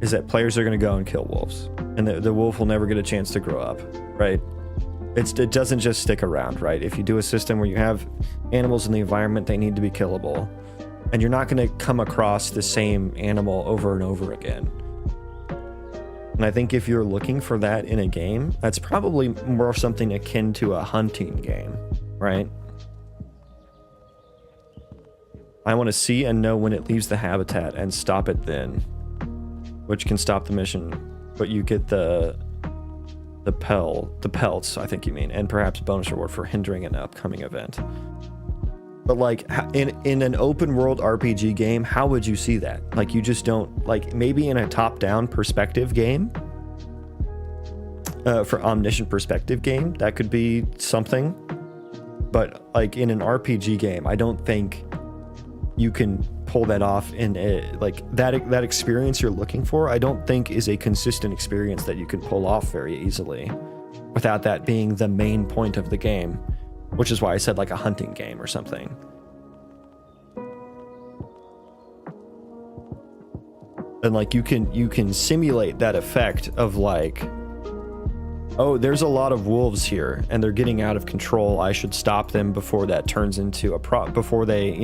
Speaker 1: is that players are going to go and kill wolves. And the wolf will never get a chance to grow up, right? It doesn't just stick around, right? If you do a system where you have animals in the environment, they need to be killable. And you're not going to come across the same animal over and over again. And I think if you're looking for that in a game, that's probably more something akin to a hunting game, right? I want to see and know when it leaves the habitat and stop it then, which can stop the mission, but you get the pelts, I think you mean, and perhaps bonus reward for hindering an upcoming event. But like in an open world RPG game, how would you see that? Like, you just don't, like, maybe in a top-down perspective game, for omniscient perspective game, that could be something. But like in an RPG game, I don't think you can pull that off in a, like, that experience you're looking for. I don't think is a consistent experience that you can pull off very easily without that being the main point of the game. Which is why I said like a hunting game or something. And like you can simulate that effect of like, oh, there's a lot of wolves here and they're getting out of control. I should stop them before that turns into a before they,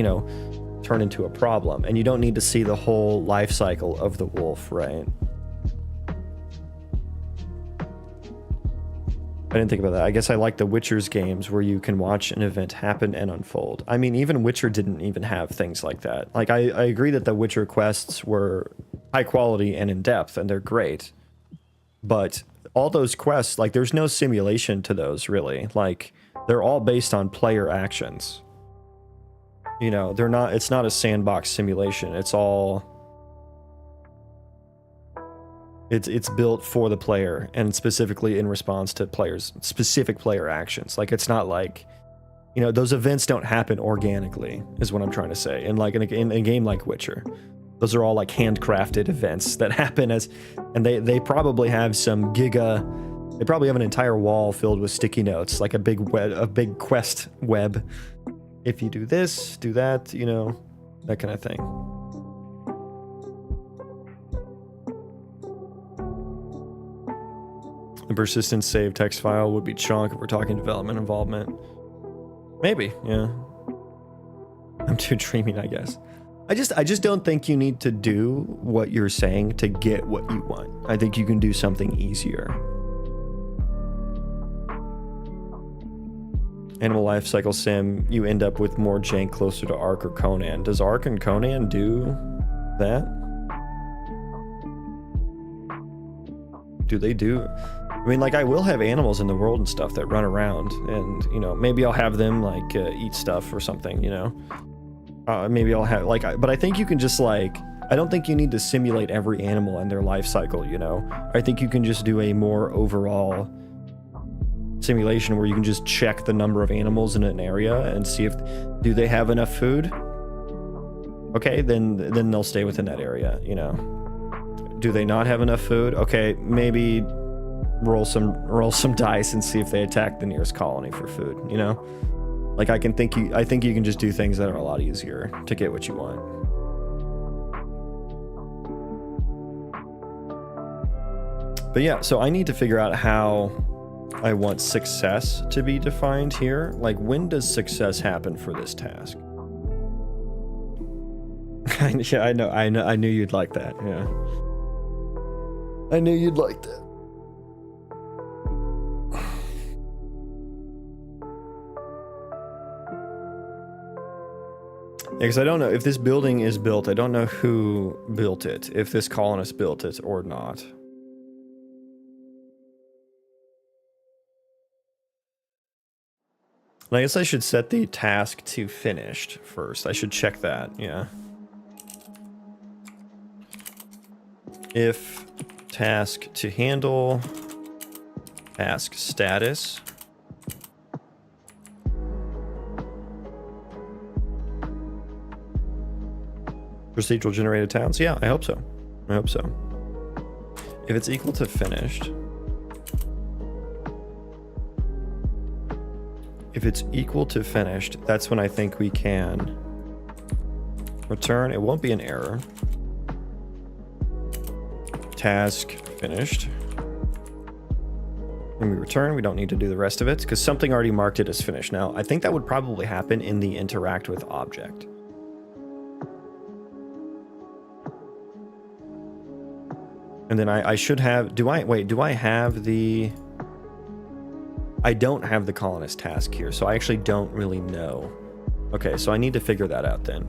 Speaker 1: turn into a problem. And you don't need to see the whole life cycle of the wolf, right? I didn't think about that. I guess I like the Witcher's games where you can watch an event happen and unfold. I mean, even Witcher didn't even have things like that. Like, I agree that the Witcher quests were high quality and in depth, and they're great. But all those quests, like, there's no simulation to those, really. Like, they're all based on player actions. They're not, it's not a sandbox simulation. It's all... It's built for the player and specifically in response to specific player actions. Like, it's not like, those events don't happen organically, is what I'm trying to say. And like in a game like Witcher,
Speaker 5: Those are all like handcrafted events that happen and they probably have some they probably have an entire wall filled with sticky notes, like a big quest web. If you do this, do that, you know, that kind of thing. The persistent save text file would be chunk if we're talking development involvement. Maybe, yeah. I'm too dreaming, I guess. I just don't think you need to do what you're saying to get what you want. I think you can do something easier. Animal life cycle sim, you end up with more jank closer to Ark or Conan. Does Ark and Conan do that? Do they do? I mean, like, I will have animals in the world and stuff that run around, and, you know, maybe I'll have them, like, eat stuff or something, you know? Maybe I'll have, like, but I think you can just, like, I don't think you need to simulate every animal and their life cycle, you know? I think you can just do a more overall simulation where you can just check the number of animals in an area and see if, do they have enough food? Okay, then they'll stay within that area, you know? Do they not have enough food? Okay, maybe roll some dice and see if they attack the nearest colony for food, you know? Like, I think you can just do things that are a lot easier to get what you want. But yeah, so I need to figure out how I want success to be defined here. Like, when does success happen for this task? Yeah, I know. I knew you'd like that. Yeah. I knew you'd like that. Because I don't know if this building is built. I don't know who built it, if this colonist built it or not. And I guess I should set the task to finished first. I should check that, yeah. If task to handle, task status. Procedural generated towns? Yeah, I hope so. I hope so. If it's equal to finished. If it's equal to finished, that's when I think we can return. It won't be an error. Task finished. When we return, we don't need to do the rest of it because something already marked it as finished. Now, I think that would probably happen in the interact with object. And then I should have, do I have the, I don't have the colonist task here, so I actually don't really know. Okay, so I need to figure that out then.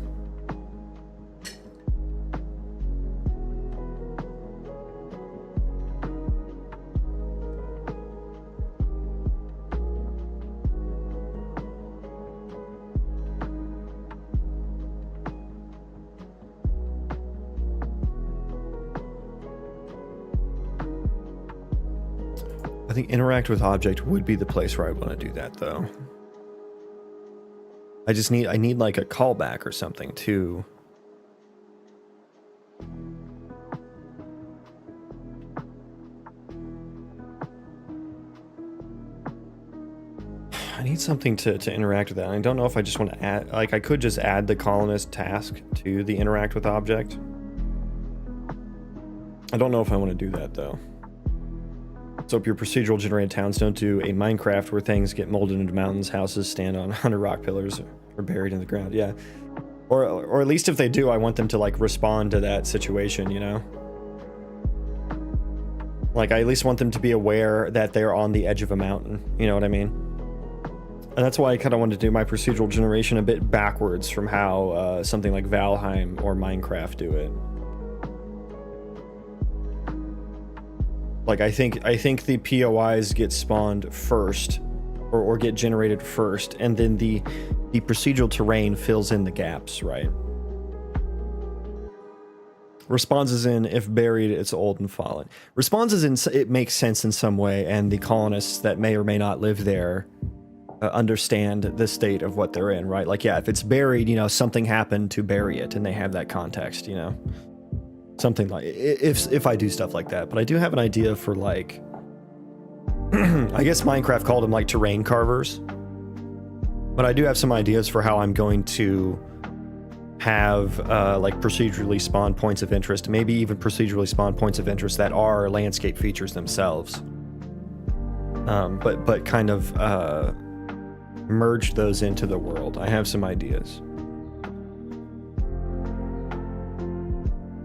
Speaker 5: I think interact with object would be the place where I want to do that, though. I need like a callback or something to. I need something to interact with that. I don't know if I just want to add, like, I could just add the colonist task to the interact with object. I don't know if I want to do that, though. So if your procedural generated towns don't do a Minecraft where things get molded into mountains, houses stand on 100 rock pillars or buried in the ground, yeah. Or at least if they do, I want them to, like, respond to that situation, you know? Like, I at least want them to be aware that they're on the edge of a mountain, you know what I mean? And that's why I kind of wanted to do my procedural generation a bit backwards from how something like Valheim or Minecraft do it. Like, I think the POIs get spawned first, or get generated first, and then the procedural terrain fills in the gaps, right? Response is in, if buried, it's old and fallen. Response is in, it makes sense in some way, and the colonists that may or may not live there understand the state of what they're in, right? Like, yeah, if it's buried, you know, something happened to bury it, and they have that context, you know, something like if I do stuff like that. But I do have an idea for like, I guess Minecraft called them like terrain carvers, but I do have some ideas for how I'm going to have like procedurally spawned points of interest, maybe even procedurally spawned points of interest that are landscape features themselves. But kind of merge those into the world. I have some ideas.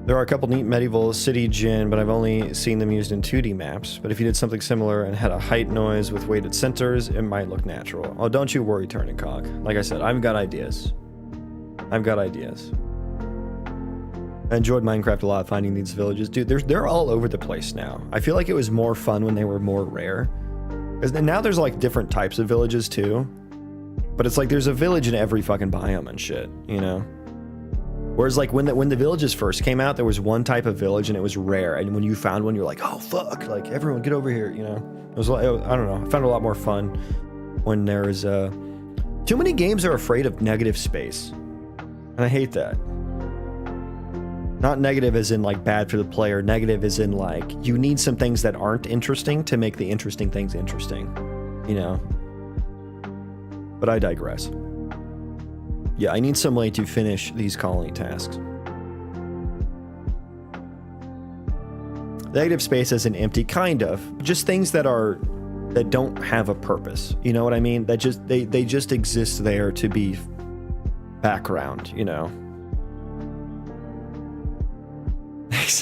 Speaker 5: There are a couple neat medieval city gin, but I've only seen them used in 2D maps. But if you did something similar and had a height noise with weighted centers, it might look natural. Oh, don't you worry, Turning Cock. Like I said, I've got ideas. I've got ideas. I enjoyed Minecraft a lot, finding these villages. Dude, they're all over the place now. I feel like it was more fun when they were more rare. Because now there's like different types of villages too. But it's like there's a village in every fucking biome and shit, you know? Whereas like when the villages first came out, there was one type of village and it was rare. And when you found one, you're like, oh fuck, like everyone get over here, you know? It was like, I don't know, I found it a lot more fun when there's too many games are afraid of negative space. And I hate that. Not negative as in like bad for the player, negative as in like you need some things that aren't interesting to make the interesting things interesting, you know? But I digress. Yeah, I need some way to finish these colony tasks. Negative space as an empty, kind of. Just things that don't have a purpose. You know what I mean? That just they just exist there to be background, you know?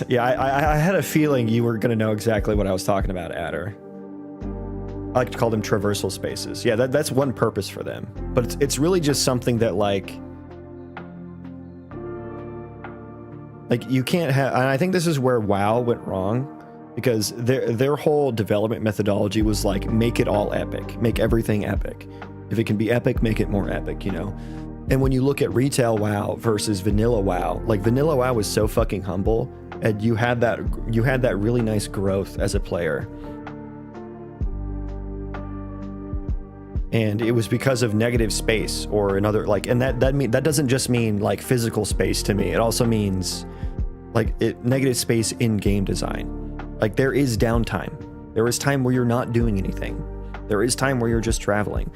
Speaker 5: Yeah, I had a feeling you were going to know exactly what I was talking about, Adder. I like to call them traversal spaces. Yeah, that's one purpose for them. But it's really just something that like you can't have, and I think this is where WoW went wrong, because their whole development methodology was like, make it all epic, make everything epic. If it can be epic, make it more epic, you know? And when you look at retail WoW versus vanilla WoW, like vanilla WoW was so fucking humble, and you had that really nice growth as a player. And it was because of negative space or another, like, and that doesn't just mean like physical space to me. It also means like negative space in game design. Like there is downtime. There is time where you're not doing anything. There is time where you're just traveling.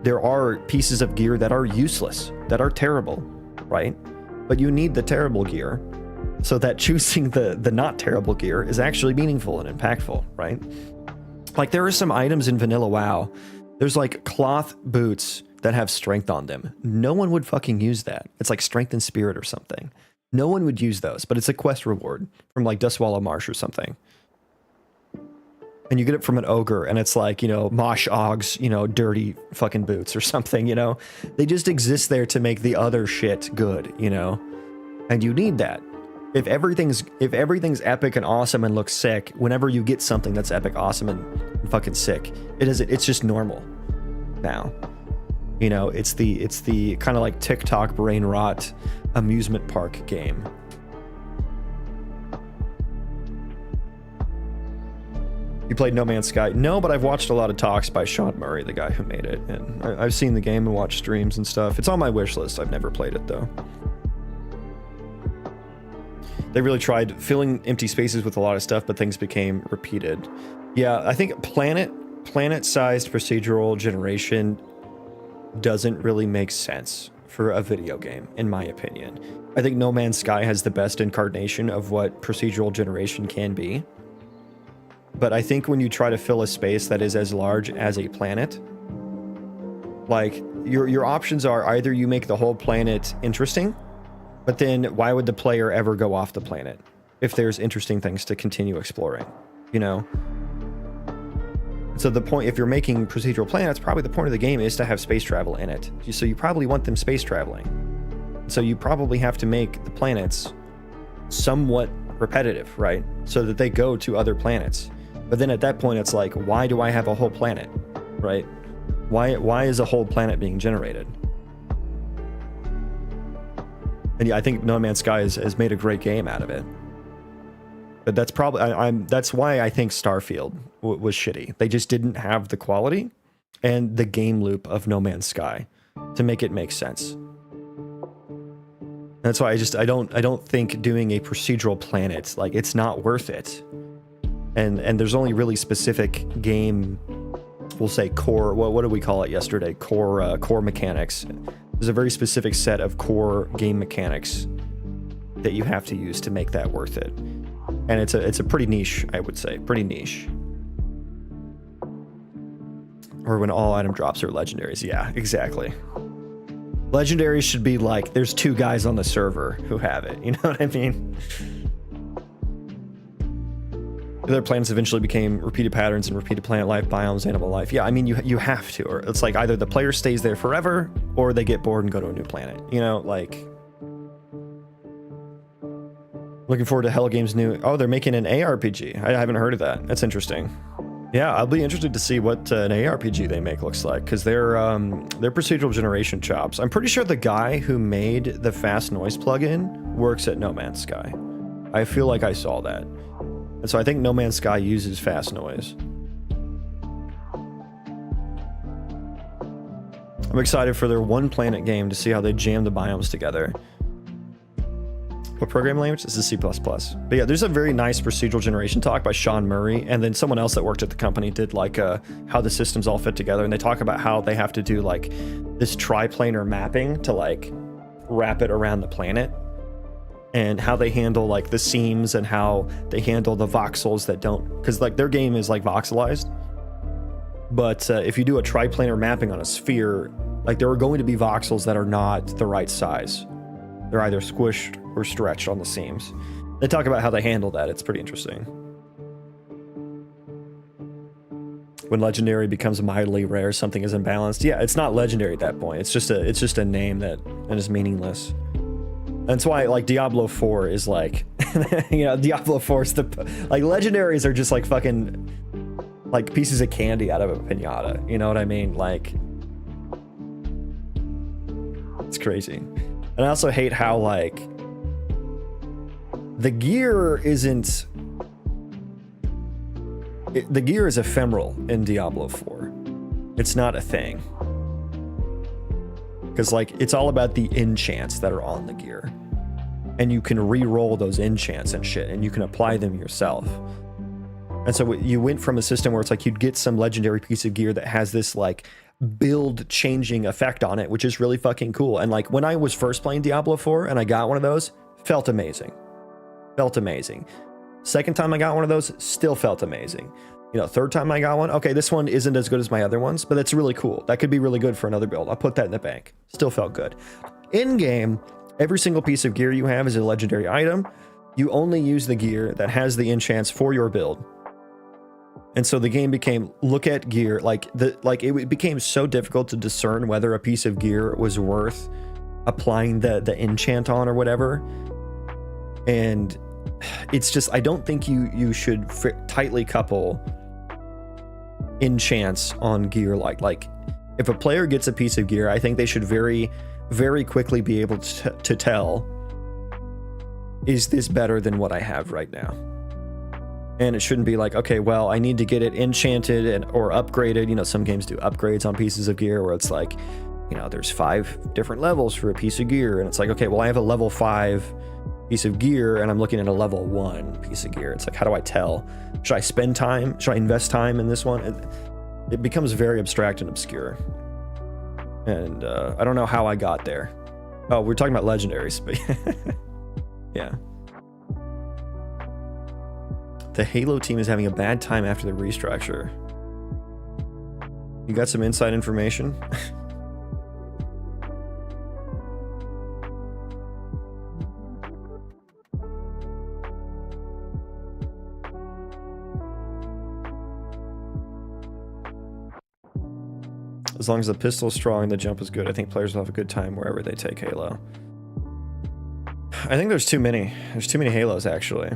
Speaker 5: There are pieces of gear that are useless, that are terrible, right? But you need the terrible gear so that choosing the not terrible gear is actually meaningful and impactful, right? Like there are some items in vanilla WoW. There's like cloth boots that have strength on them. No one would fucking use that. It's like strength and spirit or something. No one would use those, but it's a quest reward from like Dustwallow Marsh or something. And you get it from an ogre, and it's like, you know, Mosh Ogg's, you know, dirty fucking boots or something, you know? They just exist there to make the other shit good, you know? And you need that. If everything's epic and awesome and looks sick, whenever you get something that's epic, awesome, and fucking sick, it's just normal now. You know, it's the kind of like TikTok brain rot amusement park game. You played No Man's Sky? No, but I've watched a lot of talks by Sean Murray, the guy who made it, and I've seen the game and watched streams and stuff. It's on my wish list. I've never played it though. They really tried filling empty spaces with a lot of stuff, but things became repeated. Yeah, I think planet-sized procedural generation doesn't really make sense for a video game, in my opinion. I think No Man's Sky has the best incarnation of what procedural generation can be. But I think when you try to fill a space that is as large as a planet, like your options are either you make the whole planet interesting, but then why would the player ever go off the planet if there's interesting things to continue exploring, you know? So the point, if you're making procedural planets, probably the point of the game is to have space travel in it. So you probably want them space traveling. So you probably have to make the planets somewhat repetitive, right? So that they go to other planets. But then at that point, it's like, why do I have a whole planet, right? Why is a whole planet being generated? And yeah, I think No Man's Sky has made a great game out of it. But that's probably, that's why I think Starfield was shitty. They just didn't have the quality. and the game loop of No Man's Sky to make it make sense. That's why I don't think doing a procedural planet, like, it's not worth it. And there's only really specific game, we'll say core, what did we call it yesterday? Core mechanics. There's a very specific set of core game mechanics that you have to use to make that worth it. And it's a pretty niche, I would say, pretty niche. Or when all item drops are legendaries. Yeah, exactly. Legendaries should be like, there's 2 guys on the server who have it. You know what I mean? Their planets eventually became repeated patterns and repeated planet life, biomes, animal life. Yeah, I mean, you have to. Or it's like either the player stays there forever or they get bored and go to a new planet. You know, like... Looking forward to Hello Games' new... Oh, they're making an ARPG. I haven't heard of that. That's interesting. Yeah, I'll be interested to see what an ARPG they make looks like, because they're procedural generation chops. I'm pretty sure the guy who made the Fast Noise plugin works at No Man's Sky. I feel like I saw that. And so I think No Man's Sky uses Fast Noise. I'm excited for their one planet game to see how they jam the biomes together. What programming language? This is C++. But yeah, there's a very nice procedural generation talk by Sean Murray, and then someone else that worked at the company did like how the systems all fit together, and they talk about how they have to do like this triplanar mapping to like wrap it around the planet, and how they handle like the seams and how they handle the voxels that don't, because like their game is like voxelized. But if you do a triplanar mapping on a sphere, like there are going to be voxels that are not the right size. They're either squished or stretched on the seams. They talk about how they handle that. It's pretty interesting. When legendary becomes mildly rare, something is imbalanced. Yeah, it's not legendary at that point. It's just a name that is meaningless. That's why like Diablo 4 is like, you know, Diablo 4 is the like legendaries are just like fucking like pieces of candy out of a piñata. You know what I mean? Like, it's crazy. And I also hate how like the gear isn't. The gear is ephemeral in Diablo 4. It's not a thing. Because like it's all about the enchants that are on the gear. And you can re-roll those enchants and shit, and you can apply them yourself. And so you went from a system where it's like you'd get some legendary piece of gear that has this like build changing effect on it, which is really fucking cool. And like when I was first playing Diablo 4 and I got one of those, felt amazing. Felt amazing. Second time I got one of those, still felt amazing. You know, third time I got one, okay, this one isn't as good as my other ones, but that's really cool. That could be really good for another build. I'll put that in the bank. Still felt good. In game, every single piece of gear you have is a legendary item. You only use the gear that has the enchants for your build. And so the game became look at gear, it became so difficult to discern whether a piece of gear was worth applying the enchant on or whatever. And it's just, I don't think you should tightly couple enchants on gear. Like if a player gets a piece of gear, I think they should very, very quickly be able to tell, is this better than what I have right now? And it shouldn't be like, okay, well, I need to get it enchanted or upgraded. You know, some games do upgrades on pieces of gear where it's like, you know, there's 5 different levels for a piece of gear. And it's like, okay, well, I have a level 5 piece of gear and I'm looking at a level 1 piece of gear. It's like, how do I tell? Should I spend time? Should I invest time in this one? It becomes very abstract and obscure. And I don't know how I got there. Oh, we're talking about legendaries, but yeah. The Halo team is having a bad time after the restructure. You got some inside information? As long as the pistol is strong and the jump is good, I think players will have a good time wherever they take Halo. I think there's too many. There's too many Halos, actually.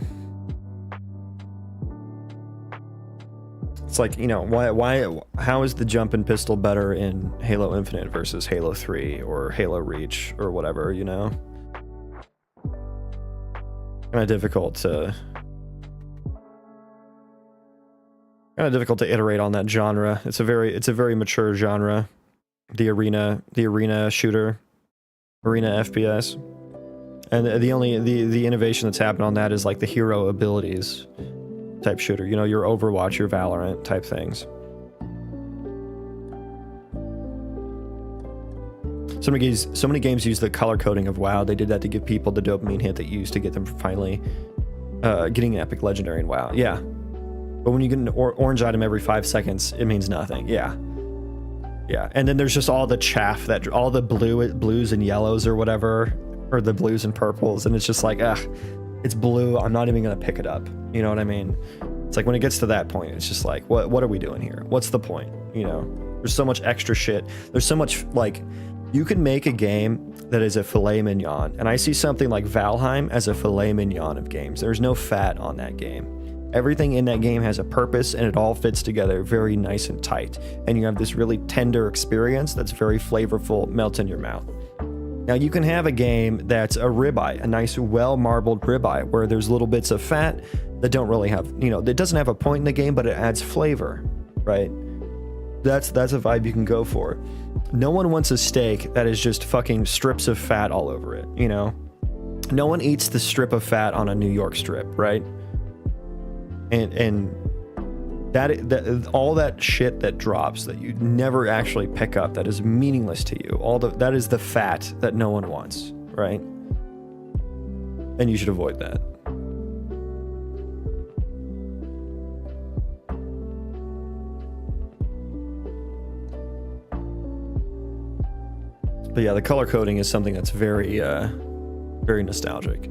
Speaker 5: It's like, you know, how is the jump and pistol better in Halo Infinite versus Halo 3 or Halo Reach or whatever, you know? Kind of difficult to Kind of difficult to iterate on that genre. It's a very mature genre. The arena shooter, arena FPS. And the innovation that's happened on that is like the hero abilities type shooter. You know, your Overwatch, your Valorant type things. So many games use the color coding of WoW. They did that to give people the dopamine hit that you used to get them finally getting an epic legendary in WoW. Yeah. But when you get an orange item every 5 seconds, it means nothing. Yeah. Yeah. And then there's just all the chaff, that all the blues and yellows or whatever, or the blues and purples, and it's just like, it's blue, I'm not even gonna pick it up. You know what I mean? It's like when it gets to that point, it's just like, what are we doing here? What's the point? You know, there's so much extra shit. There's so much, like, you can make a game that is a filet mignon, and I see something like Valheim as a filet mignon of games. There's no fat on that game. Everything in that game has a purpose, and it all fits together very nice and tight. And you have this really tender experience that's very flavorful, melts in your mouth. Now you can have a game that's a ribeye, a nice well-marbled ribeye, where there's little bits of fat that don't really have, you know, that doesn't have a point in the game, but it adds flavor, right? That's a vibe you can go for. No one wants a steak that is just fucking strips of fat all over it, you know? No one eats the strip of fat on a New York strip, right? And that all that shit that drops that you never actually pick up, that is meaningless to you, that is the fat that no one wants, right? And you should avoid that. But yeah, the color coding is something that's very very nostalgic.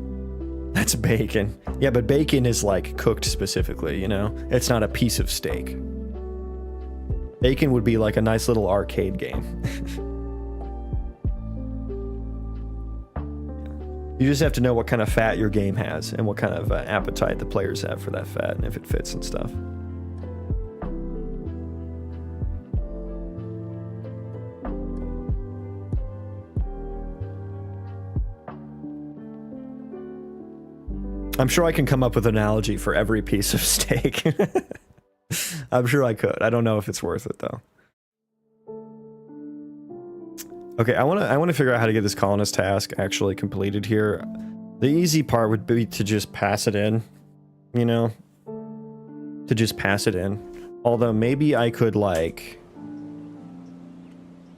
Speaker 5: That's bacon. Yeah, but bacon is like cooked specifically, you know? It's not a piece of steak. Bacon would be like a nice little arcade game. You just have to know what kind of fat your game has and what kind of appetite the players have for that fat and if it fits and stuff. I'm sure I can come up with an analogy for every piece of steak. I'm sure I could. I don't know if it's worth it though. Okay, I want to figure out how to get this colonist task actually completed here. The easy part would be to just pass it in, you know, to just pass it in. Although maybe I could like,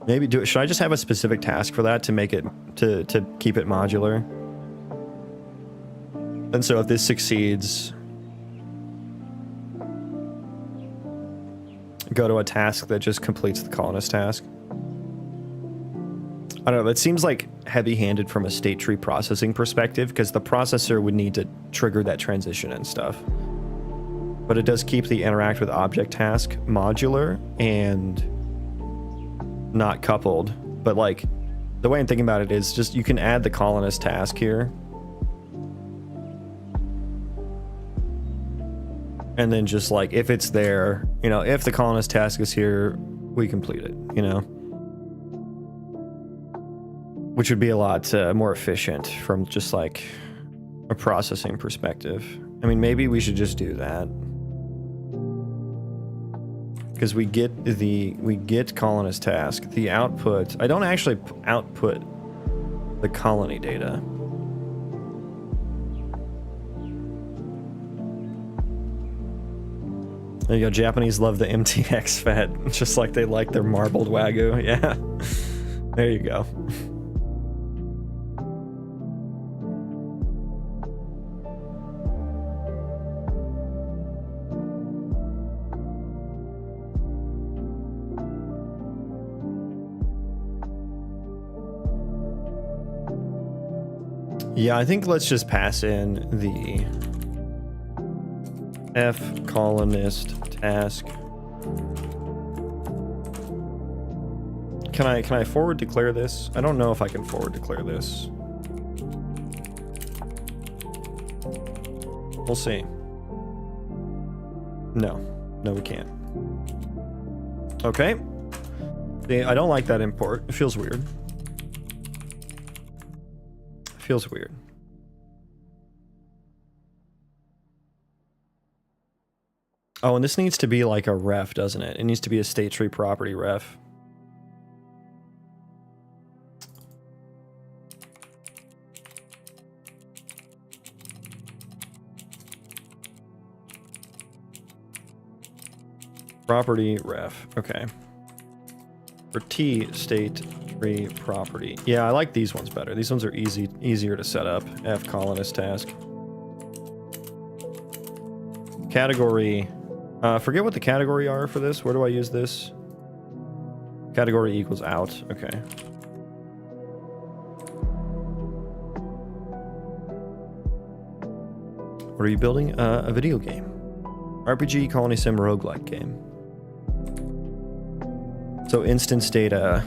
Speaker 5: maybe do it. Should I just have a specific task for that to make it to keep it modular? And so if this succeeds, go to a task that just completes the colonist task. I don't know, that seems like heavy-handed from a state tree processing perspective, because the processor would need to trigger that transition and stuff. But it does keep the interact with object task modular and not coupled. But like, the way I'm thinking about it is just you can add the colonist task here. And then just like, if it's there, you know, if the colonist task is here, we complete it, you know? Which would be a lot more efficient from just like a processing perspective. I mean, maybe we should just do that. Because we get colonist task. The output, I don't actually output the colony data. There you go, Japanese love the MTX fat, just like they like their marbled Wagyu, yeah. There you go. Yeah, I think let's just pass in the F colonist task. Can I forward declare this? I don't know if I can forward declare this. We'll see. No, we can't. Okay. I don't like that import. It feels weird. Feels weird. Oh, and this needs to be like a ref, doesn't it? It needs to be a state tree property ref. Property ref. Okay. For T, state tree property. Yeah, I like these ones better. These ones are easier to set up. F colonist task. Category. Forget what the category are for this. Where do I use this? Category equals out. Okay. What are you building? A video game. RPG Colony Sim Roguelite game. So instance data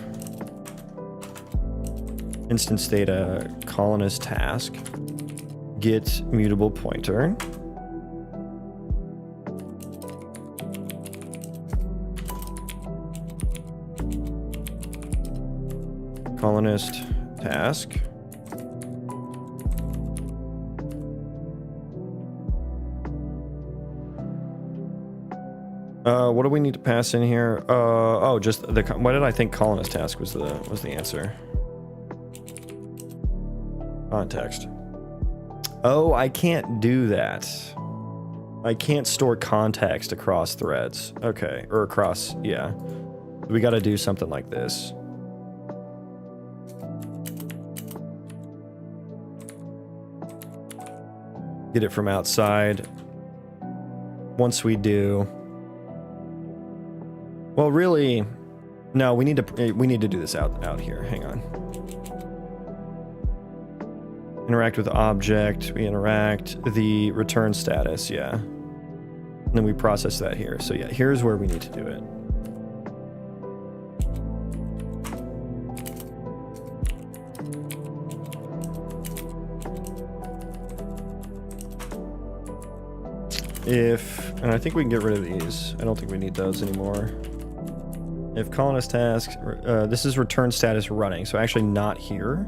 Speaker 5: colonist task, get mutable pointer. Colonist task. What do we need to pass in here? Oh, just the. Why did I think colonist task was the answer? Context. Oh, I can't do that. I can't store context across threads. Okay, or across. Yeah, we got to do something like this. Get it from outside. Once we do. Well, really, no. We need to do this out here. Hang on. Interact with object. We interact the return status. Yeah. And then we process that here. So yeah, here's where we need to do it. And I think we can get rid of these. I don't think we need those anymore. If colonist task, this is return status running, so actually not here.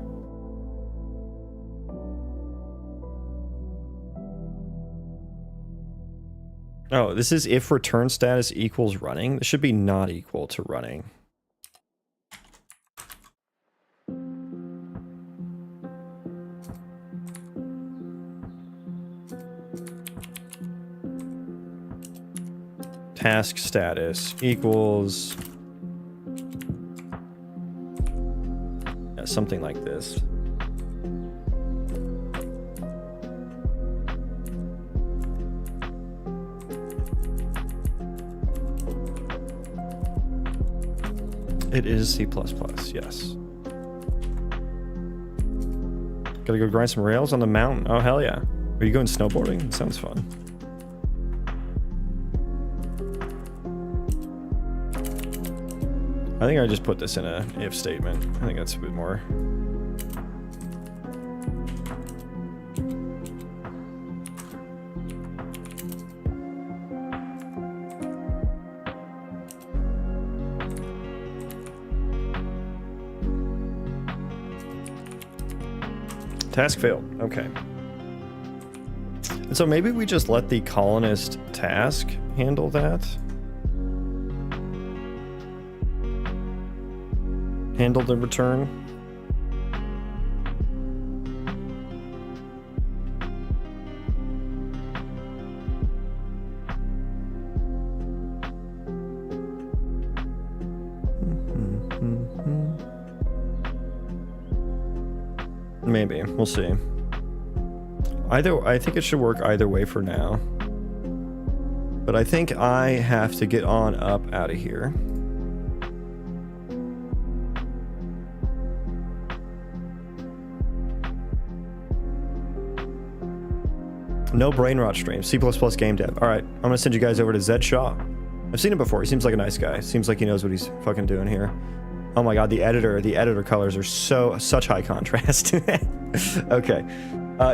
Speaker 5: Oh, this is if return status equals running. This should be not equal to running. Task status equals, yeah, something like this. It is C++, yes. Gotta go grind some rails on the mountain. Oh, hell yeah. Are you going snowboarding? Sounds fun. I think I just put this in a if statement. I think that's a bit more. Task failed. Okay. And so maybe we just let the colonist task handle that. Handle the return. Maybe. We'll see. I think it should work either way for now. But I think I have to get on up out of here. No brain rot stream. C++ game dev. All right, I'm gonna send you guys over to Zed Shaw. I've seen him before. He seems like a nice guy. Seems like he knows what he's fucking doing here. Oh my god, the editor colors are such high contrast. Okay.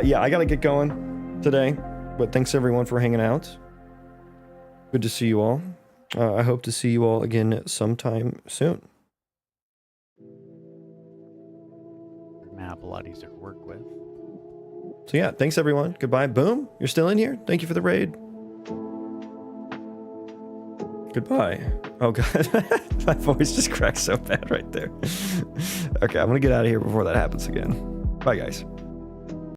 Speaker 5: Yeah, I gotta get going today. But thanks everyone for hanging out. Good to see you all. I hope to see you all again sometime soon.
Speaker 6: Map a lot easier to work with.
Speaker 5: So yeah, thanks everyone. Goodbye. Boom, you're still in here. Thank you for the raid. Goodbye. Oh god, my voice just cracked so bad right there. Okay, I'm gonna get out of here before that happens again. Bye, guys.